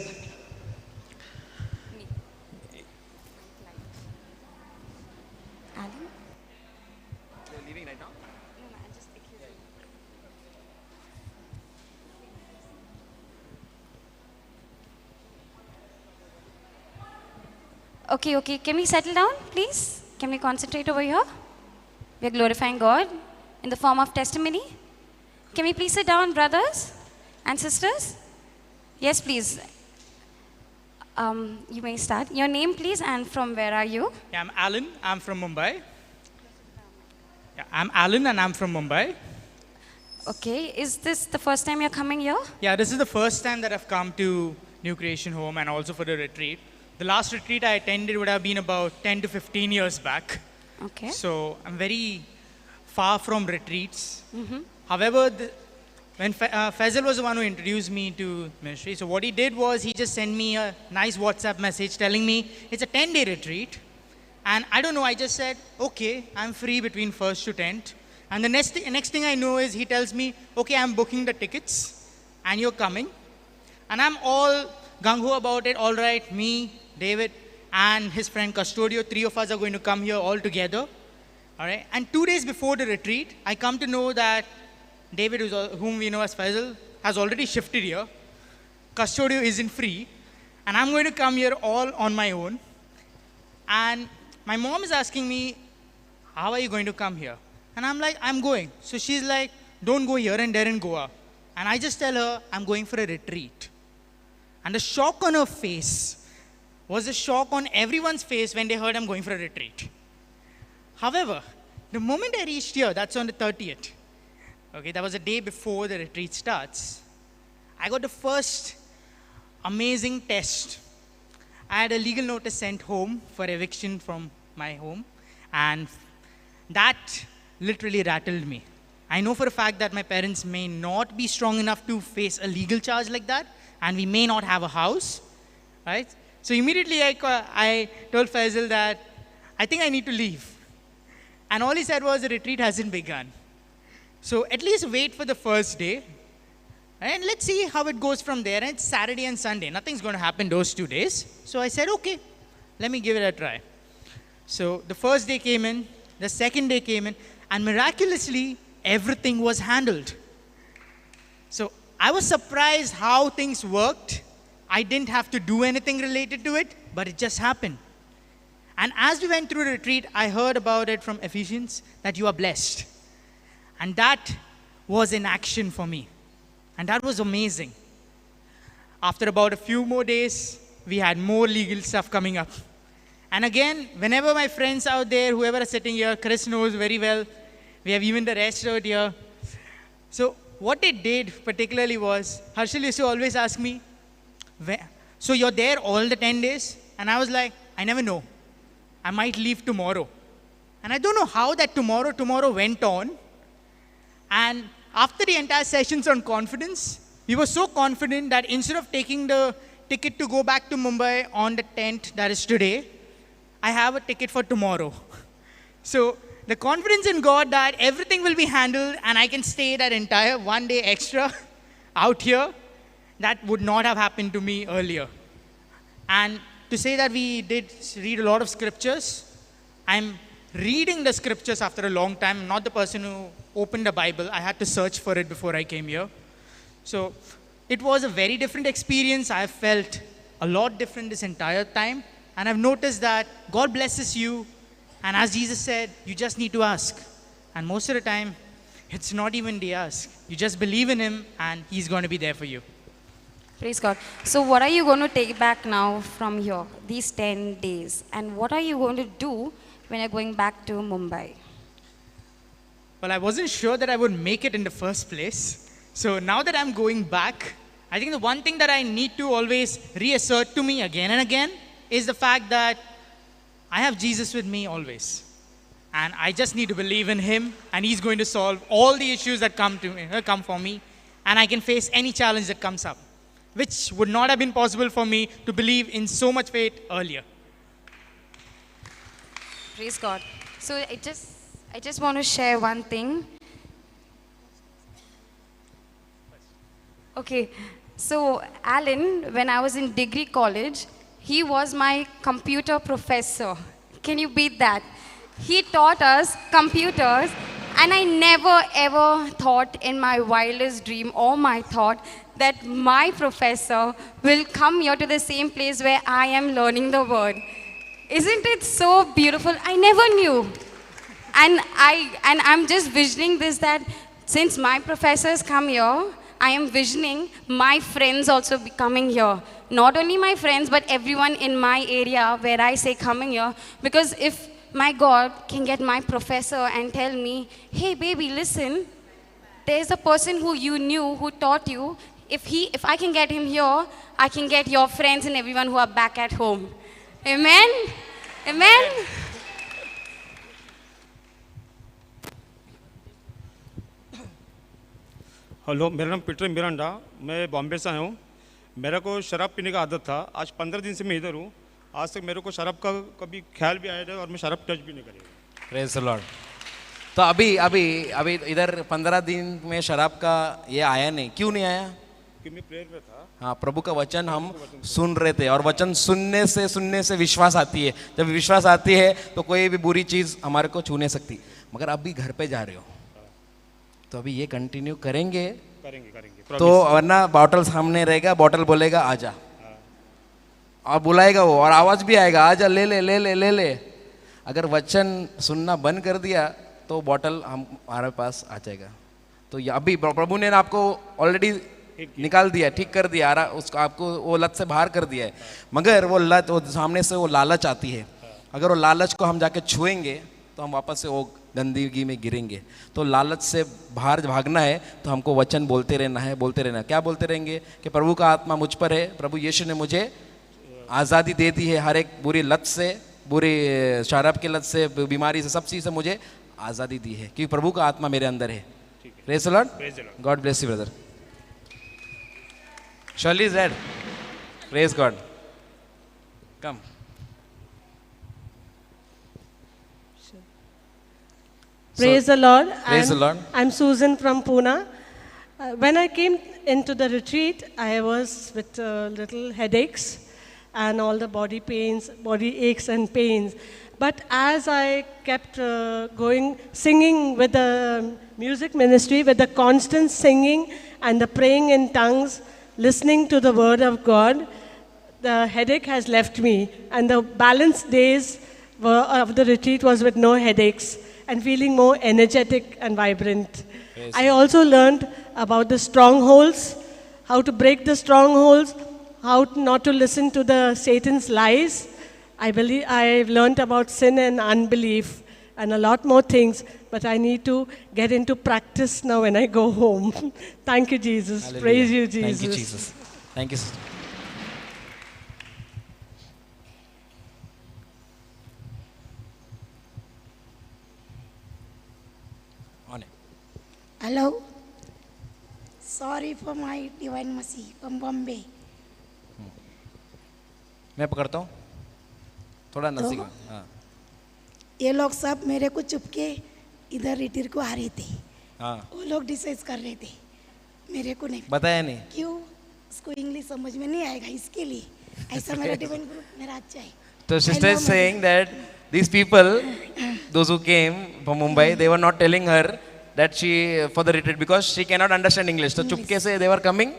Okay. Can we settle down, please? Can we concentrate over here? We are glorifying God in the form of testimony. Can we please sit down, brothers and sisters? Yes, please. You may start. Your name, please, and from where are you? Yeah, I'm Alan. I'm from Mumbai. Yeah, I'm Alan, and I'm from Mumbai. Okay. Is this the first time you're coming here? Yeah, this is the first time that I've come to New Creation Home and also for the retreat. The last retreat I attended would have been about 10 to 15 years back. Okay. So I'm very far from retreats. Mm-hmm. However, when Faisal was the one who introduced me to ministry, so what he did was he just sent me a nice WhatsApp message telling me it's a 10-day retreat. And I don't know, I just said, okay, I'm free between 1st to 10th. And the next thing I know is he tells me, okay, I'm booking the tickets and you're coming. And I'm all gung-ho about it. All right, me, David, and his friend Custodio, 3 of us are going to come here all together. All right. And 2 days before the retreat, I come to know that David, whom we know as Faisal, has already shifted here. Custodio isn't free. And I'm going to come here all on my own. And my mom is asking me, how are you going to come here? And I'm like, I'm going. So she's like, don't go here and there in Goa. And I just tell her, I'm going for a retreat. And the shock on her face was a shock on everyone's face when they heard I'm going for a retreat. However, the moment I reached here, that's on the 30th. Okay, that was the day before the retreat starts. I got the first amazing test. I had a legal notice sent home for eviction from my home, and that literally rattled me. I know for a fact that my parents may not be strong enough to face a legal charge like that, and we may not have a house, right? So immediately I told Faisal that I think I need to leave. And all he said was the retreat hasn't begun. So at least wait for the first day, and let's see how it goes from there. And it's Saturday and Sunday. Nothing's going to happen those 2 days. So I said, okay, let me give it a try. So the first day came in, the second day came in, and miraculously, everything was handled. So I was surprised how things worked. I didn't have to do anything related to it, but it just happened. And as we went through the retreat, I heard about it from Ephesians that you are blessed. And that was in action for me. And that was amazing. After about a few more days, we had more legal stuff coming up. And again, whenever my friends out there, whoever is sitting here, Chris knows very well, we have even the rest out here. So what it did particularly was, Harshal used to always ask me, so you're there all the 10 days? And I was like, I never know. I might leave tomorrow. And I don't know how that tomorrow went on. And after the entire sessions on confidence, we were so confident that instead of taking the ticket to go back to Mumbai on the 10th, that is today, I have a ticket for tomorrow. So the confidence in God that everything will be handled and I can stay that entire 1 day extra out here, that would not have happened to me earlier. And to say that we did read a lot of scriptures, I'm reading the scriptures after a long time. I'm not the person who opened the Bible. I had to search for it before I came here. So it was a very different experience. I felt a lot different this entire time. And I've noticed that God blesses you. And as Jesus said, you just need to ask. And most of the time, it's not even the ask. You just believe in Him and He's going to be there for you. Praise God. So what are you going to take back now from here, these 10 days? And what are you going to do when you're going back to Mumbai? Well, I wasn't sure that I would make it in the first place. So now that I'm going back, I think the one thing that I need to always reassert to me again and again is the fact that I have Jesus with me always. And I just need to believe in Him, and He's going to solve all the issues that come for me, and I can face any challenge that comes up, which would not have been possible for me to believe in so much faith earlier. Praise God. So I just want to share one thing. Okay, so Alan, when I was in degree college, he was my computer professor. Can you beat that? He taught us computers, and I never ever thought in my wildest dream or my thought that my professor will come here to the same place where I am learning the word. Isn't it so beautiful? I never knew. And I'm just visioning this, that since my professors come here, I am visioning my friends also be coming here. Not only my friends, but everyone in my area where I say coming here. Because if my God can get my professor and tell me, hey baby, listen, there's a person who you knew, who taught you. If I can get him here, I can get your friends and everyone who are back at home. Amen? Amen? Hello, मेरा नाम Peter Miranda, मैं बॉम्बे से आया हूँ। मेरे को शराब पीने का आदत था। आज 15 दिन से मैं इधर हूँ। आज तक मेरे को शराब का कभी ख्याल भी आया है और मैं शराब टच भी नहीं करी। Praise the Lord. तो अभी इधर 15 दिन में शराब का ये आया नहीं, क्यों नहीं आया? कि मैं प्रेयर में था। हाँ, प्रभु का वचन हम सुन रहे थे, और वचन सुनने से विश्वास आती है। जब विश्वास आती है तो कोई भी बुरी चीज़ हमारे को छू नहीं सकती। मगर अभी घर पे जा रहे हो, तो अभी ये कंटिन्यू करेंगे तो वरना बॉटल सामने रहेगा, बॉटल बोलेगा आजा, और बुलाएगा वो, और आवाज़ भी आएगा आजा, ले ले ले ले ले ले। अगर वचन सुनना बंद कर दिया तो बॉटल हमारे पास आ जाएगा। तो अभी प्रभु ने आपको ऑलरेडी निकाल दिया, ठीक कर दिया, उसको आपको वो लत से बाहर कर दिया है। मगर वो लत, वो सामने से वो लालच आती है। अगर वो लालच को हम जाके छुएंगे तो हम वापस से वो गंदगी में गिरेंगे। तो लालच से बाहर भागना है तो हमको वचन बोलते रहना है, बोलते रहना है। क्या बोलते रहेंगे? कि प्रभु का आत्मा मुझ पर है, प्रभु यीशु ने मुझे आज़ादी दे दी है, हर एक बुरी लत से, बुरी शराब की लत से, बीमारी से, सब चीज़ से मुझे आज़ादी दी है, क्योंकि प्रभु का आत्मा मेरे अंदर है। Praise the Lord. God bless you brother. Shirley is dead. Praise God. Come. Praise the Lord. Praise the Lord. I'm Susan from Pune. When I came into the retreat, I was with little headaches and all the body pains, body aches and pains. But as I kept going, singing with the music ministry, with the constant singing and the praying in tongues, listening to the word of God, the headache has left me. And the balanced days of the retreat was with no headaches and feeling more energetic and vibrant. I also learned about the strongholds, how to break the strongholds, how not to listen to the Satan's lies. I believe I've learned about sin and unbelief and a lot more things, but I need to get into practice now when I go home. Thank you, Jesus. Hallelujah. Praise you, Jesus. Thank you, Jesus. Thank you, sister. On it. Hello. Sorry for my divine mercy from Bombay. मैं पकड़ता हूँ थोड़ा नजदीक में। हाँ ये लोग सब मेरे को चुपके इधर रिट्रीट को आ रहे थे। हाँ वो लोग डिसाइड कर रहे थे, मेरे को नहीं बताया नहीं। क्यों? उसको इंग्लिश समझ में नहीं आएगा, इसके लिए ऐसा मेरा डिवाइन ग्रुप मेरा अच्छा है। So sister is saying that these people, those who came from Mumbai, they were not telling her that she for the retreat because she cannot understand English. So चुपके से they were coming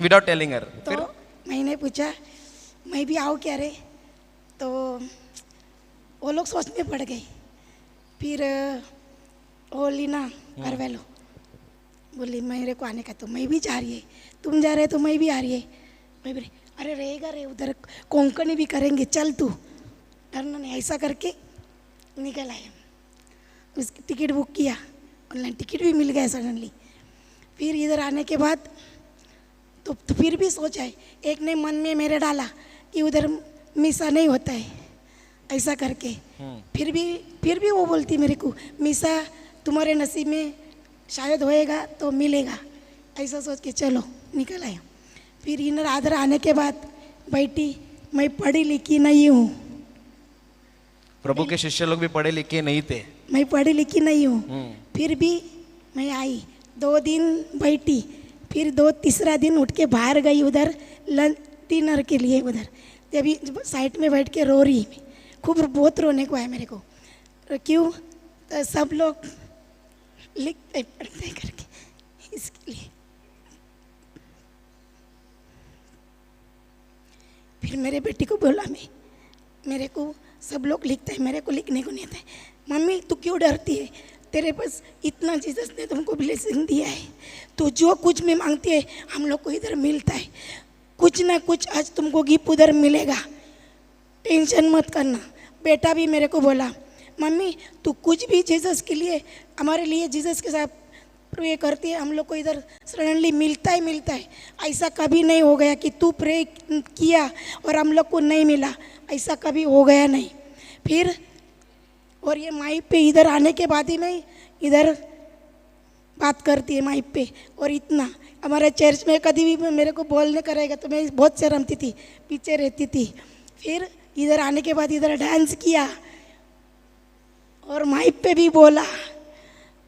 without telling her. तो मैंने पूछा मैं भी आऊँ क्या रे? तो वो लोग सोच में पड़ गए। फिर वो लीना करवेलो बोली मेरे को आने का, तो मैं भी जा रही है, तुम जा रहे तो मैं भी आ रही है। मैं भी अरे रहेगा रे, उधर कोंकणी भी करेंगे, चल तू, डरना नहीं। ऐसा करके निकल आए। उसकी टिकट बुक किया, ऑनलाइन टिकट भी मिल गया सडनली। फिर इधर आने के बाद तो फिर भी सोचा है, एक ने मन में मेरे डाला कि उधर मिसा नहीं होता है, ऐसा करके। फिर भी वो बोलती मेरे को मिसा तुम्हारे नसीब में शायद होएगा तो मिलेगा, ऐसा सोच के चलो निकल आया। फिर इधर आधर आने के बाद बैठी, मैं पढ़ी लिखी नहीं हूँ। प्रभु के शिष्य लोग भी पढ़े लिखे नहीं थे। मैं पढ़ी लिखी नहीं हूँ, फिर भी मैं आई, 2 दिन बैठी, फिर तीसरा दिन उठ के बाहर गई उधर डिनर के लिए। उधर अभी साइड में बैठ के रो रही, खूब बहुत रोने को है मेरे को। क्यों? तो सब लोग लिखते पढ़ते करके इसके लिए। फिर मेरे बेटी को बोला मैं, मेरे को सब लोग लिखते हैं, मेरे को लिखने को नहीं आता है। मम्मी तू क्यों डरती है? तेरे पास इतना जीसस ने तुमको ब्लेसिंग दिया है, तो जो कुछ में मांगती है हम लोग को इधर मिलता है। कुछ ना कुछ आज तुमको गिफ्ट उधर मिलेगा, टेंशन मत करना। बेटा भी मेरे को बोला मम्मी तू कुछ भी जीसस के लिए, हमारे लिए जीसस के साथ प्रे करती है, हम लोग को इधर सडनली मिलता है। ऐसा कभी नहीं हो गया कि तू प्रे किया और हम लोग को नहीं मिला, ऐसा कभी हो गया नहीं। फिर और ये माइक पे इधर आने के बाद ही मैं इधर बात करती है माइक पे। और इतना हमारे चर्च में कभी भी मेरे को बोलने करेगा तो मैं बहुत शर्मती थी, पीछे रहती थी। फिर इधर आने के बाद इधर डांस किया और माइक पे भी बोला,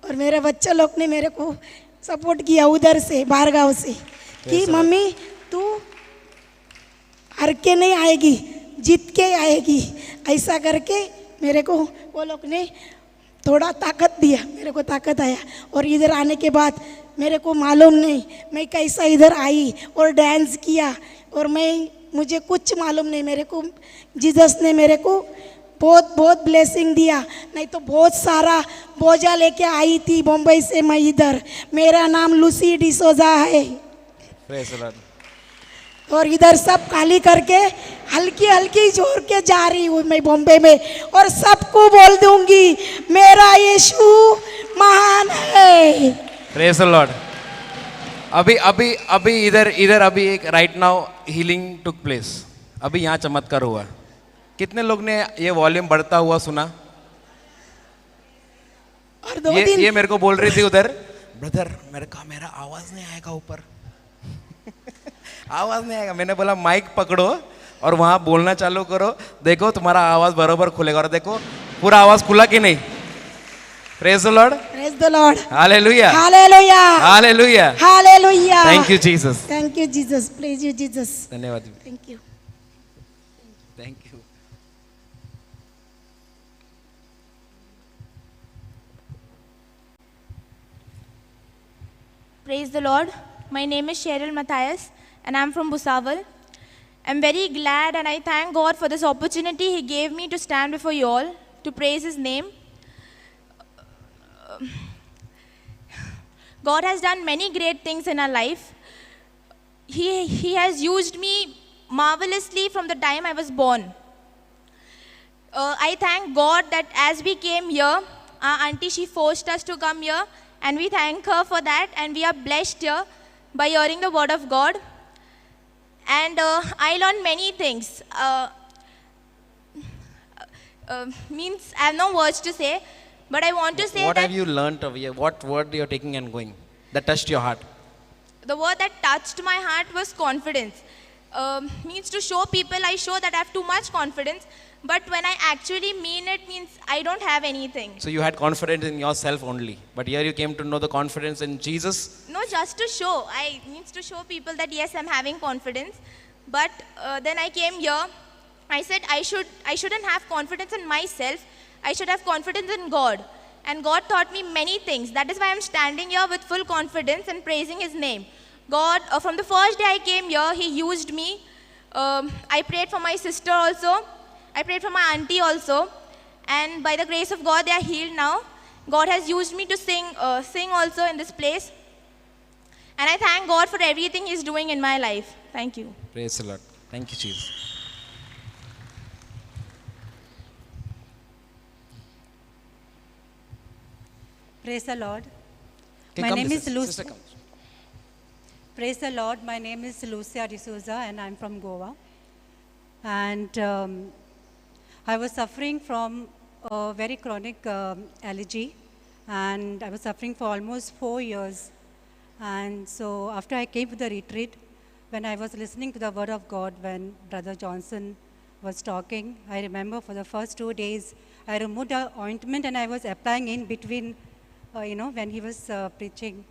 और मेरे बच्चे लोग ने मेरे को सपोर्ट किया उधर से बारगांव से कि मम्मी तू हार के नहीं आएगी, जीत के आएगी, ऐसा करके मेरे को वो लोग ने थोड़ा ताकत दिया, मेरे को ताकत आया। और इधर आने के बाद मेरे को मालूम नहीं मैं कैसा इधर आई और डांस किया, और मुझे कुछ मालूम नहीं, मेरे को जीसस ने मेरे को बहुत ब्लेसिंग दिया। नहीं तो बहुत सारा बोझा लेके आई थी बम्बई से मैं इधर। मेरा नाम लूसी डिसोजा है। Praise the Lord. और इधर सब खाली करके हल्की जोर के जा रही हूँ मैं बॉम्बे में, और सबको बोल दूंगी मेरा यीशु महान है। Praise the Lord. अभी इधर अभी एक right now healing took place. अभी यहाँ चमत्कार हुआ। कितने लोग ने ये वॉल्यूम बढ़ता हुआ सुना? और ये मेरे को बोल रही थी उधर, ब्रदर मेरा आवाज नहीं आएगा ऊपर। आवाज नहीं आएगा। मैंने बोला माइक पकड़ो और वहां बोलना चालू करो, देखो तुम्हारा आवाज बराबर खुलेगा। और देखो पूरा आवाज खुला कि नहीं? Praise the Lord. Praise the Lord. Hallelujah. Hallelujah. Hallelujah. Hallelujah. Thank you Jesus. Thank you Jesus. Praise you Jesus. धन्यवाद। Thank you. Thank you. Praise the Lord. My name is Cheryl Matthias and I'm from Bhusaval. I'm very glad and I thank God for this opportunity He gave me to stand before you all to praise His name. God has done many great things in our life. He has used me marvelously from the time I was born. I thank God that as we came here, our auntie, she forced us to come here, and we thank her for that, and we are blessed here by hearing the word of God. And I learned many things. Means I have no words to say, but I want to say What that have you learnt over here? What word you're taking and going that touched your heart? the word that touched my heart was confidence. Means to show people, I show that I have too much confidence, but when I actually mean it, means I don't have anything. So you had confidence in yourself only, but here you came to know the confidence in Jesus. No, just to show. I means to show people that yes, I'm having confidence. But then I came here. I said I shouldn't have confidence in myself. I should have confidence in God. And God taught me many things. That is why I'm standing here with full confidence and praising His name. God, from the first day I came here, He used me. I prayed for my sister also. I prayed for my auntie also. And by the grace of God, they are healed now. God has used me to sing also in this place. And I thank God for everything He's doing in my life. Thank you. Praise the Lord. Thank you, Jesus. Praise the Lord. Okay, My come name this is side. Lucy. Sister, come. Praise the Lord. My name is Lucia D'Souza and I'm from Goa. And I was suffering from a very chronic allergy, and I was suffering for almost 4 years. And so after I came to the retreat, when I was listening to the word of God, when Brother Johnson was talking, I remember for the first 2 days, I removed the ointment and I was applying in between, when he was preaching.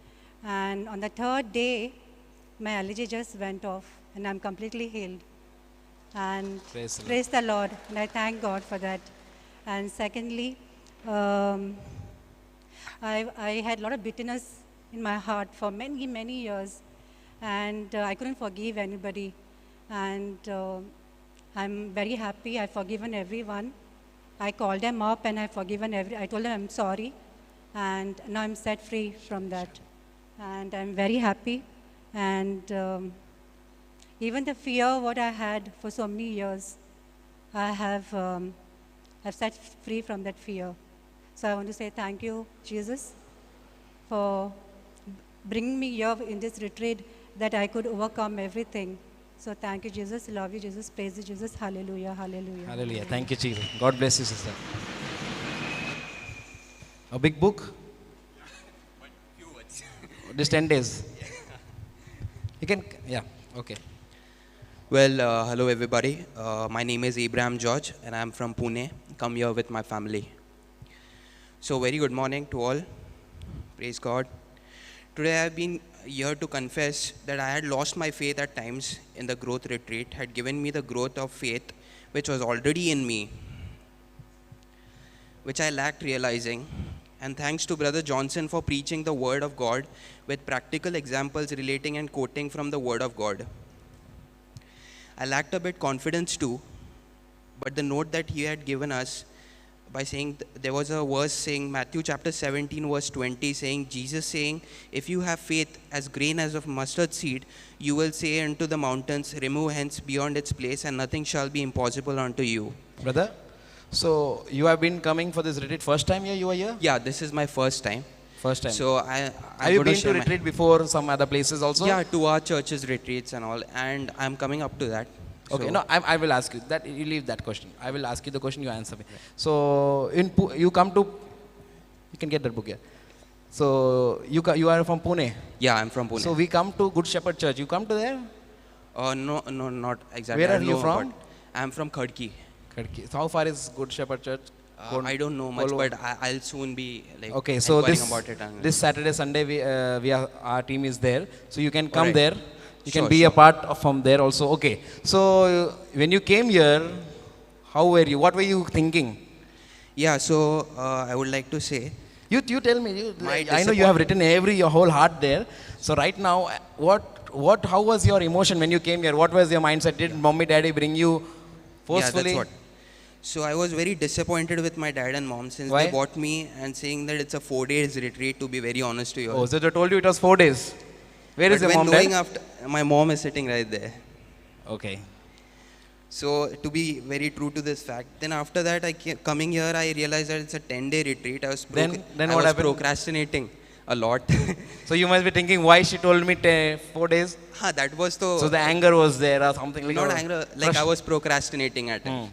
And on the third day, my allergy just went off and I'm completely healed. And praise the Lord. And I thank God for that. And secondly, I had a lot of bitterness in my heart for many, many years. And I couldn't forgive anybody. And I'm very happy. I've forgiven everyone. I called them up and I've forgiven I told them I'm sorry. And now I'm set free from that. And I'm very happy. And even the fear what I had for so many years, I've set free from that fear. So I want to say thank you, Jesus, for bringing me here in this retreat that I could overcome everything. So thank you, Jesus. Love you, Jesus. Praise you, Jesus. Hallelujah. Hallelujah. Hallelujah. Thank you, Jesus. God bless you, sister. A big book? Just 10 days. You can, yeah, okay. Well, hello everybody. My name is Abraham George and I'm from Pune. Come here with my family. So very good morning to all. Praise God. Today I have been here to confess that I had lost my faith at times in the growth retreat, had given me the growth of faith which was already in me, which I lacked realizing. And thanks to Brother Johnson for preaching the word of God with practical examples relating and quoting from the word of God. I lacked a bit confidence too, but the note that he had given us by saying, there was a verse saying, Matthew chapter 17 verse 20 saying, Jesus saying, if you have faith as grain as of mustard seed, you will say unto the mountains, remove hence beyond its place, and nothing shall be impossible unto you. Brother, so you have been coming for this retreat first time here, you are here? Yeah, this is my first time. First time. So have you been to retreat before some other places also? Yeah, to our churches retreats and all, and I'm coming up to that. Okay, So- no, I will ask you that. You leave that question. I will ask you the question. You answer me. So you come to. You can get that book here. So you are from Pune. Yeah, I'm from Pune. So we come to Good Shepherd Church. You come to there? No, not exactly. Where I are don't you know from? about- I'm from Khadki. Khadki. So how far is Good Shepherd Church? I don't know much, Follow- but I'll soon be like Okay, so inquiring about it. And this Saturday, Sunday, our team is there. So you can come Alright. there. You can Sure, be sure. a part of from there also. Okay. So when you came here, how were you? What were you thinking? Yeah, so I would like to say. You tell me. My I know you have written your whole heart there. So right now, how was your emotion when you came here? What was your mindset? Did mommy, daddy bring you forcefully? Yeah, that's what. So I was very disappointed with my dad and mom since Why? they bought me and saying that it's a 4 days retreat, to be very honest to you. Oh, so they told you it was 4 days. Where is But your when mom, knowing dad? after, my mom is sitting right there. Okay. So to be very true to this fact, then after that, coming here, I realized that it's a 10-day retreat. I was Then I what was happened? procrastinating a lot. So you must be thinking, why she told me 4 days? That was the. So the anger was there or something like Not that? anger, like I was procrastinating at it.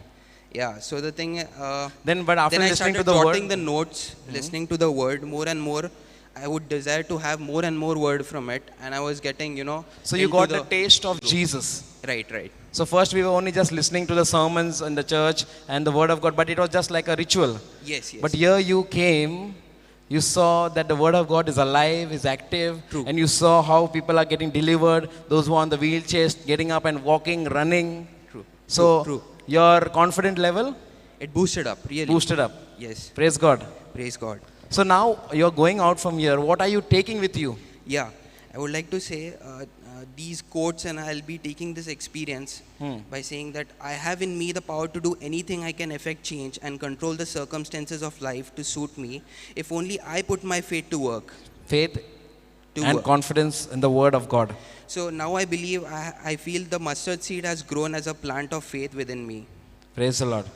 Yeah. So the thing. But after then I listening to started the word, jotting the notes, listening to the word more and more. I would desire to have more and more word from it, and I was getting, so you into got the taste of Jesus. Right. So first we were only just listening to the sermons in the church and the word of God, but it was just like a ritual. Yes. But here you came, you saw that the word of God is alive, is active, and you saw how people are getting delivered, those who are on the wheelchairs getting up and walking, running. So your confident level? It boosted up, really. Boosted up. Yes. Praise God. Praise God. So now you're going out from here. What are you taking with you? Yeah, I would like to say these quotes, and I'll be taking this experience by saying that I have in me the power to do anything I can effect change and control the circumstances of life to suit me if only I put my faith to work. Faith To and work. confidence in the word of God. So now I believe I feel the mustard seed has grown as a plant of faith within me. Praise the Lord.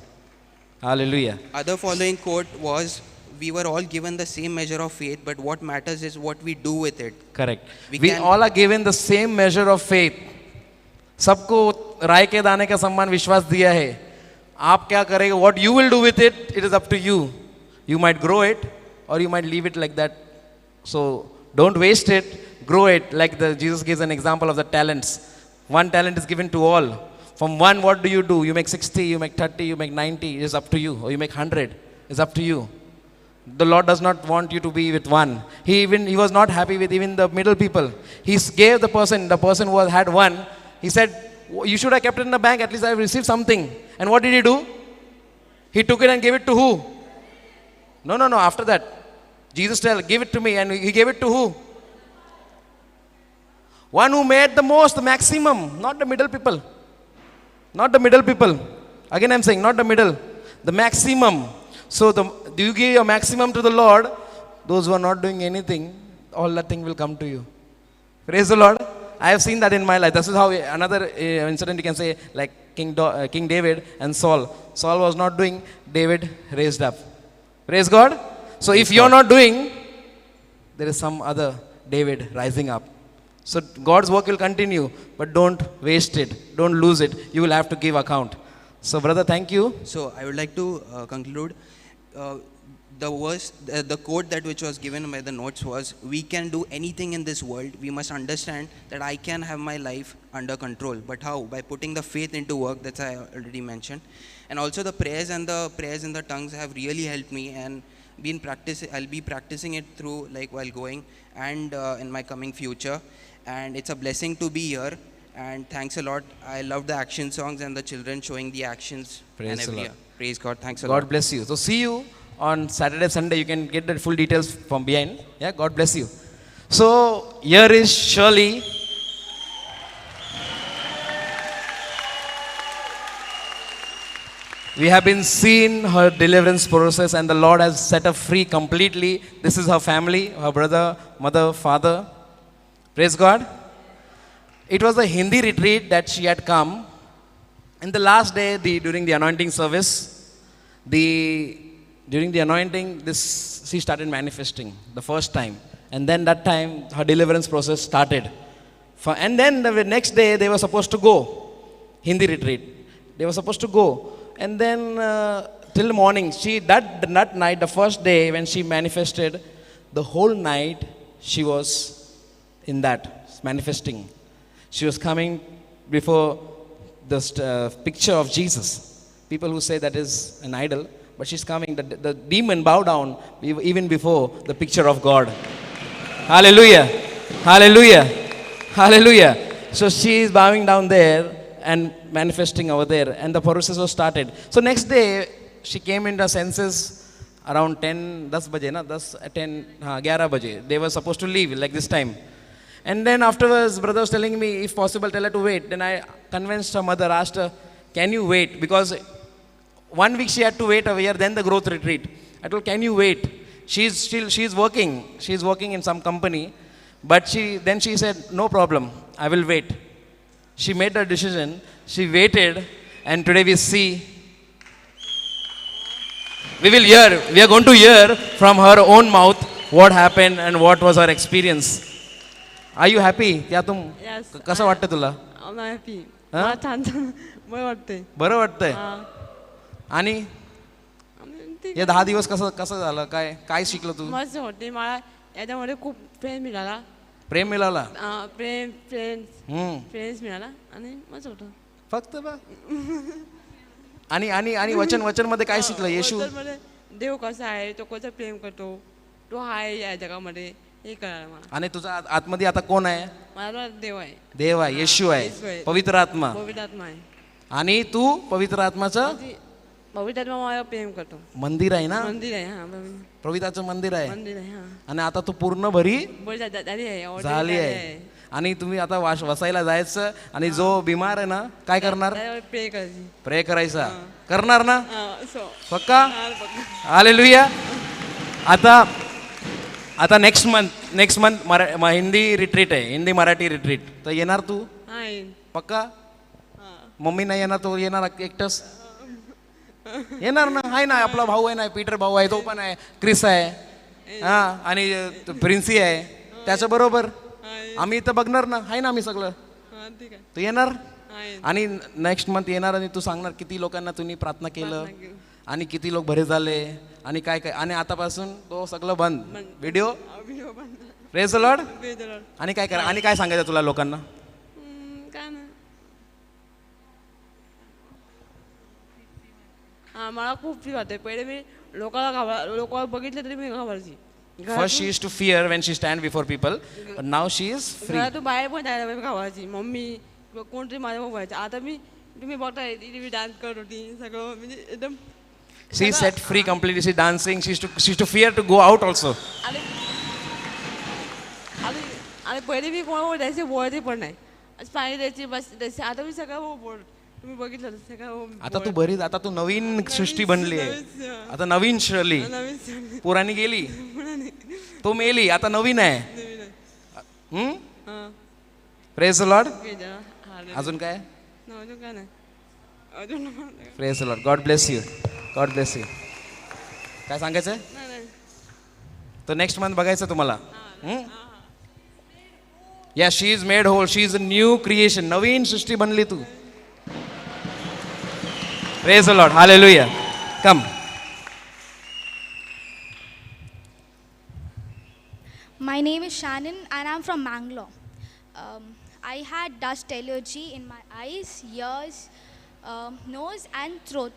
Hallelujah. Other following quote was, we were all given the same measure of faith, but what matters is what we do with it. Correct. We all are given the same measure of faith. सबको राय के दाने का समान विश्वास दिया है. आप क्या करेंगे? What you will do with it, it is up to you. You might grow it, or you might leave it like that. So don't waste it. Grow it. Like Jesus gives an example of the talents. One talent is given to all. From one, what do? You make 60, you make 30, you make 90. It is up to you. Or you make 100. It's up to you. The Lord does not want you to be with one. He was not happy with even the middle people. He gave the person who had one, he said, you should have kept it in the bank, at least I have received something. And what did he do? He took it and gave it to who? No, after that. Jesus said, give it to me, and he gave it to who? One who made the most, the maximum, not the middle people. Not the middle people. Again I'm saying, not the middle. The maximum. So do you give your maximum to the Lord? Those who are not doing anything, all that thing will come to you. Praise the Lord. I have seen that in my life. This is how another incident you can say, like King David and Saul. Saul was not doing, David raised up. Praise God. So if you're not doing, there is some other David rising up. So God's work will continue, but don't waste it. Don't lose it. You will have to give account. So brother, thank you. So I would like to conclude. The quote that which was given by the notes was, we can do anything in this world. We must understand that I can have my life under control. But how? By putting the faith into work. That's I already mentioned. And also the prayers in the tongues have really helped me, and I'll be practicing it through while going and in my coming future. And it's a blessing to be here. And thanks a lot. I love the action songs and the children showing the actions. Praise the Lord. Praise God. Thanks a lot. God bless you. So see you on Saturday, Sunday. You can get the full details from behind. Yeah, God bless you. So here is Shirley. We have been seeing her deliverance process, and the Lord has set her free completely. This is her family, her brother, mother, father. Praise God. It was a Hindi retreat that she had come. In the last day, during the anointing service, during the anointing, she started manifesting the first time. And then that time, her deliverance process started. And then the next day, they were supposed to go. Hindi retreat. They were supposed to go. And then till morning, that night, the first day when she manifested, the whole night she was in that, manifesting. She was coming before the picture of Jesus. People who say that is an idol, but she's coming. The demon bowed down even before the picture of God. Hallelujah. Hallelujah. Hallelujah. So she is bowing down there and manifesting over there, and the process was started. So next day, she came into her senses around 10 baje, 11 baje. They were supposed to leave like this time. And then afterwards, brother was telling me, if possible, tell her to wait. Then I convinced her mother, asked her, can you wait? Because 1 week she had to wait over here, then the growth retreat. I told, can you wait? She's working. She's working in some company. But then she said, no problem, I will wait. She made her decision. She waited. And today we see, we are going to hear from her own mouth what happened and what was her experience. Are you happy? क्या तुम Yes, कसं वाटतं तुला? I'm happy. हा? मला छान छान बरं वाटतंय. बरं वाटतंय? आणि ठीक या 10 दिवस कसं कसं झालं? काय शिकलं तू? मस्त होते. मला याच्यामध्ये खूप प्रेम मिळाला. प्रेम मिळाला? प्रेम फ्रेंड्स मिळाला आणि मस्त होतं. फक्त बा आणि आणि आणि वचन मध्ये काय शिकलं? येशू वचनमध्ये देव कसा आहे, तो कसं प्रेम करतो, तो आहे या जगामध्ये, हे कळालं मला. आणि तुझा आतमध्ये आता कोण आहे? मला देव आहे. देव आहे, येशू आहे, पवित्र आत्मा. पवित्र आत्मा आहे. आणि तू पवित्र आत्माचं पवित्र आत्मा मला प्रेम करतो. मंदिर आहे ना? मंदिर आहे. हा पवित्राचं मंदिर आहे. मंदिर आहे. हा आणि आता तू पूर्ण भरी झाली आहे. आणि तुम्ही आता वसायला जायचं आणि जो बिमार आहे ना काय करणार? प्रे करायची. प्रे करायचा. करणार ना? पक्का? पक्का. हालेलुया. आता नेक्स्ट मंथ हिंदी रिट्रीट आहे, हिंदी मराठी रिट्रीट. तर येणार तू? पक्का? मम्मी नाही येणार, तो येणार एकटंच? येणार ना? आहे ना, आपला भाऊ आहे ना, पीटर भाऊ आहे, तो पण आहे, क्रिस आहे, हा, आणि प्रिन्सी आहे, त्याच्या बरोबर आम्ही इथं बघणार ना, आहे ना आम्ही सगळं. तू येणार? आणि नेक्स्ट मंथ येणार आणि तू सांगणार किती लोकांना तुम्ही प्रार्थना केलं आणि किती लोक बरे झाले आणि काय काय. आणि आतापासून तो सगळं बंद, व्हिडिओ. Praise the Lord. आणि काय करा, आणि काय सांगायचं तुला लोकांना? काय नाही. मला खूप फ्री वाटते. पहिले मी लोकांना बघितलं तरी मी घाबरायची. First she used to fear when she stand before people, but now she is free. तू बाहेर पण जायला घाबरायची. मम्मी किंवा कोणतरी माझ्या व्हायचं. आता तुम्ही बघताय, मी डान्स करत होती सगळं, म्हणजे एकदम. She is set free completely. She dancing. She used to fear to go out also. आणि पहिले मी कोणावर द्यायचे बोलायचे पण नाही, पाणी द्यायची बस द्यायचे. आता मी सगळं बोल, तुम्ही बघितलं सगळं. आता तू बरी, आता तू नवीन सृष्टी बनली आहे. आता नवीन शरली, पुराणी गेली, तो मेली, आता नवीन आहे. Praise the Lord. अजून काय? Praise the Lord. God bless you. God bless you. काय सांगायचं? तर नेक्स्ट मंथ बघायचं तुम्हाला. या she is made whole. She is a new creation. नवीन सृष्टी बनली तू. Praise the Lord. Hallelujah. Come. My name is Shannon and I'm from Mangalore. I had dust allergy in my eyes, ears, nose and throat.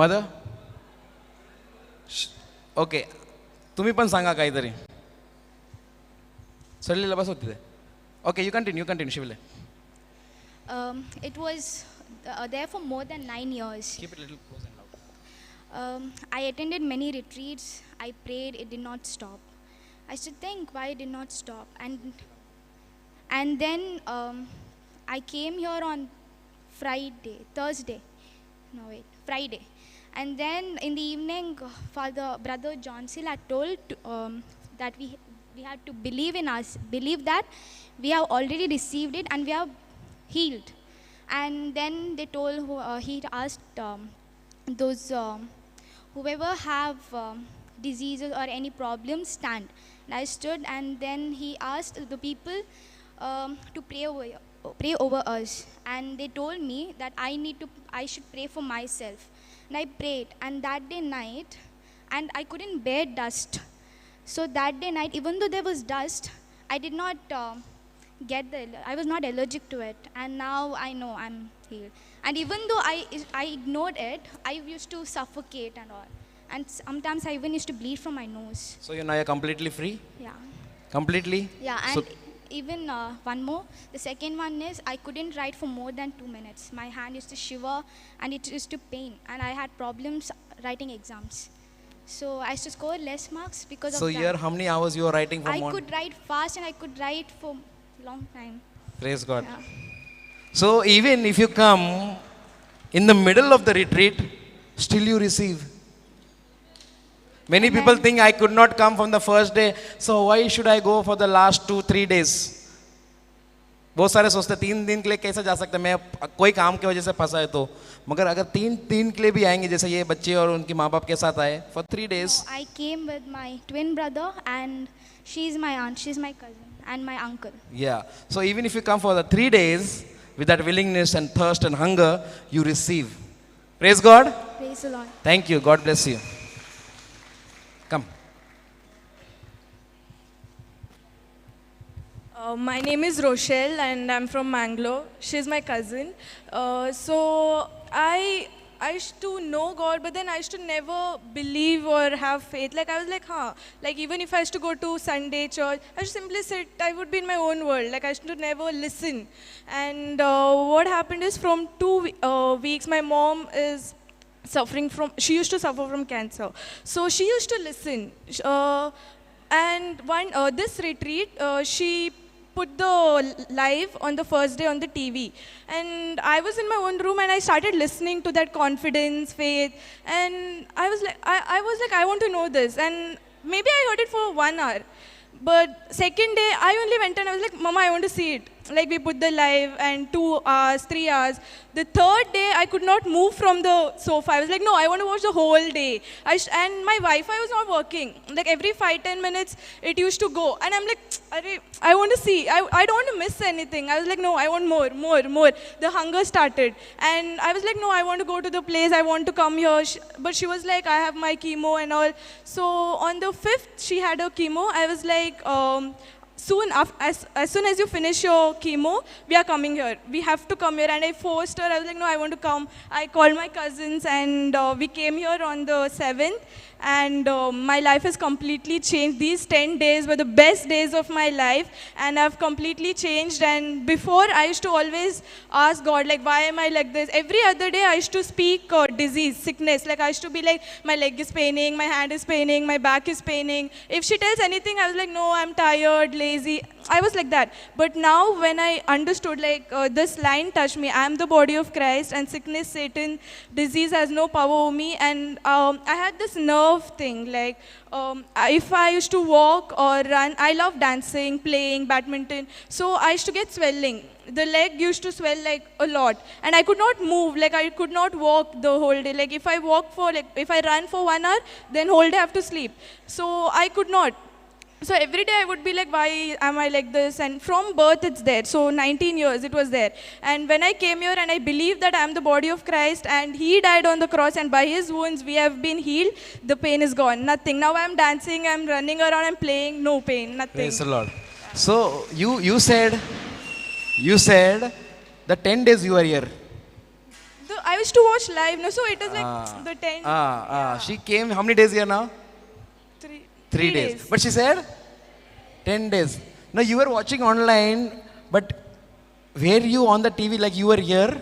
Mother? Okay. तुम्ही पण सांगा काहीतरी. चढलेला बस होती. Okay, you continue, शिवले. It was there for more than 9 years. Keep it a little close and loud. I attended many retreats. I prayed. It did not stop. I used to think why it did not stop. And then I came here on Friday. And then in the evening, Brother Johnson had told that we had to believe that we have already received it and we are healed. And then they told, he asked those whoever have diseases or any problems, stand. And I stood, and then he asked the people to pray over us. And they told me that I should pray for myself. And I prayed, and that day night, and I couldn't bear dust. So that day night, even though there was dust, I did not I was not allergic to it, and now I know I'm healed. And even though I ignored it, I used to suffocate and all, and sometimes I even used to bleed from my nose. So now you're completely free? Yeah. Completely? Yeah, and even one more. The second one is I couldn't write for more than 2 minutes. My hand used to shiver and it used to pain, and I had problems writing exams. So I used to score less marks because of that. So here, how many hours you are writing for? I could write fast and I could write for long time. Praise God. Yeah. So even if you come in the middle of the retreat, still you receive. Many people think I could not come from the first day, so why should I go for the last 2-3 days? बहुत सारे सोचते 3 दिन के लिए कैसे जा सकते हैं, मैं कोई काम की वजह से फंसा है तो, मगर अगर 3 दिन के लिए भी आएंगे जैसे ये बच्चे और उनके माँ बाप के साथ आए for 3 days. I came with my twin brother and she's my aunt, she's my cousin and my uncle. Yeah. So even if you come for the 3 days with that willingness and thirst and hunger, you receive. Praise God. Praise the Lord. Thank you. God bless you. Come. My name is Rochelle and I'm from Mangalore. She's my cousin. So I used to know God, but then I used to never believe or have faith. Like I was like, like even if I used to go to Sunday church, I used to simply sit, I would be in my own world. Like I used to never listen. And what happened is from 2 weeks, my mom is suffering from, she used to suffer from cancer. So she used to listen. And this retreat, she put the live on the first day on the TV. And I was in my own room and I started listening to that confidence, faith. And I was like, I want to know this. And maybe I heard it for 1 hour. But second day, I only went and I was like, Mama, I want to see it. Like we put the live and 2 hours, 3 hours. The third day, I could not move from the sofa. I was like, no, I want to watch the whole day. And my Wi-Fi was not working. Like every 5-10 minutes, it used to go. And I'm like, I want to see. I don't want to miss anything. I was like, no, I want more. The hunger started. And I was like, no, I want to go to the place. I want to come here. But she was like, I have my chemo and all. So on the 5th, she had her chemo. I was like, as soon as you finish your chemo, we are coming here. We have to come here. And I forced her. I was like, no, I want to come. I called my cousins and we came here on the 7th. And my life has completely changed. These 10 days were the best days of my life. And I've completely changed. And before, I used to always ask God, like, why am I like this? Every other day, I used to speak disease, sickness. Like, I used to be like, my leg is paining, my hand is paining, my back is paining. If she tells anything, I was like, no, I'm tired, lazy. I was like that. But now, when I understood, like, this line touched me. I am the body of Christ, and sickness, Satan, disease has no power over me. And I had this nerve thing, like if I used to walk or run, I love dancing, playing badminton, so I used to get swelling. The leg used to swell like a lot, and I could not move, like I could not walk the whole day. Like if I run for 1 hour, then whole day I have to sleep. So I could not. So every day I would be like, why am I like this? And from birth it's there. So 19 years it was there. And when I came here and I believed that I am the body of Christ and He died on the cross and by His wounds we have been healed, the pain is gone. Nothing. Now I'm dancing, I'm running around, I'm playing, no pain, nothing. Praise the Lord. So you said the 10 days you were here. I used to watch live, no? So it is like the 10. She came how many days here now? 3 days. But she said 10 days. Now you were watching online, but were you on the TV like you were here?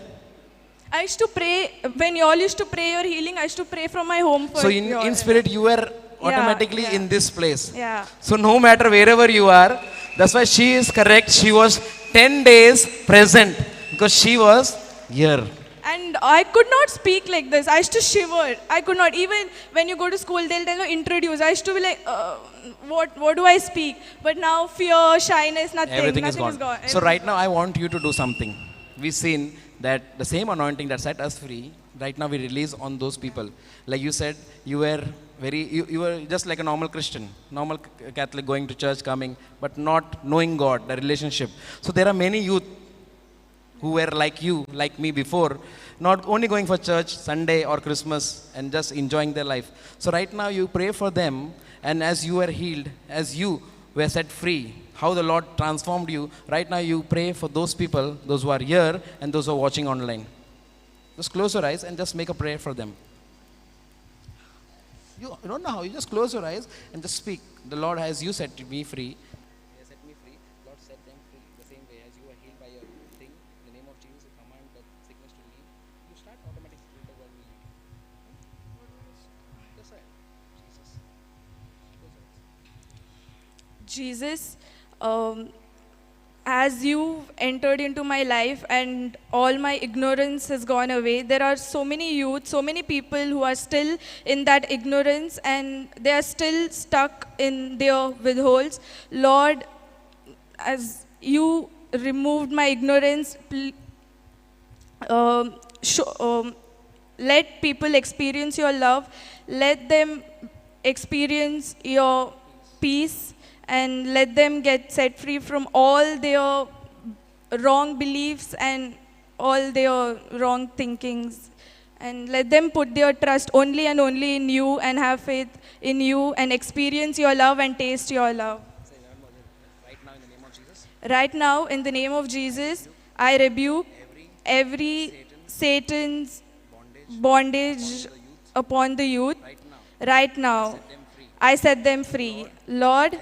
I used to pray, when you all used to pray your healing, I used to pray from my home. So in spirit you were automatically in this place. Yeah. So no matter wherever you are, that's why she is correct. She was 10 days present because she was here. And I could not speak like this. I used to shiver. I could not. Even when you go to school, they'll tell you introduce. I used to be like, what do I speak? But now fear, shyness, nothing. Everything nothing is gone. So right now I want you to do something. We've seen that the same anointing that set us free, right now we release on those people. Like you said, you were just like a normal Christian, normal Catholic, going to church, coming, but not knowing God, the relationship. So there are many youth who were like you, like me before, not only going for church Sunday or Christmas and just enjoying their life. So right now you pray for them, and as you were healed, as you were set free, how the Lord transformed you, right now you pray for those people, those who are here and those who are watching online. Just close your eyes and just make a prayer for them. You don't know how, you just close your eyes and just speak. The Lord has you set me free. Jesus, as you entered into my life and all my ignorance has gone away, there are so many youth, so many people who are still in that ignorance and they are still stuck in their withholds. Lord, as you removed my ignorance. Let people experience your love. Let them experience your peace, and let them get set free from all their wrong beliefs and all their wrong thinkings. And let them put their trust only and only in you, and have faith in you, and experience your love and taste your love. Right now, in the name of Jesus, I rebuke every Satan's bondage upon the youth. Right now, I set them free. Lord,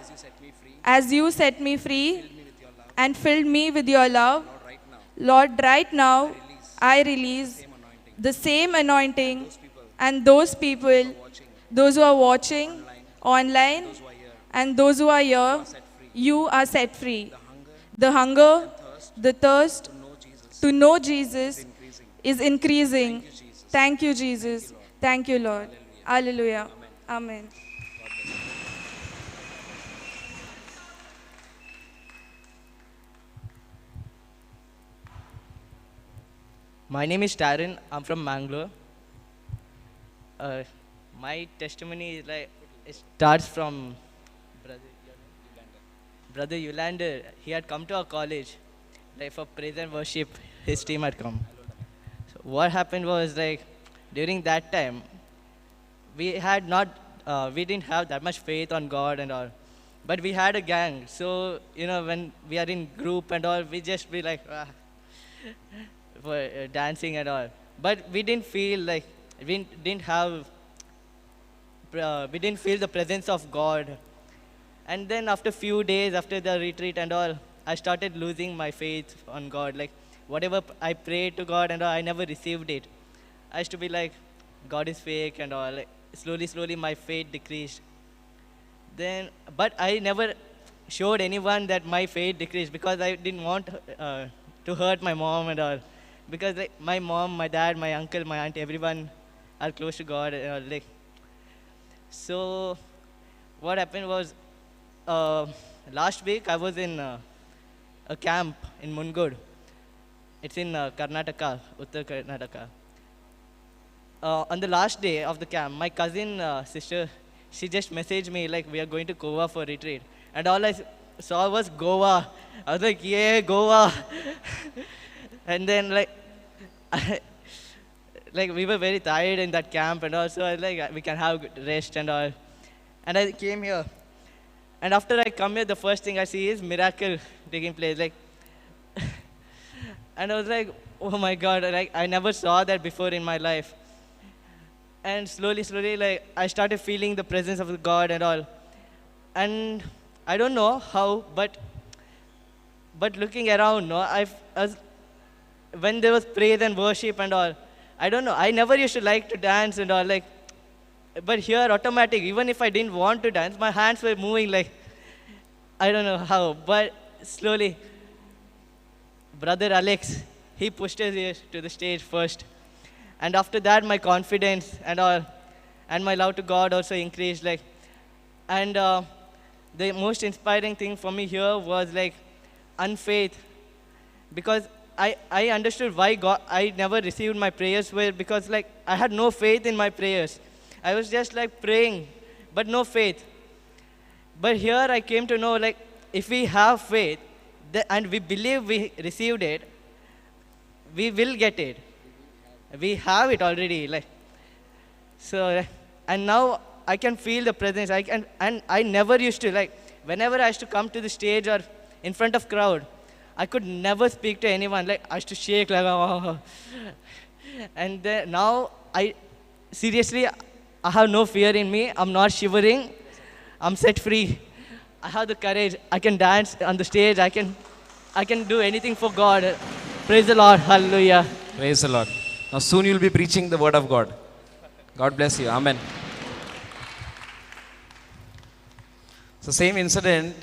as you set me free and filled me with your love, Lord, right now, I release the same anointing, and those people, those who are watching online and those who are here, you are set free. The hunger, the thirst to know Jesus is increasing. Thank you, Jesus. Thank you, Lord. Hallelujah. Amen. My name is Taran. I'm from Mangalore. My testimony is like it starts from Brother Yulander. He had come to our college, like for praise and worship. His team had come. So what happened was like during that time, we didn't have that much faith on God and all, but we had a gang. So when we are in group and all, we just be like. For dancing and all, but we didn't feel like we didn't feel the presence of God. And then after few days after the retreat and all, I started losing my faith on God. Like whatever I prayed to God and all, I never received it. I used to be like, God is fake and all. Like slowly my faith decreased. But I never showed anyone that my faith decreased, because I didn't want to hurt my mom and all. Because like my mom, my dad, my uncle, my aunt, everyone are close to God. So what happened was, last week I was in a camp in Mungod. It's in Karnataka, Uttar Karnataka. On the last day of the camp, my cousin sister, she just messaged me like, we are going to Goa for retreat. And all I saw was Goa. I was like, yeah, Goa. And then like we were very tired in that camp, and also I was like, we can have rest and all. And I came here. And after I come here, the first thing I see is miracle taking place. Like, and I was like, oh my God, like I never saw that before in my life. And slowly, like I started feeling the presence of God and all. And I don't know how, but looking around, when there was praise and worship and all, I don't know, I never used to like to dance and all, like, but here automatic, even if I didn't want to dance, my hands were moving like, I don't know how, but slowly, Brother Alex, he pushed us to the stage first. And after that, my confidence and all, and my love to God also increased, like, and the most inspiring thing for me here was like unfaith, because I understood why God, I never received my prayers well, because like I had no faith in my prayers. I was just like praying, but no faith. But here I came to know, like, if we have faith and we believe we received it, we will get it. We have it already, like. So, and now I can feel the presence. And I never used to, like, whenever I used to come to the stage or in front of crowd, I could never speak to anyone. Like, I used to shake like, oh. And now, seriously, I have no fear in me. I'm not shivering. I'm set free. I have the courage. I can dance on the stage. I can do anything for God. Praise the Lord. Hallelujah. Praise the Lord. Now soon you'll be preaching the word of God. God bless you. Amen. So same incident,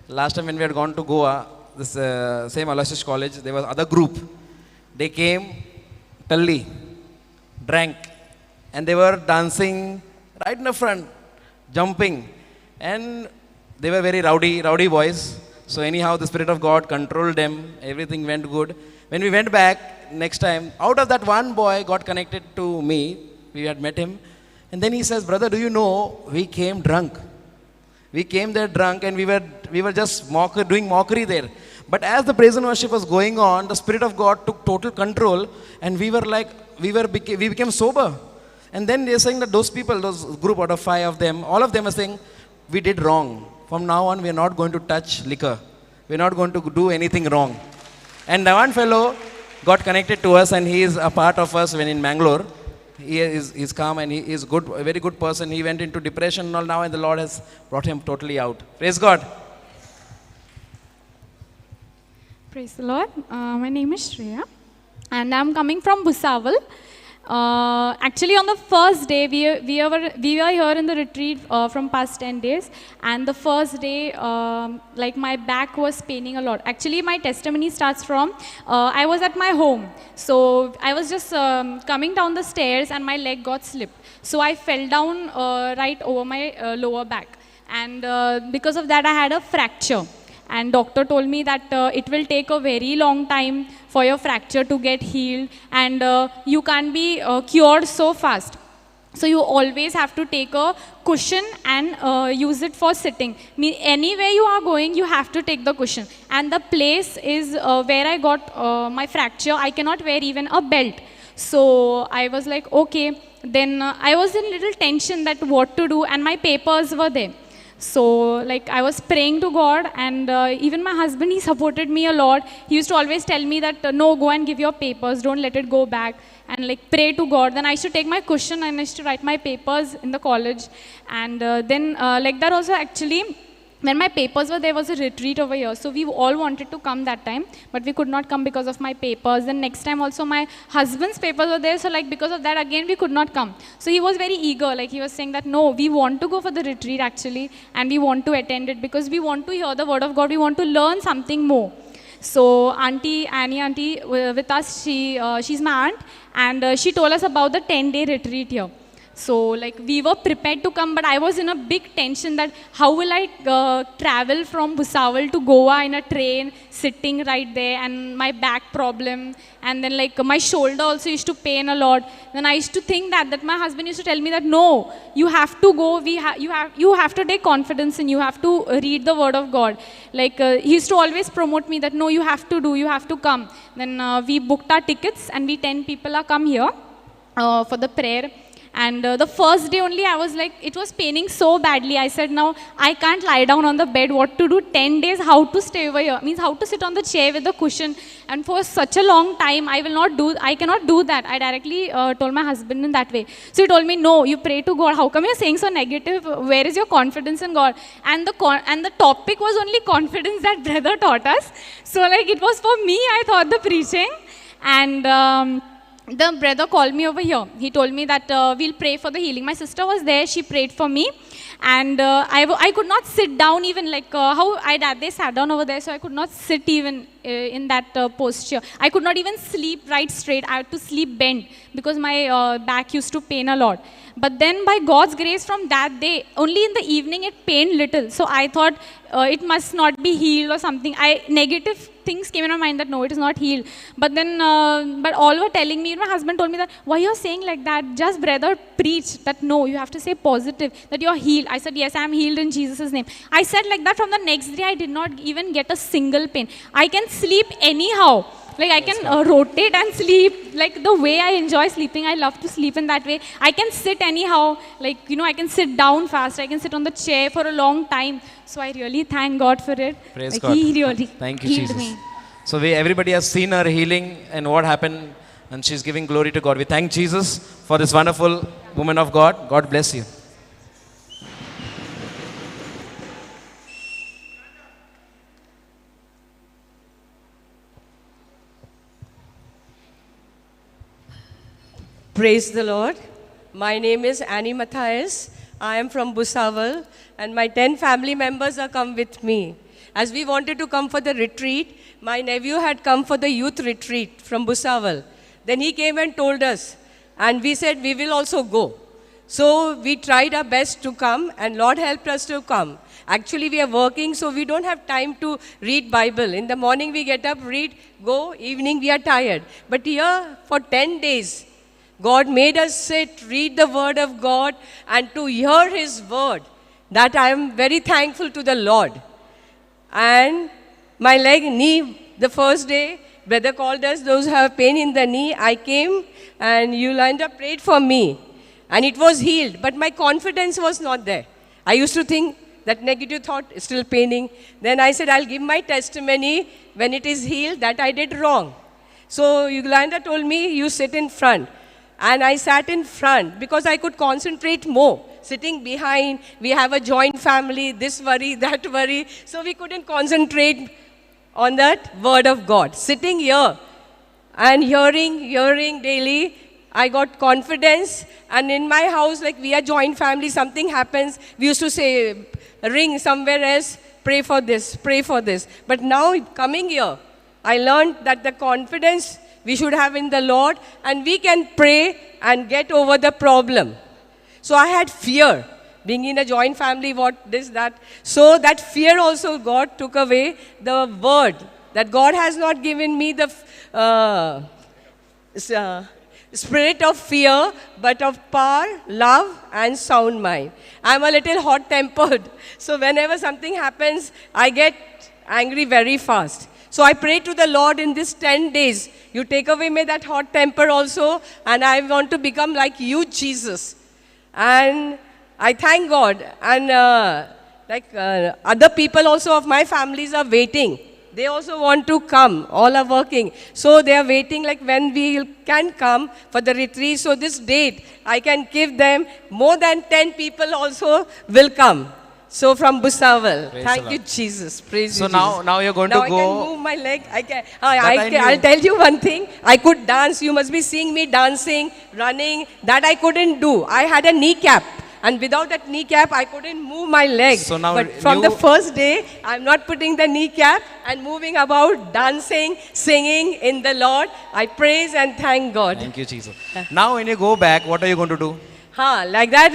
last time when we had gone to Goa, this same Aloysius College, there was other group. They came, Talli, drank, and they were dancing right in the front, jumping, and they were very rowdy boys. So anyhow, the Spirit of God controlled them. Everything went good. When we went back next time, out of that one boy got connected to me. We had met him. And then he says, brother, do you know, we came drunk. We came there drunk and we were just doing mockery there. But as the praise and worship was going on, the Spirit of God took total control and we became sober. And then they're saying that those people, those group out of 5 of them, all of them are saying, we did wrong. From now on, we're not going to touch liquor. We're not going to do anything wrong. And the one fellow got connected to us and he is a part of us when in Mangalore. He's calm and he is good, a very good person. He went into depression and all now and the Lord has brought him totally out. Praise God. Praise the Lord. My name is Shreya and I'm coming from Bhusawal. Actually on the first day, we were here in the retreat from past 10 days, and the first day, like my back was paining a lot. Actually my testimony starts from, I was at my home. So I was just coming down the stairs and my leg got slipped. So I fell down right over my lower back, and because of that I had a fracture. And doctor told me that it will take a very long time for your fracture to get healed, and you can't be cured so fast. So you always have to take a cushion and use it for sitting. Anywhere you are going, you have to take the cushion. And the place is where I got my fracture. I cannot wear even a belt. So I was like, okay. Then I was in little tension that what to do, and my papers were there. So like I was praying to God, and even my husband, he supported me a lot. He used to always tell me that no, go and give your papers, don't let it go back, and like pray to God. Then I used to take my cushion and I used to write my papers in the college. And then like that also, actually when my papers were there was a retreat over here. So we all wanted to come that time, but we could not come because of my papers. Then next time also my husband's papers were there. So like because of that again we could not come. So he was very eager. Like he was saying that no, we want to go for the retreat actually, and we want to attend it because we want to hear the word of God. We want to learn something more. So Annie with us, she's my aunt, and she told us about the 10-day retreat here. So like we were prepared to come, but I was in a big tension that how will I travel from Bhusawal to Goa in a train, sitting right there, and my back problem, and then like my shoulder also used to pain a lot. Then I used to think that my husband used to tell me that no, you have to go, you have to take confidence and you have to read the word of God. Like he used to always promote me that no, you have to come. Then we booked our tickets and we 10 people are come here for the prayer. And the first day only I was like, it was paining so badly. I said, now I can't lie down on the bed. What to do? 10 days, how to stay over here? Means how to sit on the chair with the cushion. And for such a long time, I cannot do that. I directly told my husband in that way. So he told me, no, you pray to God. How come you're saying so negative? Where is your confidence in God? And the topic was only confidence that brother taught us. So like it was for me, I thought the preaching. And the brother called me over here. He told me that we'll pray for the healing. My sister was there. She prayed for me. And I could not sit down even like how they sat down over there. So I could not sit even in that posture. I could not even sleep right straight. I had to sleep bent because my back used to pain a lot. But then by God's grace from that day, only in the evening it pained little. So I thought it must not be healed or something. Negative things came in my mind that no, it is not healed. But then, but all were telling me, my husband told me that, why you're saying like that? Just brother preach that no, you have to say positive, that you're healed. I said, yes, I'm healed in Jesus' name. I said like that. From the next day, I did not even get a single pain. I can sleep anyhow. Like I can rotate and sleep like the way I enjoy sleeping. I love to sleep in that way. I can sit anyhow, like, I can sit down fast. I can sit on the chair for a long time. So I really thank God for it. Praise like God. He really Thank you, healed Jesus. me. So everybody has seen her healing and what happened, and she's giving glory to God. We thank Jesus for this wonderful woman of God. God bless you. Praise the Lord. My name is Annie Matthias. I am from Bhusawal, and my 10 family members are come with me. As we wanted to come for the retreat, my nephew had come for the youth retreat from Bhusawal. Then he came and told us, and we said we will also go. So we tried our best to come, and Lord helped us to come. Actually, we are working, so we don't have time to read Bible. In the morning we get up, read, go. Evening we are tired. But here, for 10 days, God made us sit, read the word of God, and to hear his word. That I am very thankful to the Lord. And my knee, the first day, brother called us, those who have pain in the knee. I came, and Yolanda prayed for me. And it was healed. But my confidence was not there. I used to think, that negative thought is still paining. Then I said, I'll give my testimony when it is healed that I did wrong. So Yolanda told me, you sit in front. And I sat in front because I could concentrate more. Sitting behind, we have a joint family, this worry, that worry. So we couldn't concentrate on that word of God. Sitting here and hearing daily, I got confidence. And in my house, like we are joint family, something happens, we used to say, ring somewhere else, pray for this, pray for this. But now coming here, I learned that the confidence we should have in the Lord, and we can pray and get over the problem. So I had fear, being in a joint family, what this, that. So that fear also God took away. The word that God has not given me the spirit of fear, but of power, love, and sound mind. I'm a little hot-tempered. So whenever something happens, I get angry very fast. So I pray to the Lord in these 10 days, you take away me that hot temper also, and I want to become like you, Jesus. And I thank God. And other people also of my families are waiting. They also want to come. All are working. So they are waiting like when we can come for the retreat. So this date, I can give them more than 10 people also will come. So from Bhusaval. Thank you, Jesus. Praise you, Jesus. Now you're going now to go. I can move my leg. I'll tell you one thing. I could dance. You must be seeing me dancing, running. That I couldn't do. I had a kneecap. And without that kneecap, I couldn't move my leg. So now but from the first day, I'm not putting the kneecap and moving about, dancing, singing in the Lord. I praise and thank God. Thank you, Jesus. Now when you go back, what are you going to do? Like that,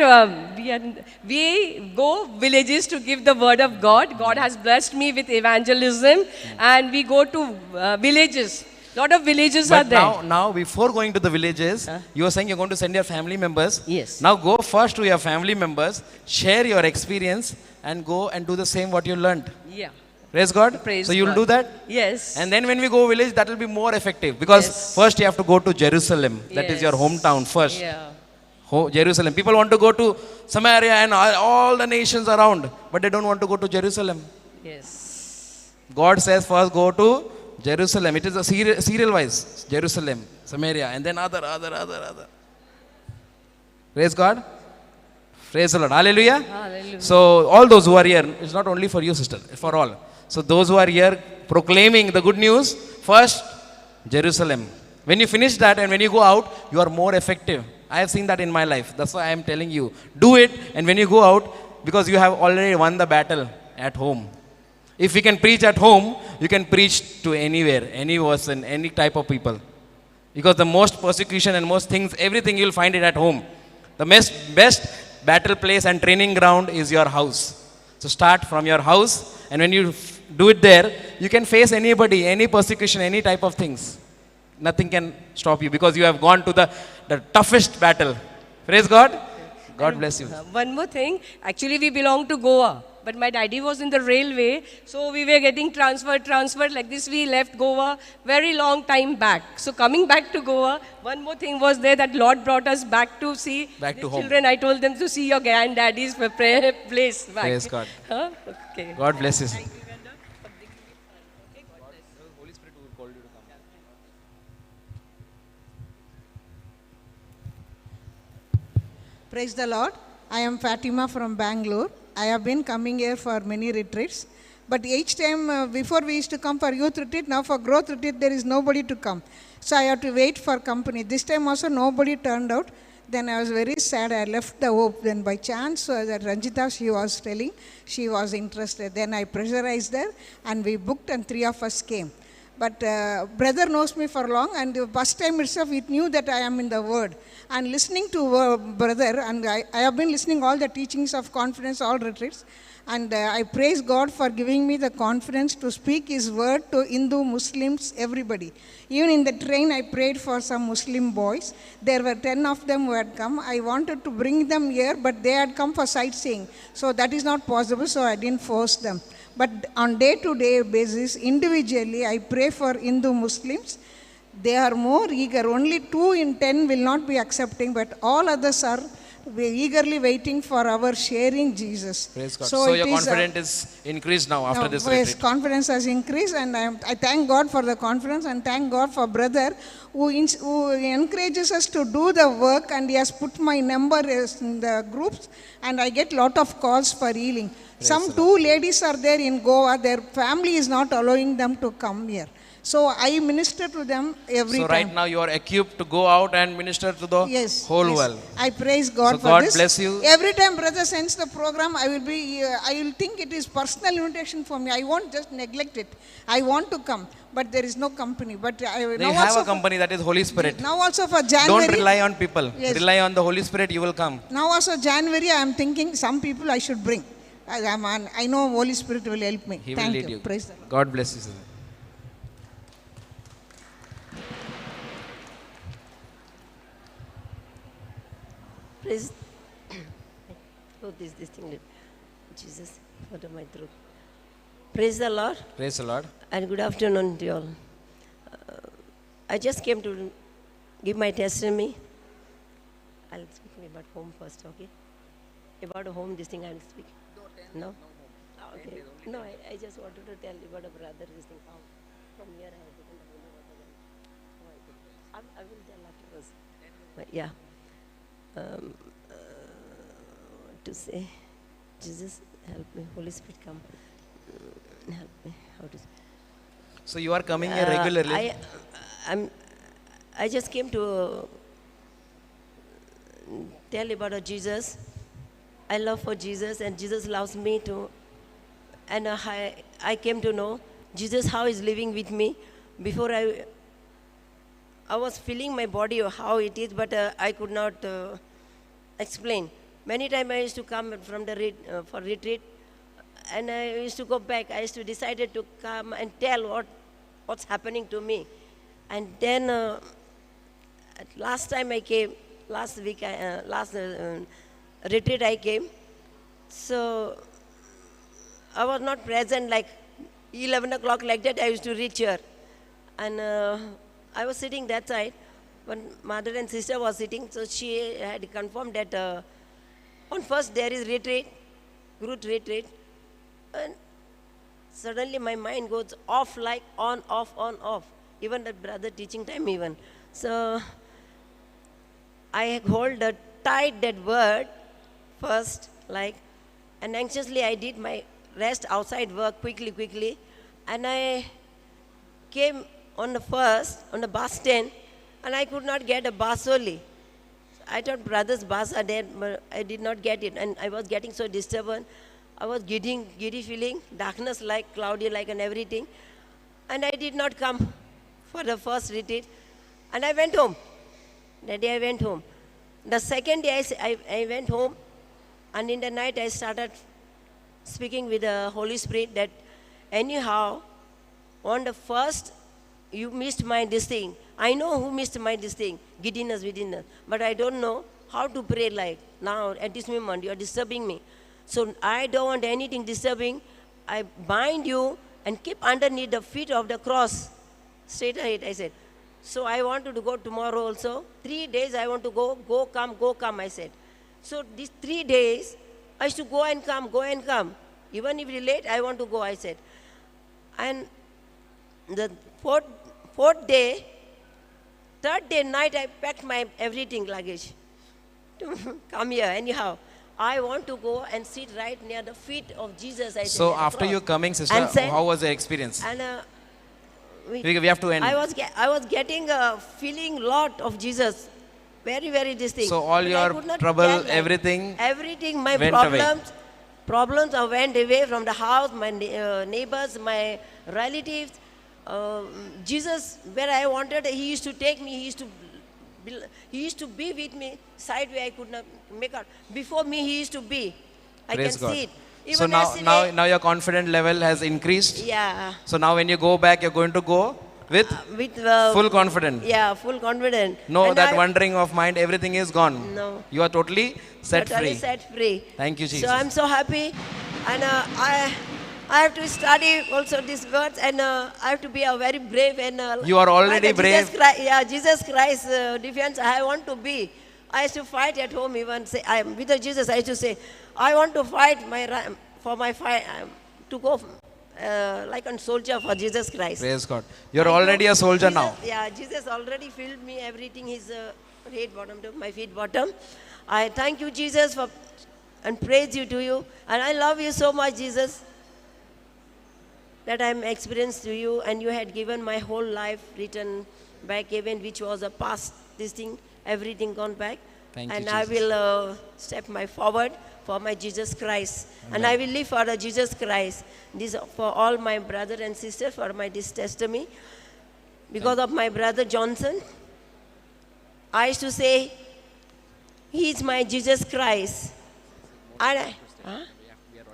we go villages to give the word of God. God has blessed me with evangelism, and we go to villages. Lot of villages are there. Now, before going to the villages, you were saying you're going to send your family members. Yes. Now go first to your family members, share your experience, and go and do the same what you learned. Yeah. Praise God. Praise so you'll God. do that? Yes. And then when we go village, that will be more effective because first you have to go to Jerusalem. That is your hometown first. Yeah. Jerusalem. People want to go to Samaria and all the nations around, but they don't want to go to Jerusalem. Yes. God says first go to Jerusalem. It is a serial wise. Jerusalem, Samaria, and then other. Praise God. Praise the Lord. Hallelujah. Hallelujah. So all those who are here, it's not only for you, sister, it's for all. So those who are here proclaiming the good news, first Jerusalem. When you finish that and when you go out, you are more effective. I have seen that in my life. That's why I am telling you. Do it, and when you go out, because you have already won the battle at home. If you can preach at home, you can preach to anywhere, any person, any type of people. Because the most persecution and most things, everything you'll find it at home. The best battle place and training ground is your house. So start from your house, and when you do it there, you can face anybody, any persecution, any type of things. Nothing can stop you because you have gone to the toughest battle. Praise God. God bless you. One more thing. Actually, we belong to Goa. But my daddy was in the railway. So we were getting transferred. Like this, we left Goa very long time back. So coming back to Goa, one more thing was there that Lord brought us back to see back to children. Home. I told them to see your granddaddy's place back. Praise God. Okay. God bless you. Praise the Lord. I am Fatima from Bangalore. I have been coming here for many retreats. But each time, before we used to come for youth retreat, now for growth retreat, there is nobody to come. So I have to wait for company. This time also nobody turned out. Then I was very sad. I left the hope. Then by chance, that Ranjita, she was telling, she was interested. Then I pressurized her and we booked and 3 of us came. But brother knows me for long, and the first time itself it knew that I am in the word. And listening to brother, and I have been listening all the teachings of confidence, all retreats, and I praise God for giving me the confidence to speak His word to Hindu, Muslims, everybody. Even in the train, I prayed for some Muslim boys. There were 10 of them who had come. I wanted to bring them here, but they had come for sightseeing. So that is not possible, so I didn't force them. But on day-to-day basis, individually, I pray for Hindu Muslims. They are more eager. Only 2 in 10 will not be accepting, but all others are eagerly waiting for our sharing Jesus. Praise God. So your confidence is increased now after this retreat. Yes, confidence has increased, and I thank God for the confidence, and thank God for brother who encourages us to do the work, and he has put my number in the groups, and I get lot of calls for healing. Some 2 ladies are there in Goa. Their family is not allowing them to come here. So I minister to them every time. So right now you are equipped to go out and minister to the whole world. I praise God so for God this. bless you. Every time brother sends the program, I will think it is personal invitation for me. I won't just neglect it. I want to come, but there is no company. But you have a company, that is Holy Spirit. Now also for January. Don't rely on people. Yes. Rely on the Holy Spirit, you will come. Now also January, I am thinking some people I should bring. I know Holy Spirit will help me. He Thank will lead you. Praise the Lord. God bless you, sir. Praise. Oh, this thing. Jesus, out of my throat. Praise the Lord. Praise the Lord. And good afternoon to you all. I just came to give my testimony. I'll speak about home first, okay? About home, this thing I'll speak. No? Okay. No, I just wanted to tell you about a brother, this thing. From here I have taken the I will tell afterwards. But yeah. To say, Jesus, help me. Holy Spirit, come. Help me. How to say? So you are coming here regularly? I just came to tell about Jesus. I love for Jesus, and Jesus loves me too. And I came to know Jesus how is living with me. Before I was feeling my body how it is, but I could not explain. Many times I used to come from the for retreat, and I used to go back. I used to decided to come and tell what's happening to me. And then last time I came, last week, last retreat I came. So I was not present, like 11 o'clock like that I used to reach here. And I was sitting that side when mother and sister was sitting, so she had confirmed that on first there is retreat, group retreat, and suddenly my mind goes off, like on, off, even the brother teaching time even. So I hold tight that word first, like, and anxiously I did my rest outside work quickly, and I came on the bus stand, and I could not get a bus only. I thought brothers' bus are there, but I did not get it, and I was getting so disturbed. I was giddy feeling, darkness like, cloudy like, and everything. And I did not come for the first retreat, and I went home. That day I went home. The second day I went home, and in the night I started speaking with the Holy Spirit that anyhow, on the first, you missed my this thing. I know who missed my this thing, giddiness within us. But I don't know how to pray like now at this moment. You are disturbing me. So I don't want anything disturbing. I bind you and keep underneath the feet of the cross. Straight ahead, I said. So I wanted to go tomorrow also. 3 days I want to go come, I said. So these 3 days, I used to go and come. Even if late, I want to go, I said. And the fourth day, third day night, I packed my everything luggage to come here. Anyhow, I want to go and sit right near the feet of Jesus. I said, so after you coming, sister, how was the experience? And we have to end. I was getting a feeling lot of Jesus. Very distinct. So all your trouble, everything my problems went away from the house, my neighbors, my relatives. Jesus, where I wanted, he used to take me, he used to be with me, sideway I could not make out. Before me he used to be. I Praise can God. see it. So Even now, now your confidence level has increased. Yeah. So now when you go back, you're going to go with full confidence. Yeah, full confidence. No, And that I- wondering of mind, everything is gone. No. You are totally set Totally free. set free. Thank you, Jesus. So I'm so happy, and I have to study also these words, and I have to be a very brave and You are already like a brave. Jesus Christ, Jesus Christ defense. I want to be. I used to fight at home even. Say I am with the Jesus. I used to say, I want to fight for my fight to go like a soldier for Jesus Christ. Praise God. You're already a soldier Jesus, now. Yeah, Jesus already filled me everything. His head bottom to my feet bottom. I thank you, Jesus, for and praise you to you. And I love you so much, Jesus, that I'm experienced to you, and you had given my whole life written back even which was a past, this thing, everything gone back. Thank you, and I Jesus. will step my forward for my Jesus Christ. And Amen. I will live for the Jesus Christ. This for all my brother and sister for my this testimony. Because of my brother Johnson, I used to say, he is my Jesus Christ. And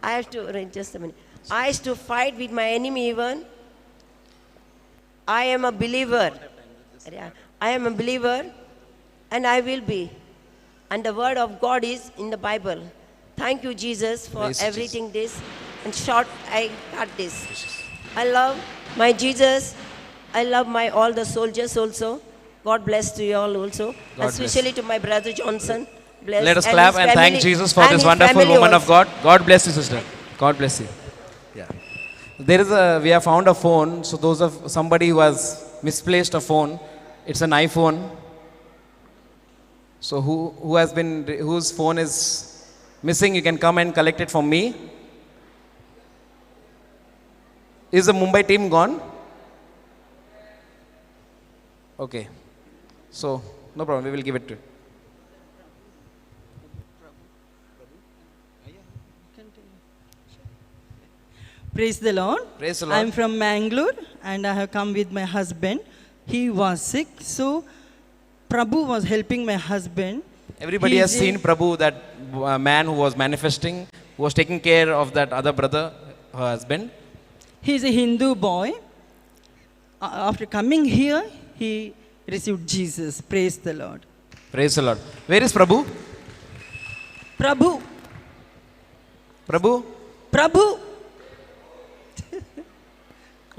I have to, wait just a minute. I used to fight with my enemy even. I am a believer. I am a believer and I will be. And the word of God is in the Bible. Thank you, Jesus, for Praise everything this. And short, I got this. I love my Jesus. I love my all the soldiers also. God bless to you all also. God Especially to my brother Johnson. Bless. Let us And clap his and thank family- Jesus for and this his wonderful family woman of also. God. God bless you, sister. God bless you. Yeah. We have found a phone. So those of somebody who has misplaced a phone, it's an iPhone. So whose phone is missing, you can come and collect it from me. Is the Mumbai team gone? Okay. So, no problem, we will give it to you. Praise the Lord. Praise the Lord. I'm from Mangalore and I have come with my husband. He was sick, so Prabhu was helping my husband. Everybody has seen Prabhu, that man who was manifesting, who was taking care of that other brother, her husband. He's a Hindu boy. After coming here, he received Jesus. Praise the Lord. Praise the Lord. Where is Prabhu? Prabhu. Prabhu? Prabhu.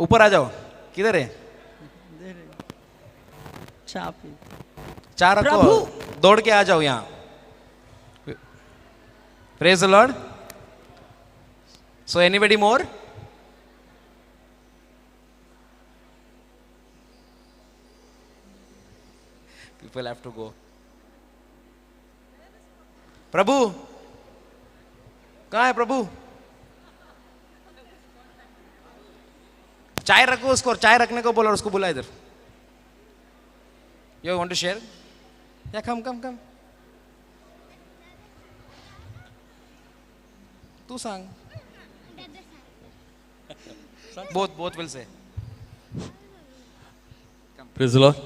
ऊपर आ जाओ. किधर है? चार रखो. दौड़ के आ जाओ यहाँ. Praise the Lord. So anybody more? People have to go. प्रभु कहाँ है प्रभु? चाय रखो उसको और चाय रखने को बोला और उसको बुला इधर. You want to share? Yeah, come. तू सांग. Both will say. Praise the Lord.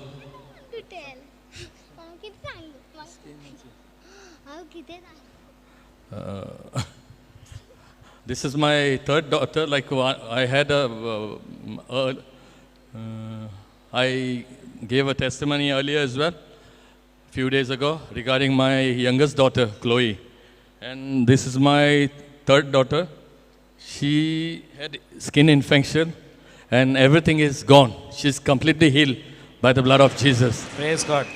This is my third daughter. Like I had I gave a testimony earlier as well, a few days ago, regarding my youngest daughter, Chloe. And this is my third daughter. She had skin infection and everything is gone. She's completely healed by the blood of Jesus. Praise God.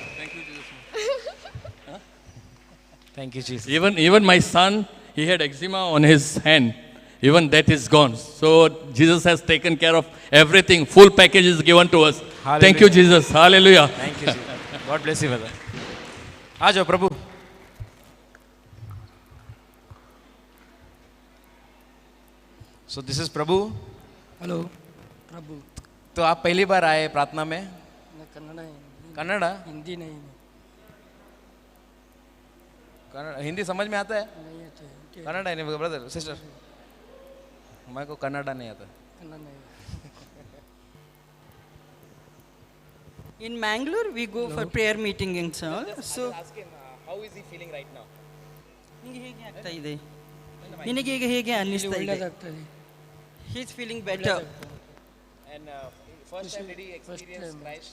Thank you, Jesus. Even my son, he had eczema on his hand. Even that is gone. So Jesus has taken care of everything. Full package is given to us. Hallelujah. Thank you, Jesus. Hallelujah. Thank you, Jesus. God bless you, brother. आ जाओ प्रभु. So this is Prabhu. Hello. Prabhu. तो आप पहली बार आए प्रार्थना में? कन्नड़ा? हिंदी नहीं. हिंदी समझ में आता है? कन्नड़ा नहीं ब्रदर सिस्टर. मेरे को कन्नड़ा नहीं आता. In Mangalore, we go for prayer meeting and so. So, Ask him, how is he feeling right now? ನಿನಗೆ ಹೇಗೆ ಅನ್ನಿಸ್ತಾ ಇದೆ? He is feeling better. And first time did he experience Christ?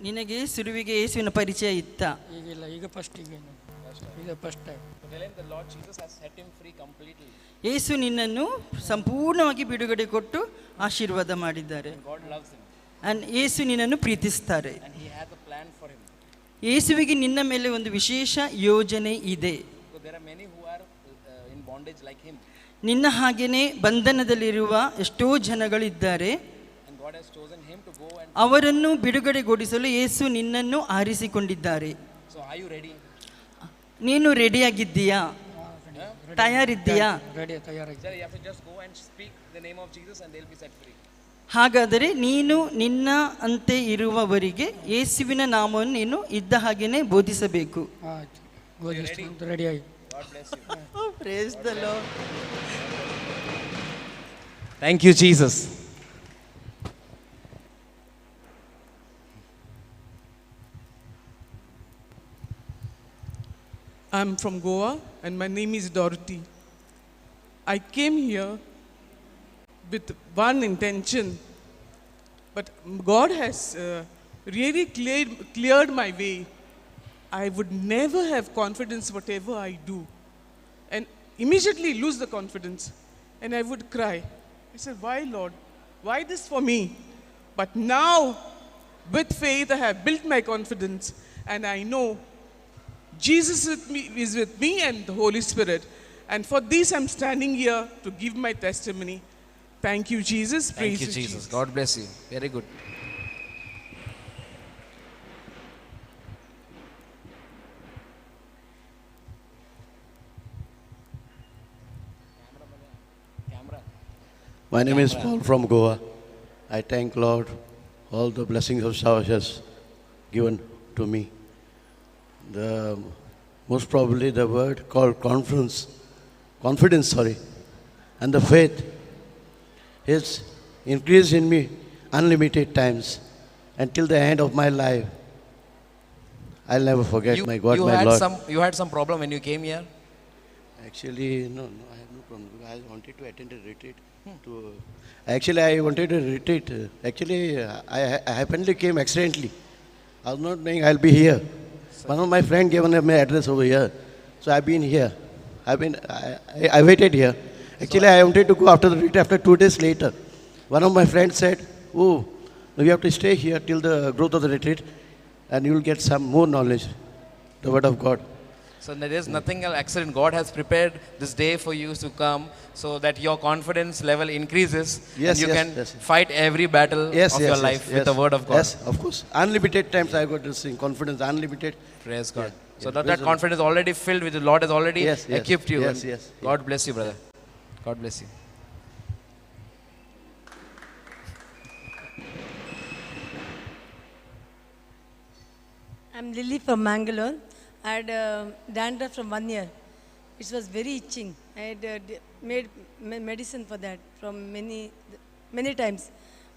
ನಿನಗೆ ಸುರುವಿಗೆ ಯೇಸುವಿನ ಪರಿಚಯ ಇತ್ತಾ? ಈಗಿಲ್ಲ, ಈಗ first time. Tell him the Lord Jesus has set him free completely. ಯೇಸು ನಿನ್ನನ್ನು ಸಂಪೂರ್ಣವಾಗಿ ಬಿಡುಗಡೆ ಕೊಟ್ಟು ಆಶೀರ್ವಾದ ಮಾಡಿದ್ದಾರೆ. God loves him. And ಯೇಸು ನಿನ್ನನ್ನು ಪ್ರೀತಿಸುತ್ತಾರೆ. And he has a plan for him. ಯೇಸುವಿಗೆ ನಿನ್ನ ಮೇಲೆ ಒಂದು ವಿಶೇಷ ಯೋಜನೆ ಇದೆ. So there are many who are in bondage like him. ನಿನ್ನ ಹಾಗೇನೆ ಬಂಧನದಲ್ಲಿರುವ ಎಷ್ಟೋ ಜನಗಳಿದ್ದಾರೆ. And God has chosen him to go and ಅವರನ್ನು ಬಿಡುಗಡೆಗೊಳಿಸಲು ಯೇಸು ನಿನ್ನನ್ನು ಆರಿಸಿಕೊಂಡಿದ್ದಾರೆ. So are you ready? ನೀನು ರೆಡಿಯಾಗಿದ್ದೀಯಾ? ತಯಾರಿದ್ದೀಯಾ? Sir, you have to just go and speak the name of Jesus and they'll be set free. ಹಾಗಾದರೆ ನೀನು ನಿನ್ನ ಅಂತೆ ಇರುವವರಿಗೆ ಯೇಸುವಿನ ನಾಮವನ್ನು ನೀನು ಇದ್ದ ಹಾಗೇನೆ ಬೋಧಿಸಬೇಕು. ರೆಡಿ ಆಗಿ. God bless you. Praise the Lord. Thank you, Jesus. I'm from Goa and my name is Dorothy. I came here with one intention, but God has really cleared my way. I would never have confidence whatever I do, and immediately lose the confidence, and I would cry. I said, why Lord? Why this for me? But now, with faith, I have built my confidence, and I know Jesus is with me and the Holy Spirit. And for this, I'm standing here to give my testimony. Thank you, Jesus. Praise Thank you, Jesus. God bless you. Very good. My name is Paul from Goa. I thank Lord all the blessings of Shah has given to me. The most probably the word called confidence, and the faith is increased in me unlimited times until the end of my life. I'll never forget my God, my Lord. You had some problem when you came here? Actually, no, I have no problem. I wanted to attend a retreat. Actually, I wanted a retreat. Actually, I happily came accidentally. I was not knowing I'll be here. One of my friends gave me my address over here. So I've been here. I waited here. Actually, I wanted to go after the retreat after 2 days later. One of my friends said, oh, you have to stay here till the growth of the retreat and you will get some more knowledge, the word of God. So there is nothing else accident. God has prepared this day for you to come so that your confidence level increases and you can fight every battle of your life with the word of God. Yes, of course. Unlimited times I got this thing, confidence, unlimited. Praise God. So that confidence is already filled with the Lord has already equipped you. Yes. God bless you, brother. God bless you. I'm Lily from Mangalore. I had dandruff from 1 year. It was very itching. I had made medicine for that from many times,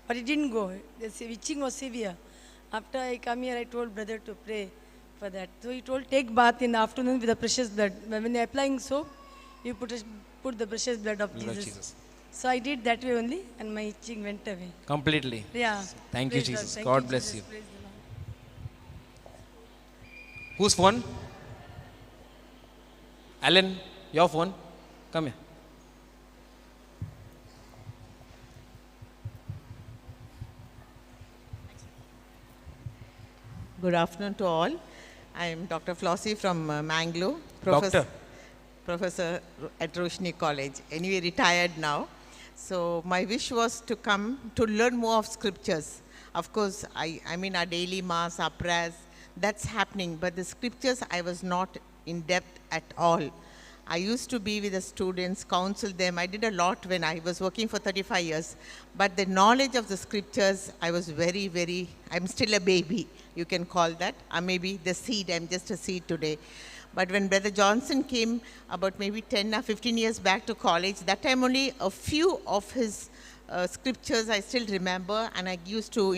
but it didn't go. The itching was severe. After I come here, I told brother to pray for that. So he told, take bath in the afternoon with the precious blood. When you're applying soap, you put the precious blood of Jesus. So I did that way only, and my itching went away. Completely. Yeah. Thank you, Praise Jesus. Thank God you, bless Jesus. you. Praise the Lord. Whose phone? Alan, your phone. Come here. Good afternoon to all. I am Dr. Flossie from Mangalore. Professor at Roshni College. Anyway, retired now. So my wish was to come to learn more of scriptures. Of course, I mean our daily mass, our prayers, that's happening. But the scriptures, I was not in depth at all. I used to be with the students, counsel them. I did a lot when I was working for 35 years. But the knowledge of the scriptures, I was very, I'm still a baby, you can call that. Maybe the seed, I'm just a seed today. But when Brother Johnson came about maybe 10 or 15 years back to college, that time only a few of his scriptures I still remember, and I used to,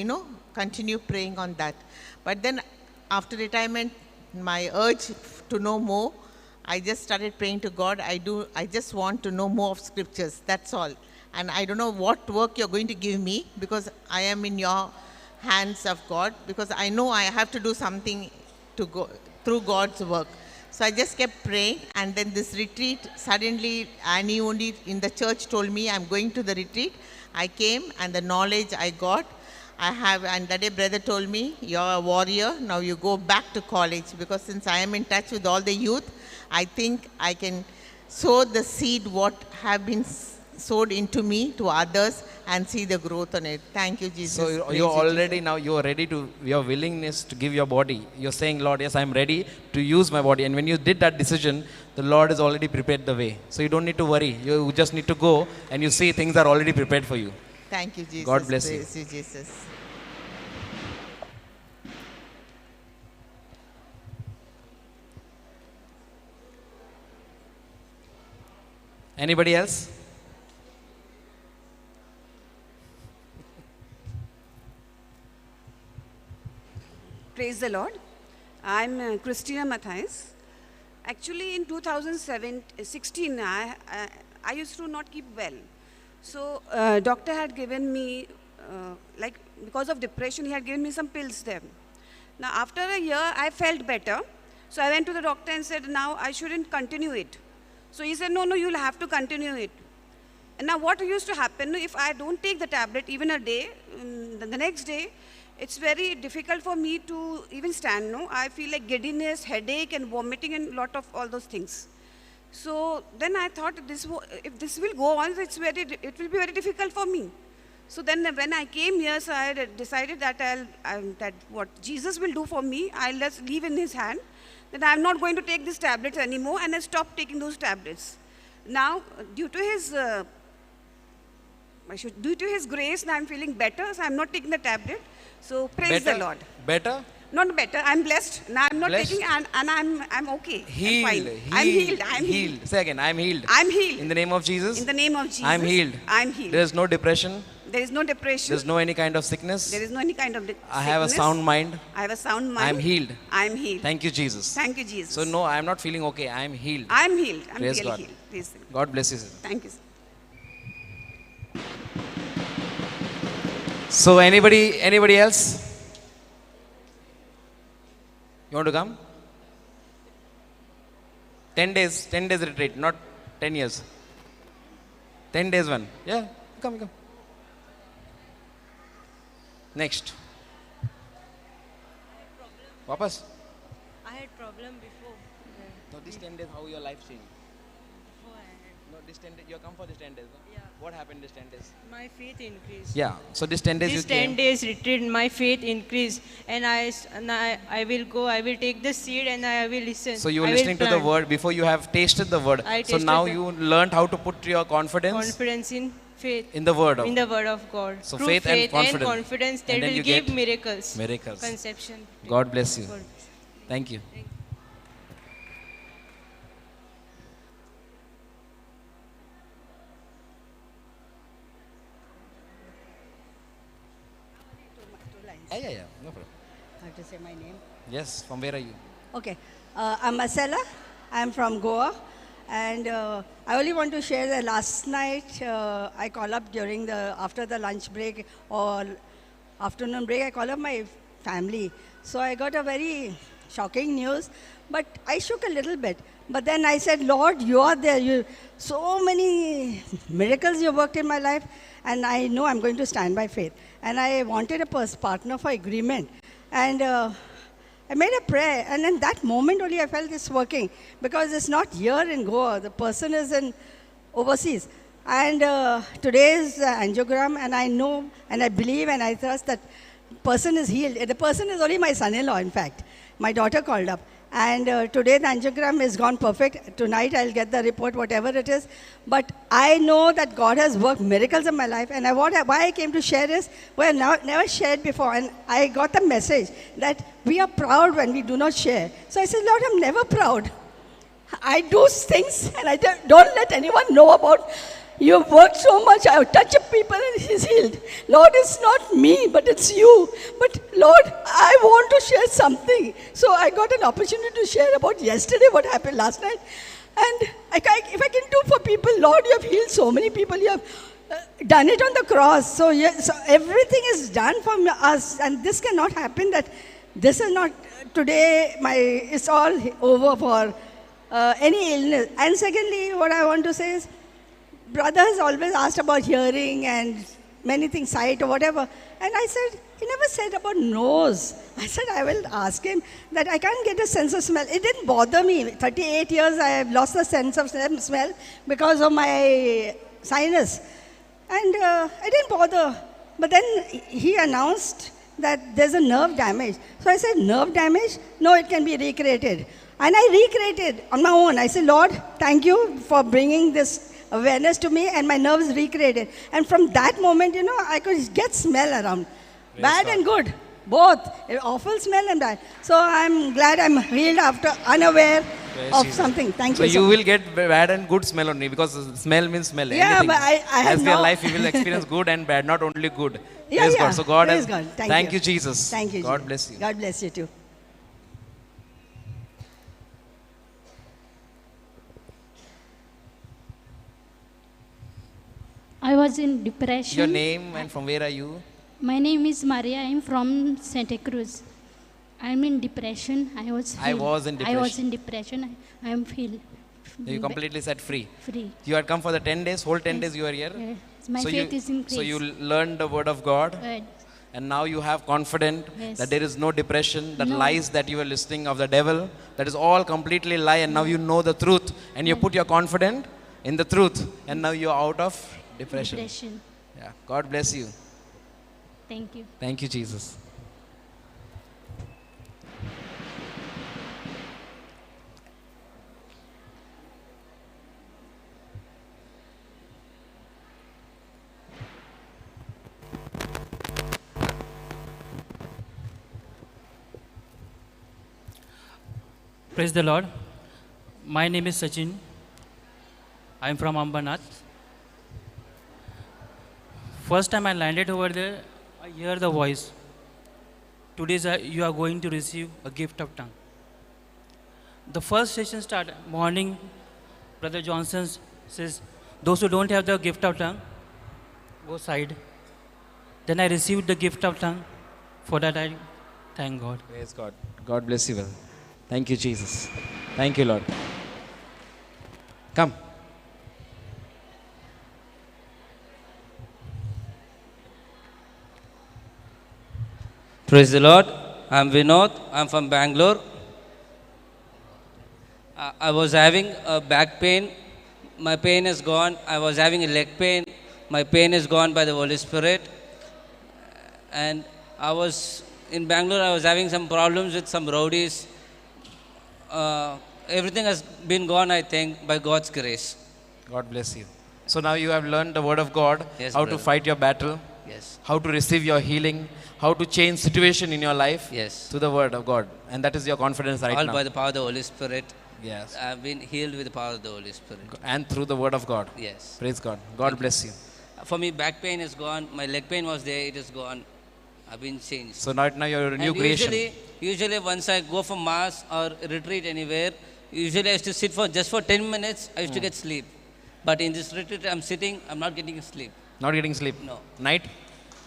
continue praying on that. But then after retirement, my urge to know more, I just started praying to God. I just want to know more of scriptures, that's all. And I don't know what work you're going to give me, because I am in your hands of God, because I know I have to do something to go through God's work. So I just kept praying, and then this retreat, suddenly Annie only in the church told me I'm going to the retreat. I came, and the knowledge I got, and that day brother told me, you're a warrior, now you go back to college, because since I am in touch with all the youth, I think I can sow the seed what have been sowed into me to others and see the growth on it. Thank you, Jesus. So Praise you're you, already now, you're ready to, your willingness to give your body. You're saying, Lord, yes, I'm ready to use my body. And when you did that decision, the Lord has already prepared the way. So you don't need to worry. You just need to go, and you see things are already prepared for you. Thank you, Jesus. God bless you. Praise you, Jesus. Anybody else? Praise the Lord. I'm Christina Matthias. Actually, in 2016, I used to not keep well. So, doctor had given me, because of depression, he had given me some pills there. Now, after a year, I felt better. So, I went to the doctor and said, now I shouldn't continue it. So, he said, no, you'll have to continue it. And now, what used to happen, if I don't take the tablet even a day, the next day, it's very difficult for me to even stand. No, I feel like giddiness, headache, and vomiting, and lot of all those things. So then I thought, if this will go on, it will be very difficult for me. So then when I came here, so I had decided that that what Jesus will do for me, I'll just leave in His hand. That I'm not going to take these tablets anymore, and I stopped taking those tablets. Now, due to His grace, now I'm feeling better, so I'm not taking the tablet. So praise the Lord. Better? Not better. I'm blessed. Now I'm not taking, and I'm okay. Healed. I'm fine. I'm healed. I'm healed. healed. Say again, I'm healed. I'm healed. In the name of Jesus? In the name of Jesus. I'm healed. I'm healed. There is no depression. There is no depression. There's no any kind of sickness. There is no any kind of sickness. I have a sound mind. I have a sound mind. I'm healed. I'm healed. Thank you, Jesus. Thank you, Jesus. So no, I'm not feeling okay. I'm healed. I'm healed. I'm Praise really God. healed. Praise the Lord. God bless you, sister. Thank you. So anybody else? You want to come? 10 days retreat, not 10 years. 10 days one. Yeah, come. Next. Wapas? I had problem before. No, this 10 days, how your life changed? No, this 10 days, you come for this 10 days. No? Yeah. What happened this 10 days? My faith increased. Yeah, so this 10 days This you 10 came. days retreat, my faith increased. And I will go, I will take the seed and I will listen. So you were I will listening to the plant. word before you have tasted the word. I So tasted now the- you learned how to put your confidence in faith. in the word of In the word of God. So Through faith and confidence. confidence that And then will you give get miracles. miracles. Conception. God bless you. God. Thank you. Yeah. No problem. I have to say my name. Yes, from where are you? Okay. I'm Marcella. I'm from Goa. And I only want to share that last night I call up after the lunch break or afternoon break, I call up my family. So I got a very shocking news, but I shook a little bit. But then I said, Lord, you are there. So many miracles you worked in my life, and I know I'm going to stand by faith. And I wanted a partner for agreement. And I made a prayer, and in that moment only I felt this working, because it's not here in Goa. The person is in overseas. And today is the angiogram, and I know, and I believe, and I trust that person is healed. The person is only my son-in-law, in fact. My daughter called up. And today the angiogram is gone perfect. Tonight I'll get the report, whatever it is. But I know that God has worked miracles in my life. And why I came to share is, well, never shared before. And I got the message that we are proud when we do not share. So I said, Lord, I'm never proud. I do things and I don't let anyone know about You have worked so much. I have touched people and he's healed. Lord, it's not me, but it's you. But Lord, I want to share something. So I got an opportunity to share about yesterday, what happened last night. And if I can do for people, Lord, you have healed so many people. You have done it on the cross. So, so everything is done for us. And this cannot happen that this is not today, it's all over for any illness. And secondly, what I want to say is, brother has always asked about hearing and many things, sight or whatever. And I said, he never said about nose. I said, I will ask him that I can't get a sense of smell. It didn't bother me. 38 years I have lost the sense of smell because of my sinus. And it didn't bother. But then he announced that there's a nerve damage. So I said, nerve damage? No, it can be recreated. And I recreated on my own. I said, Lord, thank you for bringing this awareness to me, and my nerves recreated. And from that moment, I could get smell around. Bad and good, both. Awful smell and bad. So I'm glad I'm healed after unaware of something. Thank you. So you will get bad and good smell only, because smell means smell. Yeah, anything. but I have As your life, you will experience good and bad, not only good. Yeah, Praise yeah. God. So God Praise has, God. thank you, Jesus. Thank you. God bless you. God bless you too. I was in depression. Your name and from where are you? My name is Maria. I am from Santa Cruz. I am in depression. I was in depression. I am feel. You completely set free. Free. You had come for the 10 days, whole 10 days you are here. Yes. My so faith you, is increased. So you learned the word of God. Yes. And now you have confidence that there is no depression, that No. lies that you were listening of the devil, that is all completely lie, and now you know the truth, and you put your confidence in the truth, and now you're out of depression. Yeah. God bless you. Thank you. Thank you, Jesus. Praise the Lord. My name is Sachin. I am from Ambanath. First time I landed over there, I hear the voice. Today you are going to receive a gift of tongue. The first session started morning. Brother Johnson says, those who don't have the gift of tongue, go side. Then I received the gift of tongue. For that I thank God. Praise God. God bless you well. Thank you, Jesus. Thank you, Lord. Come. Praise the Lord. I'm Vinod. I'm from Bangalore. I was having a back pain. My pain is gone. I was having a leg pain. My pain is gone by the Holy Spirit. And I was in Bangalore. I was having some problems with some rowdies. Everything has been gone, I think, by God's grace. God bless you. So now you have learned the word of God, Yes, how brother. to fight your battle, Yes. how to receive your healing, how to change situation in your life Yes. to the word of God. And that is your confidence right All now. by the power of the Holy Spirit. Yes. I've been healed with the power of the Holy Spirit. And through the word of God. Yes. Praise God. God bless you. For me, back pain is gone. My leg pain was there. It is gone. I've been changed. So now you're a new And creation. Usually once I go for mass or retreat anywhere, usually I used to sit for just for 10 minutes, I used to get sleep. But in this retreat, I'm sitting, I'm not getting sleep. Not getting sleep? No. Night?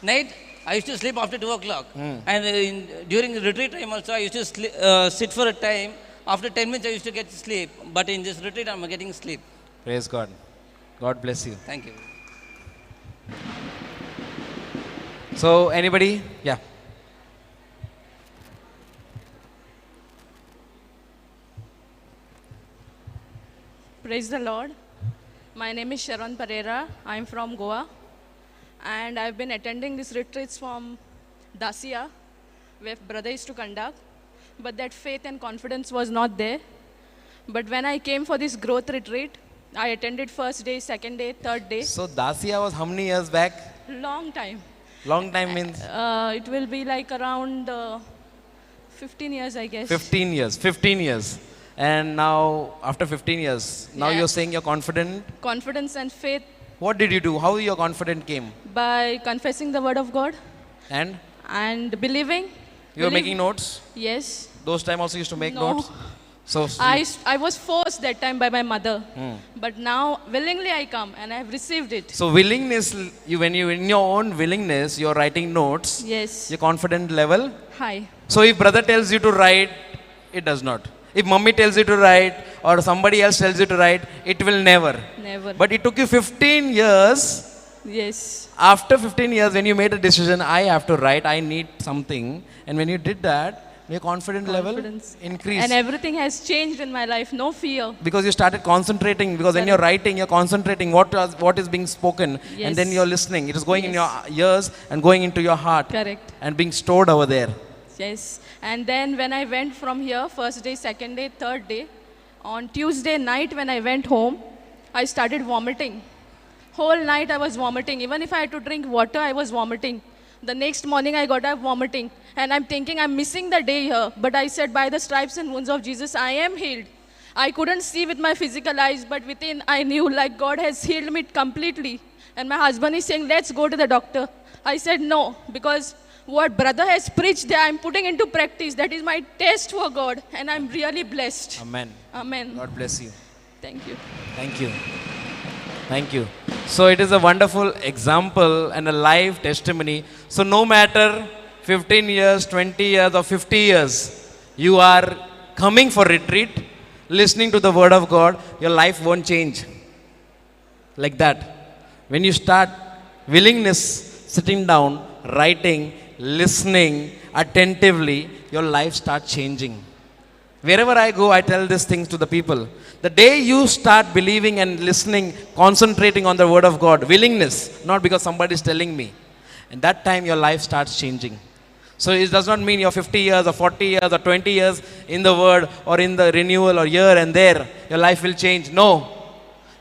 Night, I used to sleep after 2 o'clock. Hmm. And during the retreat time also, I used to sit for a time. After 10 minutes, I used to get sleep. But in this retreat, I'm getting sleep. Praise God. God bless you. Thank you. So anybody? Yeah. Praise the Lord. My name is Sharon Pereira. I'm from Goa. And I've been attending these retreats from Dacia, where brother used to conduct. But that faith and confidence was not there. But when I came for this growth retreat, I attended first day, second day, third day. So Dacia was how many years back? Long time. Long time means? It will be like around 15 years, I guess. 15 years. 15 years. And now, after 15 years, now Yeah. you're saying you're confident? Confidence and faith What did you do? How your confidence came? By confessing the word of God And believing. you were making notes? Yes. Those time also used to make No. notes? So I was forced that time by my mother. Hmm. But now willingly I come and I have received it. So willingness, when you in your own willingness, you're writing notes. Yes. Your confident level. Hi. So if brother tells you to write, it does not. If mummy tells you to write or somebody else tells you to write, it will never. Never. But it took you 15 years. Yes. After 15 years, when you made a decision, I have to write, I need something. And when you did that, your confidence level increased. And everything has changed in my life. No fear. Because you started concentrating, because when you're writing, you're concentrating what is being spoken, and then Yes. you're listening. It is going in your ears and going into your heart. Correct. And being stored over there. Yes. And then when I went from here, first day, second day, third day, on Tuesday night when I went home, I started vomiting. Whole night I was vomiting. Even if I had to drink water, I was vomiting. The next morning I got up vomiting. And I'm thinking I'm missing the day here. But I said, by the stripes and wounds of Jesus, I am healed. I couldn't see with my physical eyes, but within I knew like God has healed me completely. And my husband is saying, let's go to the doctor. I said no, because what brother has preached there, I'm putting into practice. That is my test for God. And I'm really blessed. Amen. Amen. God bless you. Thank you. Thank you. Thank you. So it is a wonderful example and a live testimony. So no matter 15 years, 20 years or 50 years, you are coming for retreat, listening to the word of God, your life won't change. Like that. When you start willingness, sitting down, writing, listening attentively, your life starts changing. Wherever I go, I tell these things to the people. The day you start believing and listening, concentrating on the word of God, willingness, not because somebody is telling me, and that time your life starts changing. So it does not mean you're 50 years or 40 years or 20 years in the word or in the renewal or here and there, your life will change. No.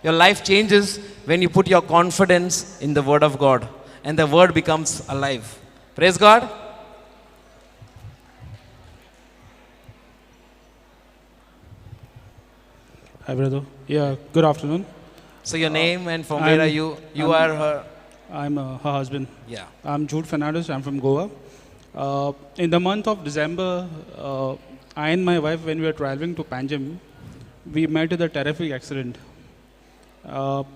Your life changes when you put your confidence in the word of God and the word becomes alive. Praise God. Hi, brother. Yeah, good afternoon. So your name and from where are you? You are her? I'm her husband. Yeah. I'm Jude Fernandez. I'm from Goa. In the month of December, I and my wife, when we were traveling to Panjim, we met with a terrific accident. God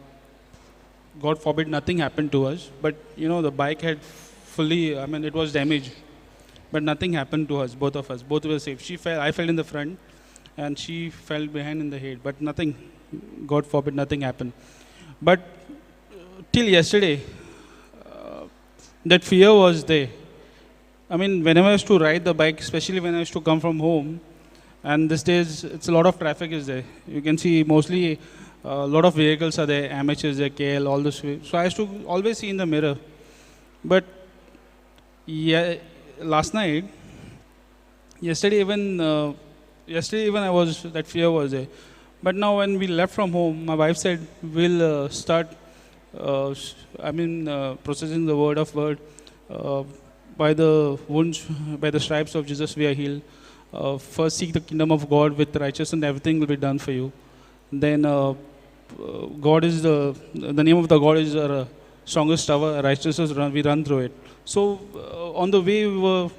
forbid nothing happened to us, but the bike had fully, it was damaged, but nothing happened to us, both of us. Both were safe. She fell, I fell in the front, and she fell behind in the head, but nothing, God forbid, nothing happened. But till yesterday, that fear was there. Whenever I used to ride the bike, especially when I used to come from home, and these days, it's a lot of traffic is there. You can see mostly a lot of vehicles are there, amateurs there, KL, all this way. So I used to always see in the mirror. But yeah, last night, yesterday even I was, that fear was there. But now when we left from home, my wife said, we'll start, processing the word of word. By the wounds, by the stripes of Jesus, we are healed. First seek the kingdom of God with righteousness and everything will be done for you. Then God is the name of the God is our strongest tower, righteousness we run through it. So on the way we were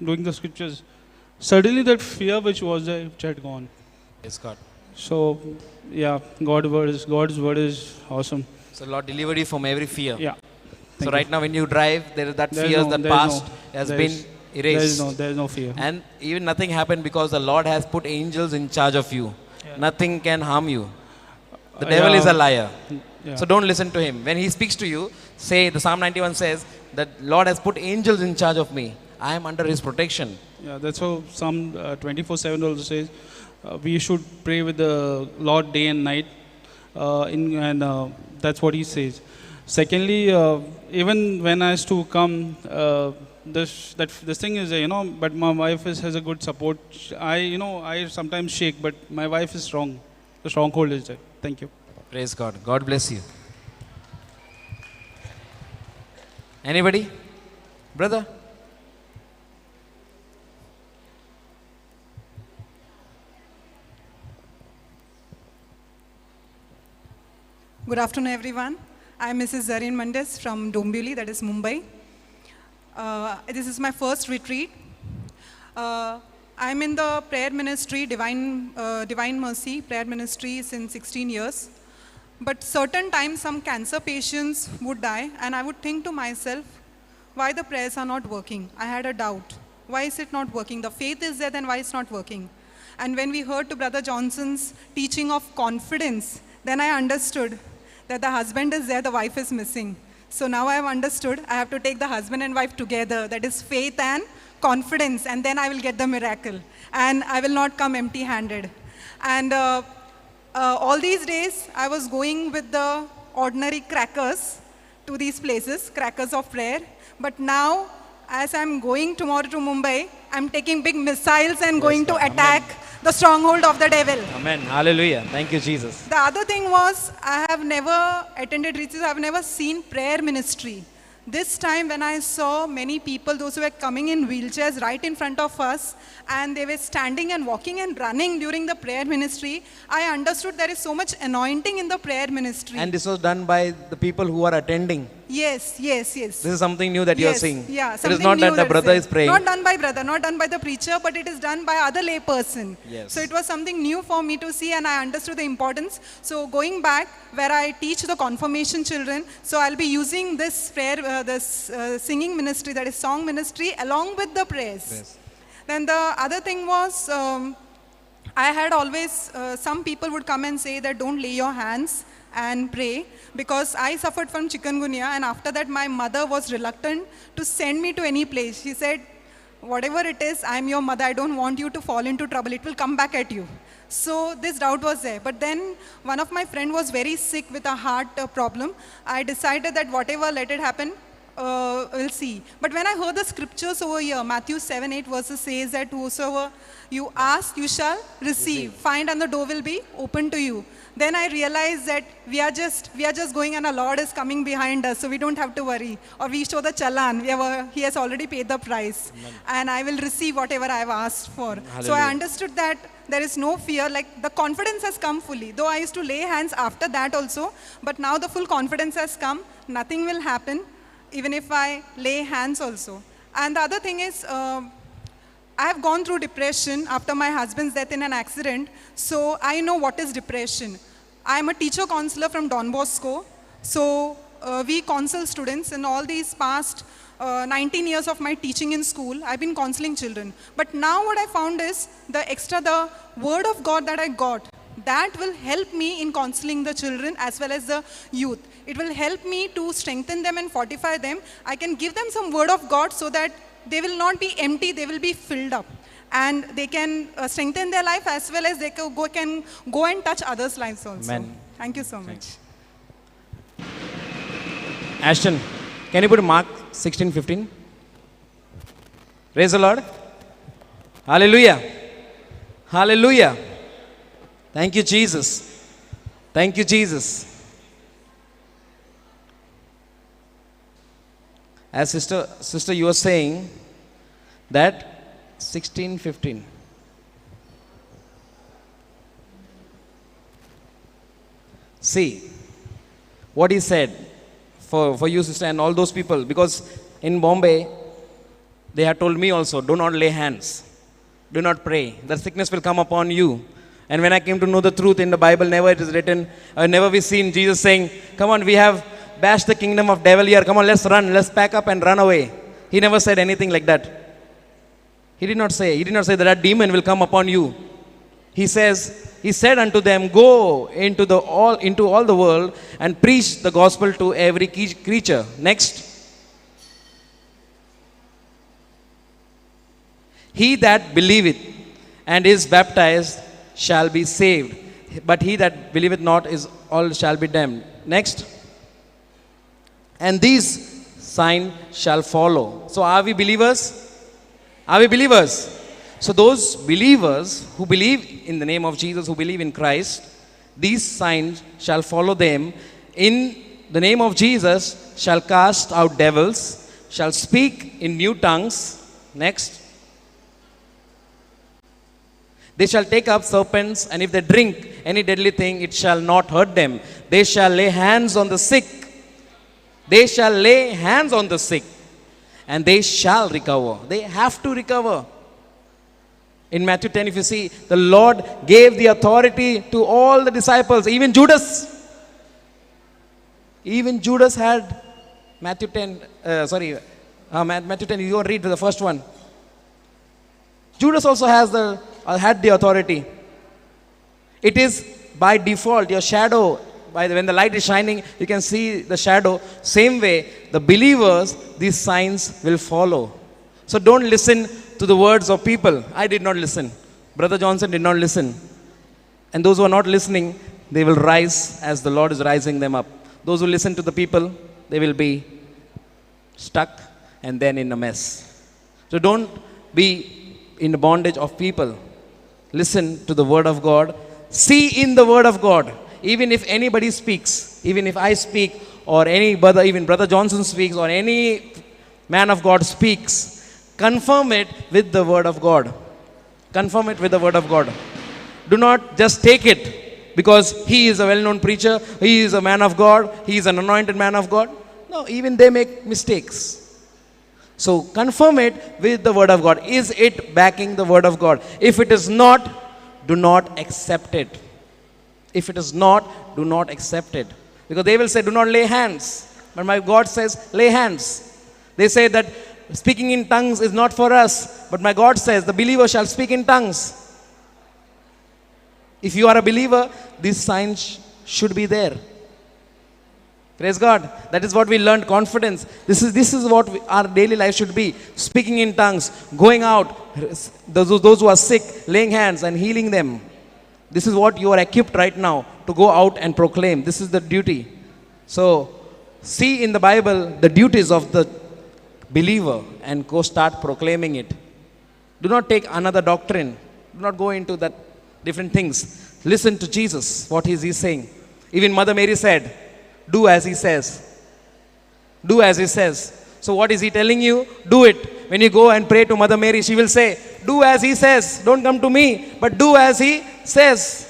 doing the scriptures, suddenly that fear which was there, which had gone. Yes, God. So yeah, God's word is awesome. So Lord delivered you from every fear. Yeah. So right now when you drive, there is that fear, that past has been erased. There is no fear. And even nothing happened because the Lord has put angels in charge of you. Yeah. Nothing can harm you. The devil is a liar. Yeah. So don't listen to him. When he speaks to you, say, the Psalm 91 says, that Lord has put angels in charge of me. I am under his protection. Yeah, that's how Psalm 24:7 also says, we should pray with the Lord day and night. That's what he says. Secondly, even when I used to come, this thing is, but my wife has a good support. I sometimes shake, but my wife is strong. The stronghold is there. Thank you. Praise God. God bless you. Anybody? Brother? Good afternoon, everyone. I'm Mrs. Zareen Mandas from Dombivli, that is Mumbai. This is my first retreat. I'm in the prayer ministry, Divine Mercy prayer ministry since 16 years. But certain times some cancer patients would die and I would think to myself, why the prayers are not working? I had a doubt. Why is it not working? The faith is there, then why it's not working? And when we heard to Brother Johnson's teaching of confidence, then I understood that the husband is there, the wife is missing. So now I have understood I have to take the husband and wife together. That is faith and confidence, and then I will get the miracle. And I will not come empty-handed. And all these days, I was going with the ordinary crackers to these places, crackers of prayer. But now, as I'm going tomorrow to Mumbai, I'm taking big missiles and going to attack the stronghold of the devil. Amen. Hallelujah. Thank you, Jesus. The other thing was, I have never attended retreats, I have never seen prayer ministry. This time when I saw many people, those who were coming in wheelchairs right in front of us, and they were standing and walking and running during the prayer ministry, I understood there is so much anointing in the prayer ministry. And this was done by the people who are attending. Yes. This is something new that you are seeing. Yeah, It is not that the brother is praying. Not done by brother, not done by the preacher, but it is done by other lay person. Yes. So it was something new for me to see, and I understood the importance. So going back, where I teach the confirmation children, so I'll be using this prayer, singing ministry, that is song ministry, along with the prayers. Yes. Then the other thing was, I had always, some people would come and say that don't lay your hands and pray, because I suffered from chikungunya, and after that my mother was reluctant to send me to any place. She said, whatever it is, I'm your mother, I don't want you to fall into trouble, it will come back at you. So this doubt was there. But then one of my friend was very sick with a heart problem. I decided that whatever, let it happen, we'll see. But when I heard the scriptures over here, Matthew 7:8 verses says that whosoever you ask, you shall receive. Find and the door will be open to you. Then I realized that we are just going and our Lord is coming behind us, so we don't have to worry. Or we show the challan, He has already paid the price. Amen. And I will receive whatever I have asked for. Hallelujah. So I understood that there is no fear, like the confidence has come fully. Though I used to lay hands after that also, but now the full confidence has come. Nothing will happen, even if I lay hands also. And the other thing is, I have gone through depression after my husband's death in an accident, so I know what is depression. I am a teacher counselor from Don Bosco, so we counsel students. In all these past 19 years of my teaching in school, I've been counseling children. But now what I found is the word of God that I got, that will help me in counseling the children as well as the youth. It will help me to strengthen them and fortify them. I can give them some word of God so that they will not be empty, they will be filled up. And they can strengthen their life as well as they can go and touch others' lives also. Amen. Thank you so much. Ashton, can you put Mark 16:15? Praise the Lord. Hallelujah. Hallelujah. Thank you, Jesus. Thank you, Jesus. As sister, you were saying that 16:15. See what he said for you, sister, and all those people, because in Bombay they had told me also, do not lay hands, do not pray, the sickness will come upon you. And when I came to know the truth in the Bible, never it is written, never we seen Jesus saying, come on, we have bashed the kingdom of devil here, come on, let's run, let's pack up and run away. He never said anything like that. He did not say that a demon will come upon you. He said unto them, go into all the world and preach the gospel to every creature. Next. He that believeth and is baptized shall be saved, but he that believeth not is all shall be damned. Next. And these signs shall follow. So are we believers? Are we believers? So those believers who believe in the name of Jesus, who believe in Christ, these signs shall follow them. In the name of Jesus shall cast out devils, shall speak in new tongues. Next. They shall take up serpents, and if they drink any deadly thing, it shall not hurt them. They shall lay hands on the sick, They shall lay hands on the sick and they shall recover. They have to recover. In Matthew 10, if you see, the Lord gave the authority to all the disciples, even Judas. Even Judas had Matthew 10, Matthew 10, you go read the first one. Judas also had the authority. It is by default, your shadow, when the light is shining, you can see the shadow. Same way, the believers, these signs will follow. So don't listen to the words of people. I did not listen. Brother Johnson did not listen. And those who are not listening, they will rise as the Lord is rising them up. Those who listen to the people, they will be stuck and then in a mess. So don't be in the bondage of people. Listen to the word of God. See in the word of God. Even if anybody speaks, even if I speak, or any brother, even Brother Johnson speaks, or any man of God speaks, confirm it with the word of God. Confirm it with the word of God. Do not just take it because he is a well-known preacher, he is a man of God, he is an anointed man of God. No, even they make mistakes. So confirm it with the word of God. Is it backing the word of God? If it is not, do not accept it. If it is not, do not accept it. Because they will say, do not lay hands. But my God says, lay hands. They say that speaking in tongues is not for us. But my God says, the believer shall speak in tongues. If you are a believer, these signs should be there. Praise God. That is what we learned, confidence. This is what our daily life should be. Speaking in tongues, going out, those who are sick, laying hands and healing them. This is what you are equipped right now to go out and proclaim. This is the duty. So, see in the Bible the duties of the believer and go start proclaiming it. Do not take another doctrine. Do not go into that different things. Listen to Jesus, what is he saying. Even Mother Mary said, do as he says. Do as he says. So what is he telling you? Do it. When you go and pray to Mother Mary, she will say, do as he says. Don't come to me, but do as he says.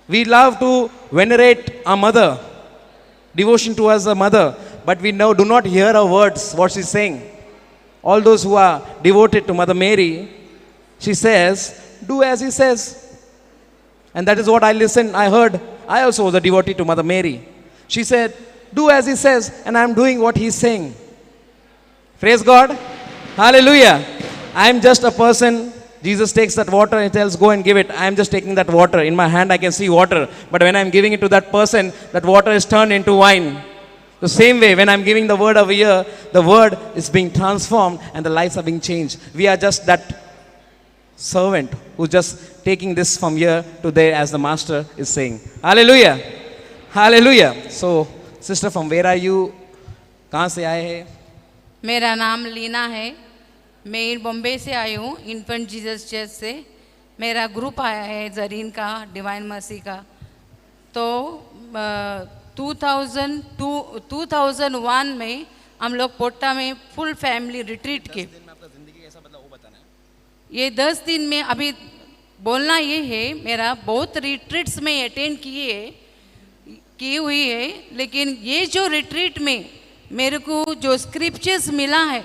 We love to venerate our mother. Devotion to us, a mother. But we do not hear her words, what she's saying. All those who are devoted to Mother Mary, she says, do as he says. And that is what I heard. I also was a devotee to Mother Mary. She said, do as he says, and I am doing what he's saying. Praise God. Hallelujah. I am just a person. Jesus takes that water and he tells, go and give it. I am just taking that water. In my hand I can see water. But when I am giving it to that person, that water is turned into wine. The same way, when I am giving the word over here, the word is being transformed and the lives are being changed. We are just that servant who's just taking this from here to there as the master is saying. Hallelujah. Hallelujah. So, sister, from where are you? कहाँ से आए हैं? मेरा नाम लीना है. मैं बॉम्बे से आई हूँ, इन्फेंट जीसस चर्च से. मेरा ग्रुप आया है जरीन का, डिवाइन मर्सी का. तो 2001 में हम लोग पोट्टा में फुल फैमिली रिट्रीट के. ये 10 दिन में अभी बोलना ये है, मेरा बहुत रिट्रीट्स में अटेंड की हुई है, लेकिन ये जो रिट्रीट में मेरे को जो स्क्रिप्चर्स मिला है,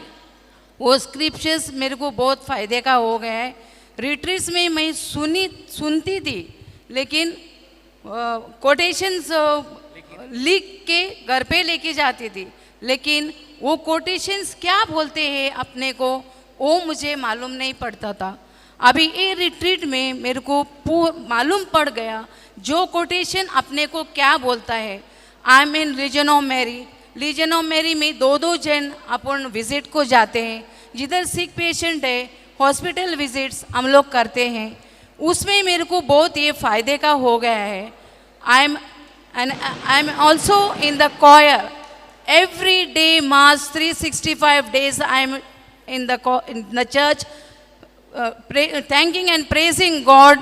वो स्क्रिप्चर्स मेरे को बहुत फ़ायदे का हो गया है. रिट्रीट्स में मैं सुनती थी, लेकिन कोटेशंस लिख के घर पे लेके जाती थी, लेकिन वो कोटेशंस क्या बोलते हैं अपने को, वो मुझे मालूम नहीं पड़ता था. अभी ये रिट्रीट में मेरे को मालूम पड़ गया जो कोटेशन अपने को क्या बोलता है. I am in legion of Mary. Legion of Mary में 2-2 जन अपन विजिट को जाते हैं. जिधर सिक पेशेंट है, हॉस्पिटल विजिट्स हम लोग करते हैं. उसमें मेरे को बहुत ये फ़ायदे का हो गया है. I am also in the coir. Every day mass 365 days I am in the church, thanking and praising God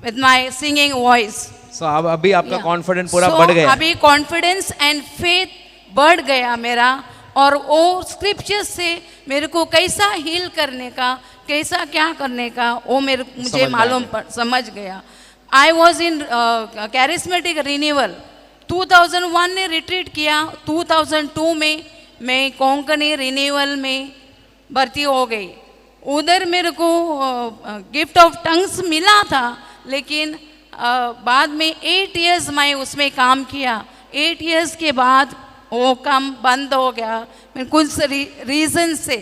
with my singing voice. So अभी आपका confidence पूरा बढ़ गया. अभी confidence and faith बढ़ गया मेरा, और वो scriptures से मेरे को कैसा heal करने का, कैसा क्या करने का, वो मुझे मालूम समझ गया. I was in charismatic renewal. 2001 ने रिट्रीट किया, 2002 में मैं कोंकणी रिन्यूअल में भर्ती हो गई। उधर मेरे को गिफ्ट ऑफ टंग्स मिला था, लेकिन बाद में 8 इयर्स मैं उसमें काम किया। 8 इयर्स के बाद वो काम बंद हो गया। मैं कुछ रीज़न से,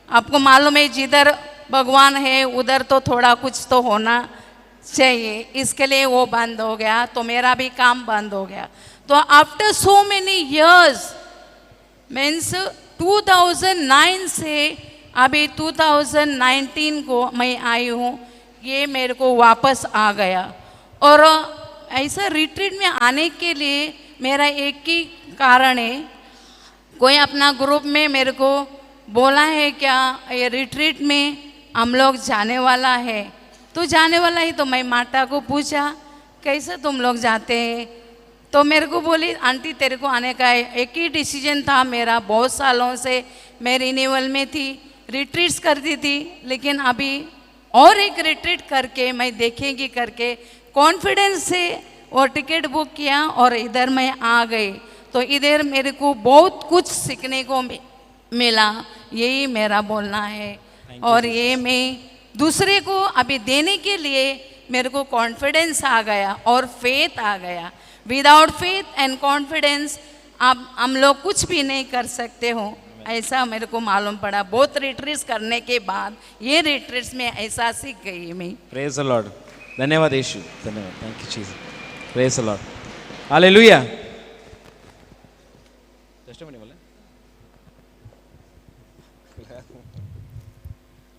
आपको मालूम है जिधर भगवान है उधर तो थोड़ा कुछ तो होना चाहिए, इसके लिए वो बंद हो गया, तो मेरा भी काम बंद हो गया। तो after so many years means 2009 से अभी 2019 को मैं आई हूँ, ये मेरे को वापस आ गया। और ऐसा रिट्रीट में आने के लिए मेरा एक ही कारण है, कोई अपना ग्रुप में मेरे को बोला है क्या ये रिट्रीट में हम लोग जाने वाला है, तो जाने वाला ही। तो मैं माता को पूछा कैसे तुम लोग जाते हैं, तो मेरे को बोली आंटी तेरे को आने का है। एक ही डिसीजन था मेरा, बहुत सालों से मैं रिन्यूअल में थी, रिट्रीट्स करती थी, लेकिन अभी और एक रिट्रीट करके मैं देखेंगी करके कॉन्फिडेंस से वो टिकट बुक किया और इधर मैं आ गई। तो इधर मेरे को बहुत कुछ सीखने को मिला, यही मेरा बोलना है। और ये मैं दूसरे को अभी देने के लिए मेरे को कॉन्फिडेंस आ गया और फेथ आ गया। विदाउट फेथ एंड कॉन्फिडेंस अब हम लोग कुछ भी नहीं कर सकते हो, ऐसा मेरे को मालूम पड़ा। बहुत रिट्रीट्स करने के बाद ये रिट्रीट्स में ऐसा सीख गई मैं। Praise the Lord. धन्यवाद यीशु, धन्यवाद। Thank you Jesus. Praise the Lord. Hallelujah. Testimony बोले।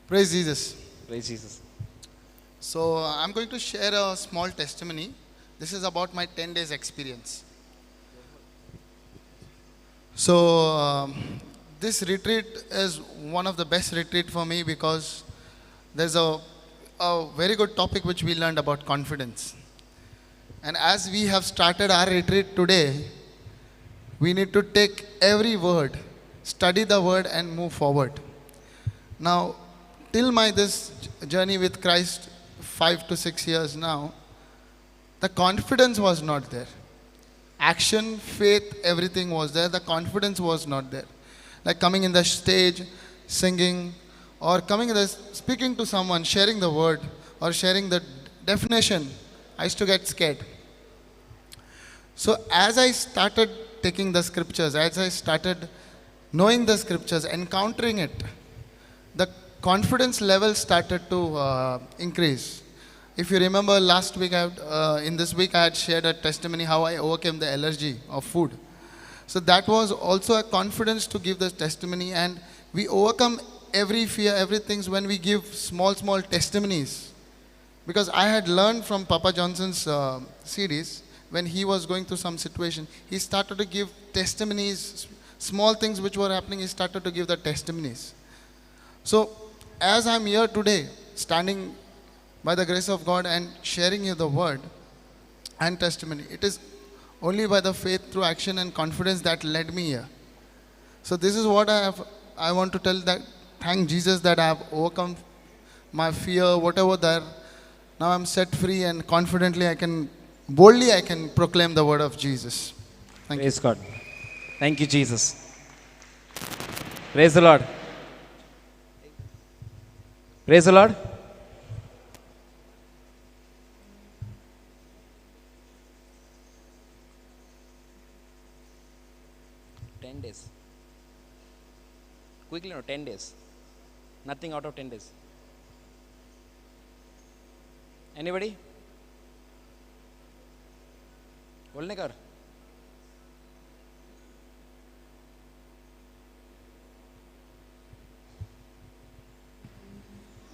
Praise Jesus. Praise Jesus. So I'm going to share a small testimony. This is about my 10 days experience. So this retreat is one of the best retreat for me because there's a very good topic which we learned about confidence. And as we have started our retreat today, we need to take every word, study the word and move forward. Now, till my this journey with Christ 5 to 6 years now, the confidence was not there. Action, faith, everything was there. The confidence was not there. Like coming in the stage, singing, or coming in the speaking to someone, sharing the word, or sharing the definition, I used to get scared. So as I started taking the scriptures, as I started knowing the scriptures, encountering it, the confidence level started to increase. If you remember last week, in this week I had shared a testimony how I overcame the allergy of food. So that was also a confidence to give the testimony, and we overcome every fear, everything when we give small testimonies. Because I had learned from Papa Johnson's series, when he was going through some situation, he started to give testimonies, small things which were happening, he started to give the testimonies. So as I'm here today, standing by the grace of God and sharing you the word and testimony, it is only by the faith through action and confidence that led me here. So this is what I want to tell, that thank Jesus that I have overcome my fear, whatever there. Now I'm set free and confidently boldly I can proclaim the word of Jesus. Thank Praise God. Thank you, Jesus. Praise the Lord. Praise the Lord. Days. Quickly, no, 10 days. Nothing out of 10 days. Anybody? बोलने कर।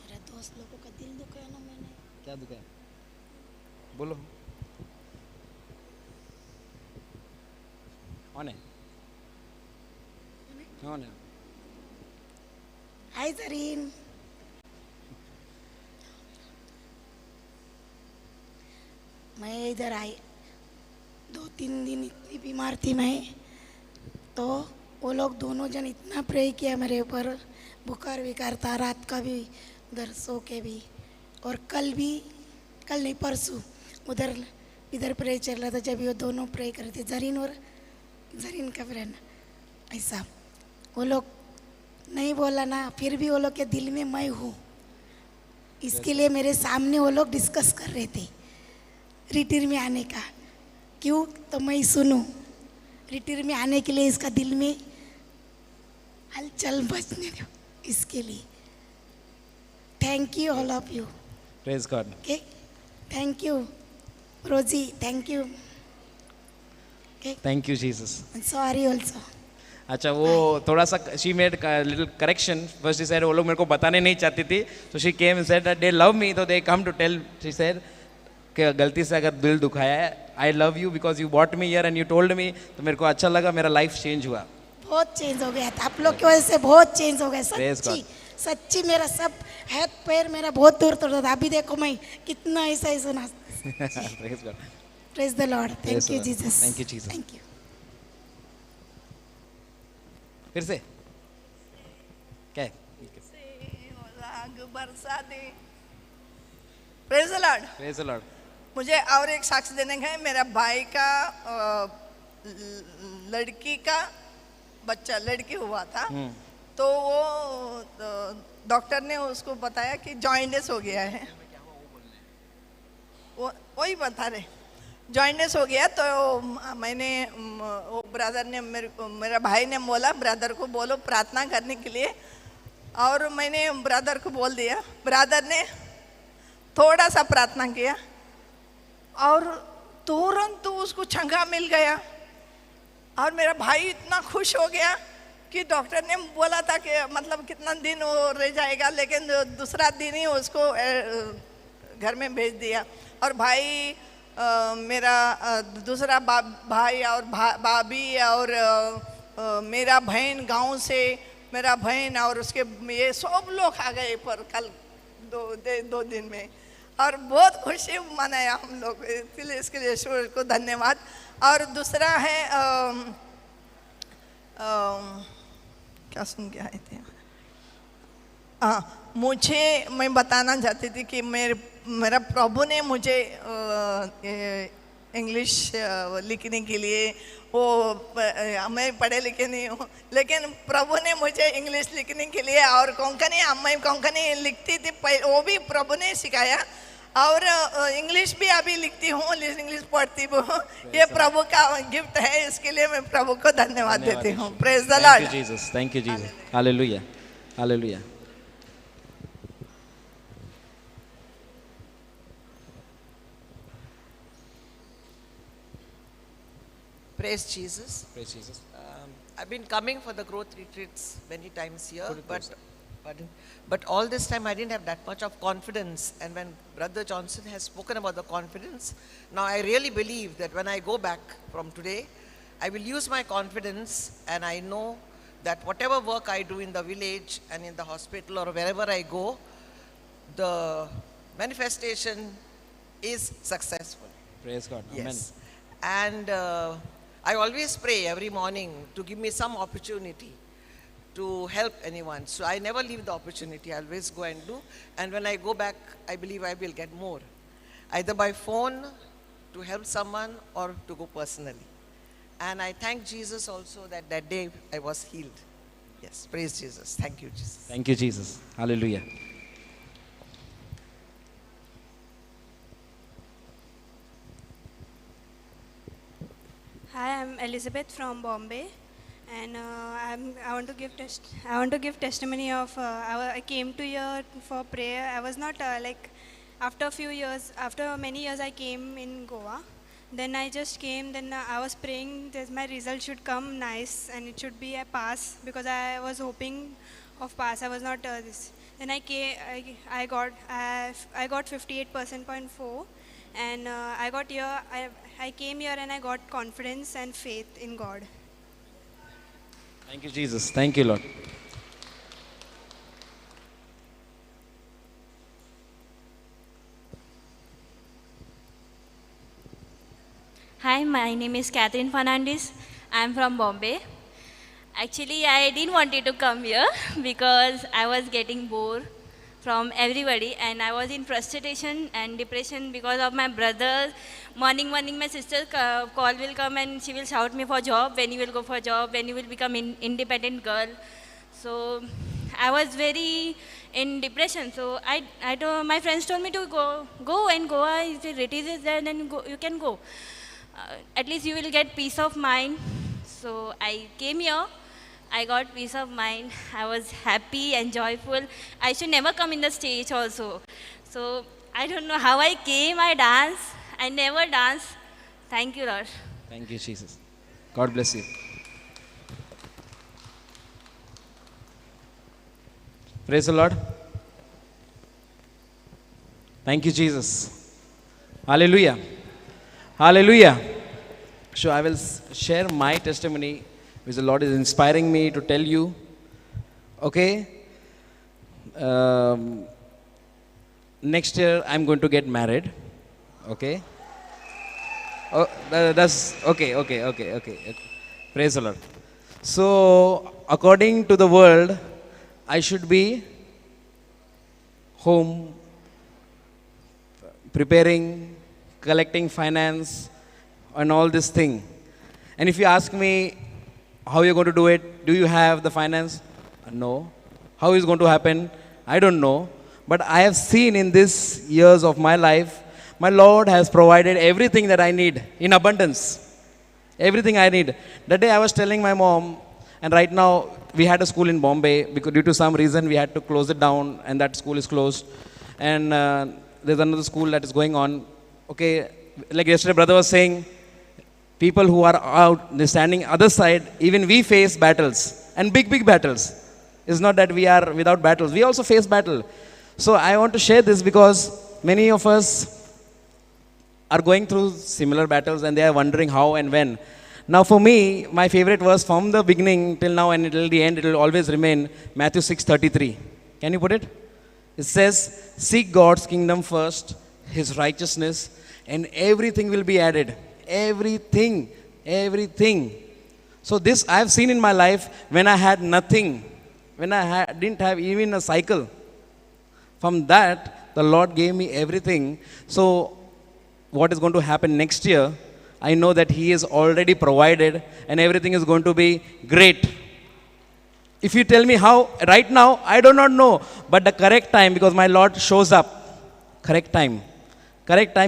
मेरे दोस्त लोगों का दिल दुखाया ना मैंने। क्या दुखाया? बोलो। कौन है? कौन है? हाय जरीन। मैं इधर आई, 2-3 दिन इतनी बीमार थी मैं, तो वो लोग दोनों जन इतना प्रे किया मेरे ऊपर, बुखार विकार था, रात का भी उधर सो के भी, और कल नहीं परसों उधर इधर प्रे चल रहा था, जब ये दोनों प्रे कर रहे थे, जरीन का फ्रेंड, ऐसा वो लोग नहीं बोला ना, फिर भी वो लोग के दिल में मैं हूँ, इसके लिए मेरे सामने वो लोग डिस्कस कर रहे थे रिट्रीट में आने का। क्यों? तो मैं सुनूं, रिट्रीट में आने के लिए इसका दिल में हलचल बचने दो, इसके लिए। Thank you all of you. Praise God. Okay, thank you, Rosie. Thank you. Okay. Thank you, Jesus. I'm sorry also. अच्छा, वो थोड़ा सा she made a little correction. First she said वो लोग मेरे को बताने नहीं चाहती थी, so she came and said that they love me, so they come to tell. She said कि गलती से अगर दिल दुखाया है, I love you because you brought me here and you told me, तो मेरे को अच्छा लगा, मेरा life change हुआ। बहुत चेंज हो गया था, आप लोग की वजह से बहुत चेंज हो गया, Praise सच्ची God. सच्ची। मेरा सब हाथ पैर मेरा बहुत दूर तोड़ता था, अभी देखो मैं कितना ऐसा ऐसा ना। Praise God. Praise the Lord. Thank Praise you, God. Jesus. Thank you, Jesus. Thank you. फिर से क्या है? Praise the Lord. Praise the Lord. मुझे और एक साक्ष्य देने का है। मेरा भाई का लड़की का बच्चा, लड़की हुआ था, तो वो डॉक्टर ने उसको बताया कि जॉइंटिस हो गया है। वही बता रहे, जॉइंटिस हो गया। तो मैंने वो ब्रदर ने मेरा भाई ने बोला ब्रदर को बोलो प्रार्थना करने के लिए, और मैंने ब्रदर को बोल दिया। ब्रदर ने थोड़ा सा प्रार्थना किया और तुरंत उसको छंगा मिल गया, और मेरा भाई इतना खुश हो गया कि डॉक्टर ने बोला था कि मतलब कितना दिन वो रह जाएगा, लेकिन दूसरा दिन ही उसको घर में भेज दिया। और भाई मेरा दूसरा भाई और भाभी और मेरा बहन गांव से, मेरा बहन और उसके ये सब लोग आ गए पर कल दो दिन में, और बहुत खुशी मनाया हम लोग। इसके लिए ईश्वर को धन्यवाद। और दूसरा है क्या सुन के आए थे, मैं बताना चाहती थी कि मेरा प्रभु ने मुझे इंग्लिश लिखने के लिए, वो मैं पढ़े लिखे नहीं हूँ, लेकिन प्रभु ने मुझे इंग्लिश लिखने के लिए, और कोंकणी मैं कोंकणी लिखती थी, वो भी प्रभु ने सिखाया, और इंग्लिश भी अभी लिखती हूँ, इंग्लिश पढ़ती हूँ। ये प्रभु का गिफ्ट है, इसके लिए मैं प्रभु को धन्यवाद देती हूँ। Praise the Lord. Thank you, Jesus. Thank you, Jesus. Hallelujah. Hallelujah. Praise Jesus. Praise Jesus. I've been coming for the growth retreats many times here, but all this time I didn't have that much of confidence. And when Brother Johnson has spoken about the confidence, now I really believe that when I go back from today, I will use my confidence, and I know that whatever work I do in the village and in the hospital or wherever I go, the manifestation is successful. Praise God. Yes. And I always pray every morning to give me some opportunity to help anyone. So I never leave the opportunity. I always go and do. And when I go back, I believe I will get more, either by phone to help someone or to go personally. And I thank Jesus also that that day I was healed. Yes, praise Jesus. Thank you, Jesus. Thank you, Jesus. Hallelujah. Hi, I'm Elizabeth from Bombay, and I want to give testimony of I came to here for prayer. I was not after many years I came in Goa. Then I just came. Then I was praying that my result should come nice and it should be a pass, because I was hoping of pass. I was not this. Then I came. I got 58.4%, and I got here. I came here and I got confidence and faith in God. Thank you, Jesus. Thank you, Lord. Hi, my name is Catherine Fernandez. I'm from Bombay. Actually, I didn't want to come here because I was getting bored from everybody, and I was in frustration and depression because of my brother. Morning my sister's call will come and she will shout me for job, when you will go for job, when you will become independent girl. So I was very in depression. So my friends told me to go and Goa, if the retreat is there, then you can go. At least you will get peace of mind. So I came here. I got peace of mind. I was happy and joyful. I should never come in the stage also. So I don't know how I came. I danced. I never danced. Thank you, Lord. Thank you, Jesus. God bless you. Praise the Lord. Thank you, Jesus. Hallelujah. Hallelujah. So I will share my testimony, which the Lord is inspiring me to tell you. Okay. Next year I'm going to get married. Okay. Oh, that's okay. Praise the Lord. So according to the world, I should be home, preparing, collecting finance, and all this thing. And if you ask me how you're going to do it, do you have the finance? No. How is it going to happen? I don't know. But I have seen in these years of my life, my Lord has provided everything that I need in abundance. Everything I need. That day I was telling my mom, and right now we had a school in Bombay, because due to some reason we had to close it down, and that school is closed. And there's another school that is going on. Okay, like yesterday brother was saying, people who are out, they're standing other side, even we face battles, and big battles. It's not that we are without battles. We also face battle. So I want to share this because many of us are going through similar battles and they are wondering how and when. Now for me, my favorite verse from the beginning till now and till the end, it will always remain Matthew 6:33. Can you put it? It says, seek God's kingdom first, His righteousness, and everything will be added. Everything. So this I have seen in my life when I had nothing, when I didn't have even a cycle. From that, the Lord gave me everything. So what is going to happen next year, I know that He is already provided and everything is going to be great. If you tell me how, right now, I do not know. But the correct time, because my Lord shows up, correct time,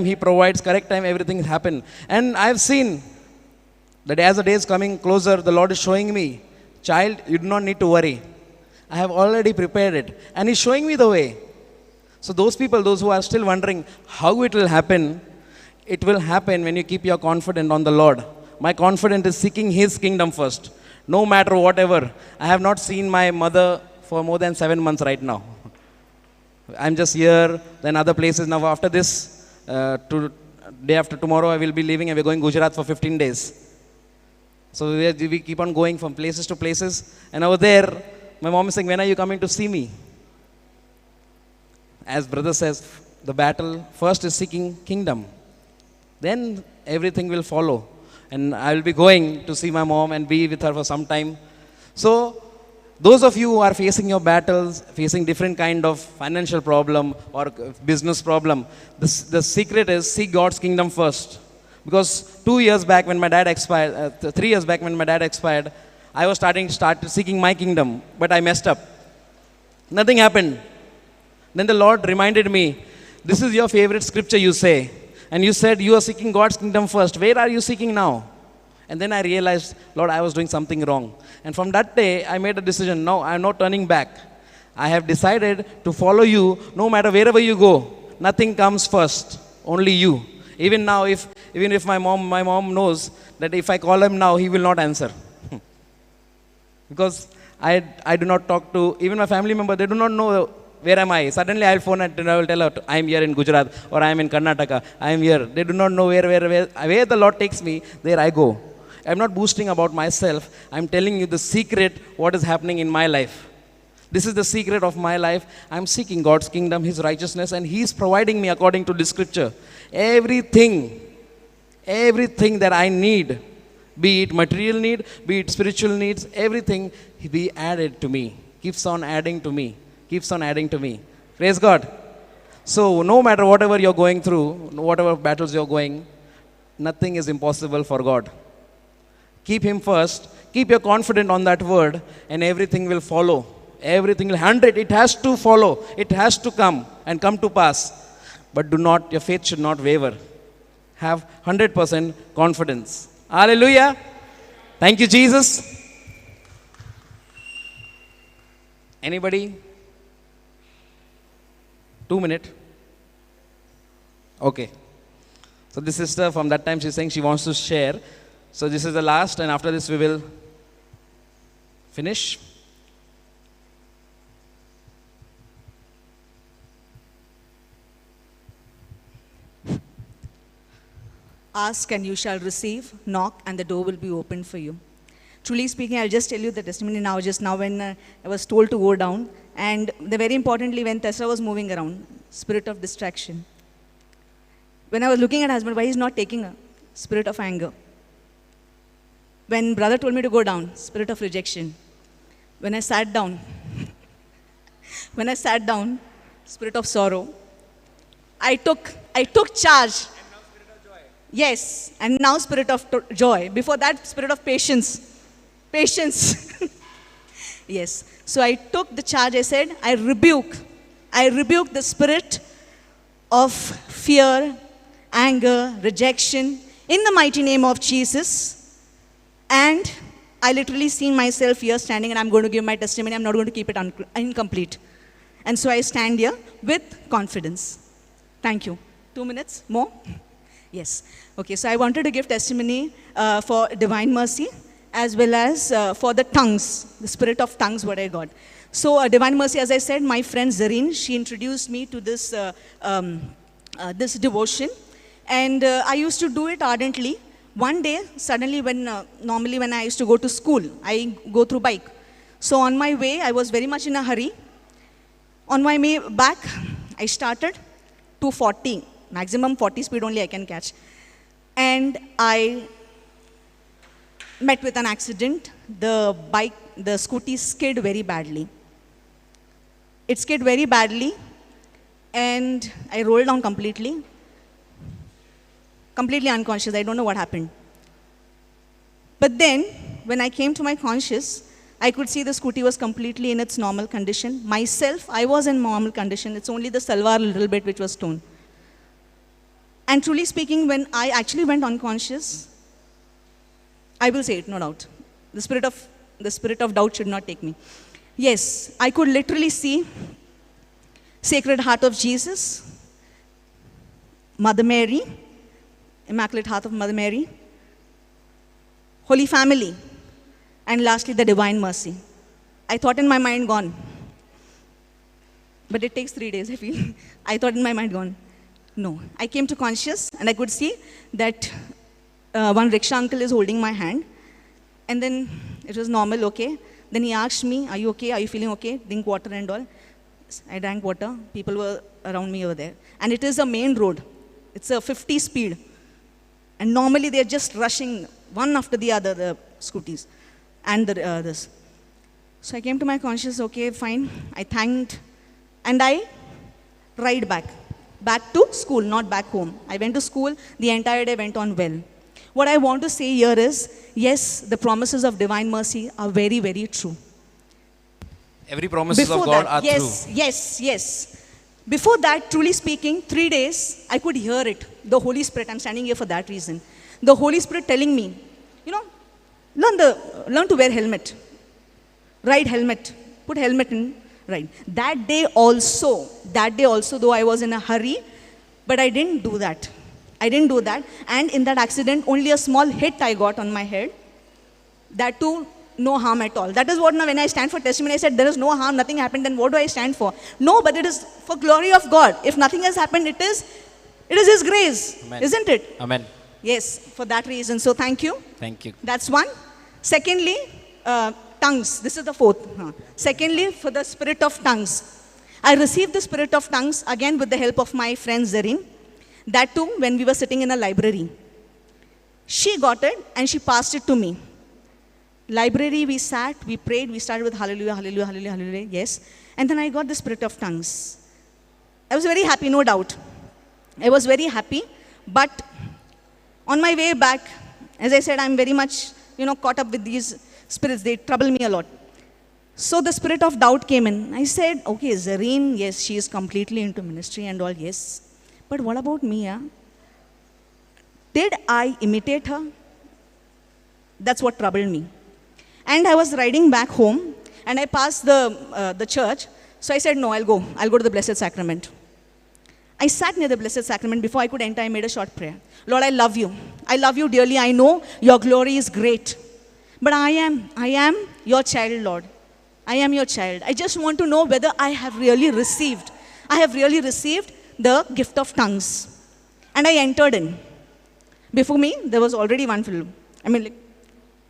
He provides, correct time, everything happens. And I have seen that as the day is coming closer, the Lord is showing me, child, you do not need to worry. I have already prepared it. And He's showing me the way. So those people, those who are still wondering how it will happen when you keep your confidence on the Lord. My confidence is seeking His kingdom first. No matter whatever. I have not seen my mother for more than 7 months right now. I'm just here, then other places. Now after this, day after tomorrow, I will be leaving and we're going Gujarat for 15 days. So we keep on going from places to places. And over there, my mom is saying, when are you coming to see me? As brother says, the battle first is seeking kingdom. Then everything will follow. And I will be going to see my mom and be with her for some time. So those of you who are facing your battles, facing different kind of financial problem or business problem, the secret is seek God's kingdom first. Because 2 years back when my dad expired, 3 years back when my dad expired, I was starting seeking my kingdom, but I messed up. Nothing happened. Then the Lord reminded me, this is your favorite scripture you say. And you said you are seeking God's kingdom first. Where are you seeking now? And then I realized, Lord, I was doing something wrong. And from that day, I made a decision. No, I'm not turning back. I have decided to follow you no matter wherever you go. Nothing comes first. Only you. Even now, even if my mom knows that if I call him now, he will not answer. Because I do not talk to, even my family member, they do not know where am I. Suddenly I'll phone and I will tell her, I am here in Gujarat or I am in Karnataka. I am here. They do not know where the Lord takes me, there I go. I'm not boasting about myself. I'm telling you the secret, what is happening in my life. This is the secret of my life. I'm seeking God's kingdom, His righteousness, and He is providing me according to this scripture. Everything that I need, be it material need, be it spiritual needs, everything be added to me. Keeps on adding to me. Praise God. So no matter whatever you're going through, whatever battles you're going, nothing is impossible for God. Keep Him first. Keep your confidence on that word, and everything will follow. Everything will 100. It has to follow. It has to come and come to pass. But your faith should not waver. Have 100% confidence. Hallelujah. Thank you, Jesus. Anybody? 2 minutes. Okay. So this sister from that time, she's saying she wants to share. So this is the last, and after this we will finish. Ask and you shall receive, knock and the door will be opened for you. Truly speaking, I'll just tell you the testimony now, just now when I was told to go down, and very importantly when Tessa was moving around, spirit of distraction. When I was looking at husband, why he's not taking a spirit of anger. When brother told me to go down, spirit of rejection. When I sat down, spirit of sorrow. I took charge. Yes, and now spirit of joy. Before that, spirit of patience. Yes. So I took the charge. I said, I rebuke the spirit of fear, anger, rejection in the mighty name of Jesus. And I literally seen myself here standing, and I'm going to give my testimony. I'm not going to keep it incomplete. And so I stand here with confidence. Thank you. 2 minutes more? Yes. Okay, so I wanted to give testimony for divine mercy as well as for the tongues, the spirit of tongues, what I got. So divine mercy, as I said, my friend Zareen, she introduced me to this, this devotion. And I used to do it ardently. One day, suddenly normally when I used to go to school, I go through bike. So on my way, I was very much in a hurry. On my way back, I started 240. Maximum 40 speed only I can catch. And I met with an accident. The scooty skid very badly. It skid very badly, and I rolled down completely unconscious. I don't know what happened. But then, when I came to my conscious, I could see the scooty was completely in its normal condition. Myself, I was in normal condition. It's only the salwar little bit which was torn. And truly speaking, when I actually went unconscious, I will say it, no doubt. The spirit of doubt should not take me. Yes, I could literally see Sacred Heart of Jesus, Mother Mary, Immaculate Heart of Mother Mary, Holy Family, and lastly the Divine Mercy. I thought in my mind, gone. But it takes 3 days, I feel. I thought in my mind, gone. No, I came to conscious and I could see that one rickshaw uncle is holding my hand, and then it was normal, okay. Then he asked me, are you okay? Are you feeling okay? Drink water and all. I drank water. People were around me over there. And it is a main road. It's a 50 speed. And normally they're just rushing one after the other, the scooties and this. So I came to my conscious, okay, fine. I thanked and I ride back to school, not back home. I went to school, the entire day went on well. What I want to say here is, yes, the promises of divine mercy are very, very true. Every promises of God are true. Yes. Before that, truly speaking, 3 days, I could hear it. The Holy Spirit, I'm standing here for that reason. The Holy Spirit telling me, learn to wear helmet. Ride helmet. Put helmet in. Right. That day also, though I was in a hurry, but I didn't do that. And in that accident, only a small hit I got on my head. That too, no harm at all. That is what now when I stand for testimony, I said there is no harm, nothing happened, then what do I stand for? No, but it is for glory of God. If nothing has happened, it is His grace. Amen. Isn't it? Amen. Yes, for that reason. So thank you. Thank you. That's one. Secondly, tongues. This is the fourth. Secondly, for the spirit of tongues. I received the spirit of tongues again with the help of my friend Zareen. That too, when we were sitting in a library. She got it and she passed it to me. Library, we sat, we prayed, we started with hallelujah, hallelujah, hallelujah, hallelujah, yes. And then I got the spirit of tongues. I was very happy, no doubt. I was very happy, but on my way back, as I said, I'm very much, caught up with these spirits. They trouble me a lot. So the spirit of doubt came in. I said, okay, Zareen, yes, she is completely into ministry and all, yes. But what about me, yeah? Did I imitate her? That's what troubled me. And I was riding back home, and I passed the church. So I said, no, I'll go to the Blessed Sacrament. I sat near the Blessed Sacrament. Before I could enter, I made a short prayer. Lord, I love you. I love you dearly. I know your glory is great. But I am your child, Lord. I am your child. I just want to know whether I have really received the gift of tongues. And I entered in. Before me, there was already one fellow.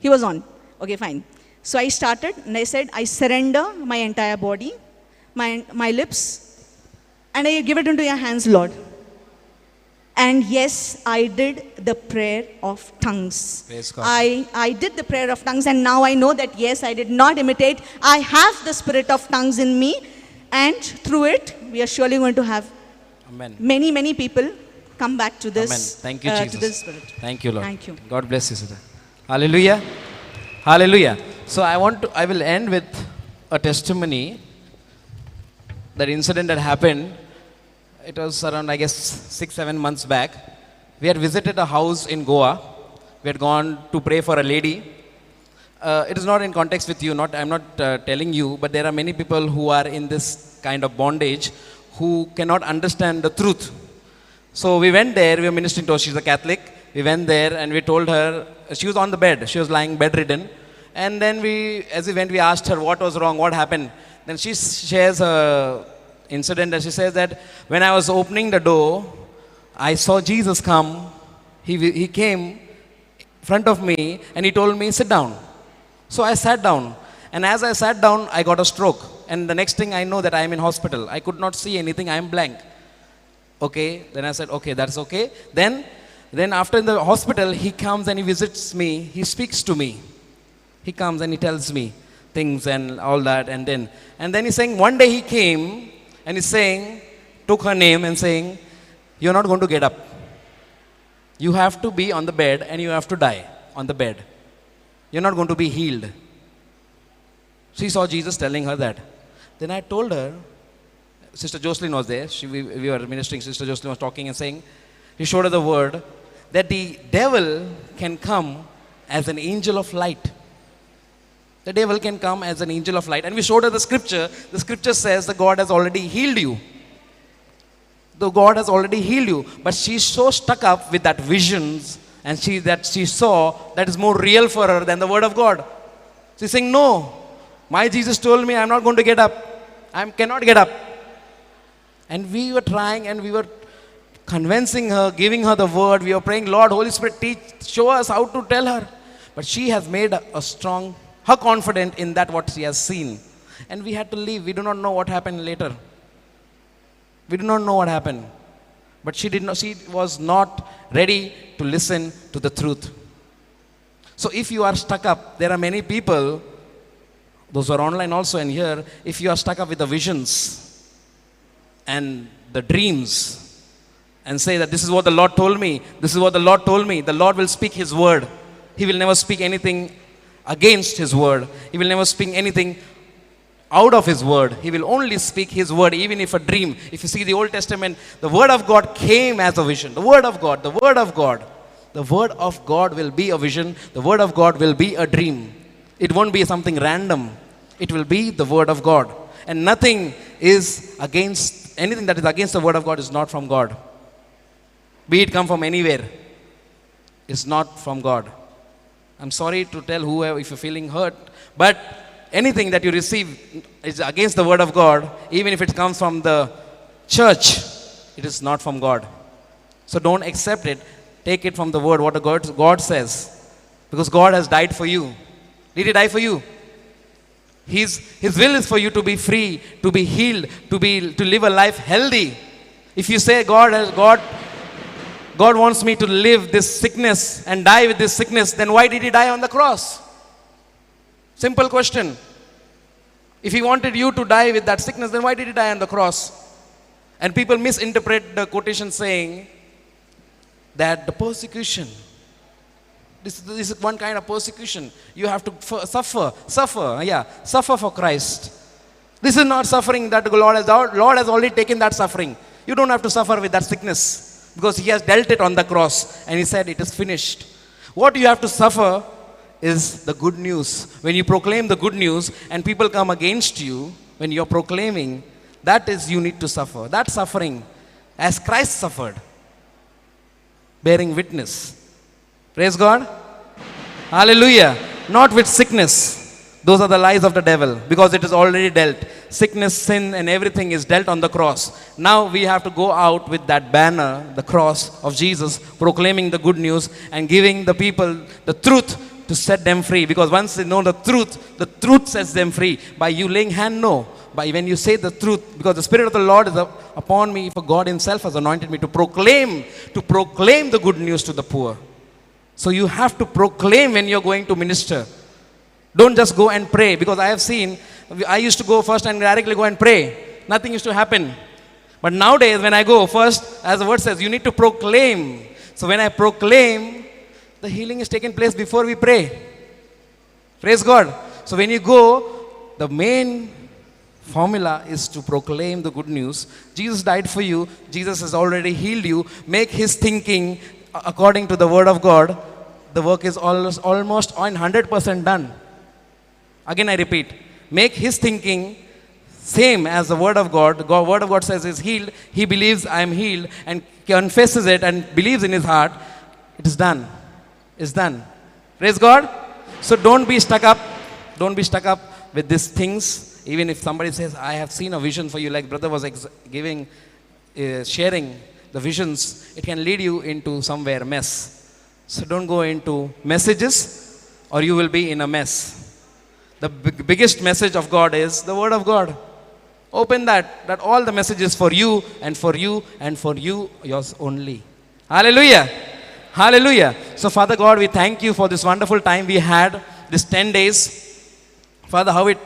He was on. Okay, fine. So I started and I said, I surrender my entire body, my lips, and I give it into your hands, Lord. And yes, I did the prayer of tongues. Praise God. I did the prayer of tongues, and now I know that yes, I did not imitate. I have the spirit of tongues in me, and through it, we are surely going to have Amen. many people come back to this. Amen. Thank you, Jesus. To this spirit. Thank you, Lord. Thank you. God bless you, sister. Hallelujah. Hallelujah. So I will end with a testimony. That incident that happened, it was around, 6-7 months back. We had visited a house in Goa. We had gone to pray for a lady. It is not in context with you, I'm not telling you, but there are many people who are in this kind of bondage who cannot understand the truth. So we went there, we were ministering to her, she's a Catholic. We went there and we told her, she was on the bed, she was lying bedridden. And then as we went, we asked her what was wrong, what happened. Then she shares a incident that she says that when I was opening the door, I saw Jesus come. He came in front of me and he told me, sit down. So I sat down. And as I sat down, I got a stroke. And the next thing I know that I am in hospital. I could not see anything, I am blank. Okay, then I said, okay, that's okay. Then after in the hospital, he comes and he visits me. He speaks to me. He comes and he tells me things and all that. And then he's saying, one day he came and he's saying, took her name and saying, you're not going to get up. You have to be on the bed and you have to die on the bed. You're not going to be healed. She saw Jesus telling her that. Then I told her, Sister Jocelyn was there. We were ministering. Sister Jocelyn was talking and saying, he showed her the word that the devil can come as an angel of light. The devil can come as an angel of light. And we showed her the scripture. The scripture says that God has already healed you. Though God has already healed you. But she's so stuck up with that visions and that she saw that is more real for her than the word of God. She's saying, no, my Jesus told me I'm not going to get up. I cannot get up. And we were trying and we were convincing her, giving her the word. We were praying, Lord, Holy Spirit, show us how to tell her. But she has made her confident in that what she has seen. And we had to leave. We do not know what happened later. We do not know what happened. But she was not ready to listen to the truth. So if you are stuck up, there are many people, those who are online also and here, if you are stuck up with the visions and the dreams and say that this is what the Lord told me, this is what the Lord told me, the Lord will speak His word. He will never speak anything against His word. He will never speak anything out of His word. He will only speak His word, even if a dream. If you see the Old Testament, the word of God came as a vision. The word of God, the word of God. The word of God will be a vision. The word of God will be a dream. It won't be something random. It will be the word of God. And nothing is against, anything that is against the word of God is not from God. Be it come from anywhere, it's not from God. I'm sorry to tell whoever, if you're feeling hurt, but anything that you receive is against the word of God, even if it comes from the church, it is not from God. So don't accept it. Take it from the word, what God says. Because God has died for you. Did He die for you? His will is for you to be free, to be healed, to live a life healthy. If you say God wants me to live this sickness and die with this sickness, then why did He die on the cross? Simple question. If He wanted you to die with that sickness, then why did He die on the cross? And people misinterpret the quotation saying that the persecution, this is one kind of persecution. You have to suffer for Christ. This is not suffering that the Lord has already taken that suffering. You don't have to suffer with that sickness because He has dealt it on the cross and He said it is finished. What you have to suffer is the good news. When you proclaim the good news and people come against you, when you're proclaiming, that is you need to suffer. That suffering, as Christ suffered, bearing witness. Praise God. Hallelujah. Not with sickness. Those are the lies of the devil because it is already dealt. Sickness, sin, and everything is dealt on the cross. Now we have to go out with that banner, the cross of Jesus, proclaiming the good news and giving the people the truth to set them free. Because once they know the truth sets them free. By you laying hand, no. By when you say the truth, because the Spirit of the Lord is upon me, for God Himself has anointed me to proclaim the good news to the poor. So you have to proclaim when you're going to minister. Don't just go and pray, because I have seen, I used to go first and directly go and pray. Nothing used to happen. But nowadays when I go first, as the word says, you need to proclaim. So when I proclaim, the healing is taking place before we pray. Praise God. So when you go, the main formula is to proclaim the good news. Jesus died for you. Jesus has already healed you. Make His thinking according to the word of God. The work is almost 100% done. Again I repeat, make His thinking same as the word of God. The word of God says is healed. He believes I am healed and confesses it and believes in his heart. It is done. It's done. Praise God. So don't be stuck up. Don't be stuck up with these things. Even if somebody says, I have seen a vision for you, like brother was sharing the visions, it can lead you into somewhere mess. So don't go into messages or you will be in a mess. The biggest message of God is the word of God. Open that all the messages for you and for you and for you, yours only. Hallelujah. Hallelujah. So Father God, we thank you for this wonderful time we had, this 10 days. Father, how it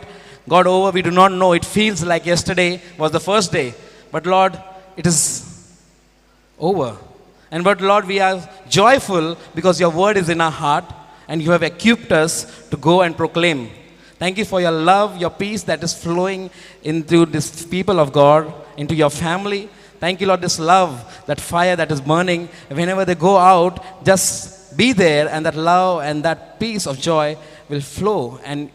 got over, we do not know. It feels like yesterday was the first day. But Lord, it is over. And but Lord, we are joyful because your word is in our heart and you have equipped us to go and proclaim. Thank you for your love, your peace that is flowing into this people of God, into your family. Thank you, Lord, this love, that fire that is burning. Whenever they go out, just be there, and that love and that peace of joy will flow and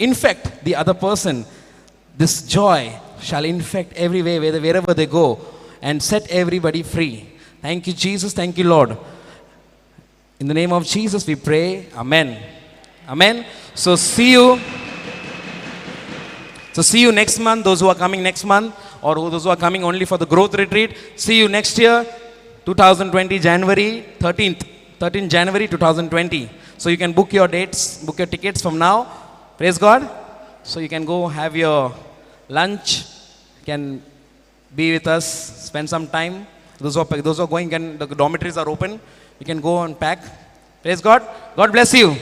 infect the other person. This joy shall infect everywhere, wherever they go, and set everybody free. Thank you, Jesus. Thank you, Lord. In the name of Jesus, we pray. Amen. Amen. So see you next month, those who are coming next month, or those who are coming only for the growth retreat. See you next year, 2020, January 13th January 2020. So you can book your dates, book your tickets from now. Praise God. So you can go have your lunch, you can be with us, spend some time. Those who are going, the dormitories are open. You can go and pack. Praise God. God bless you.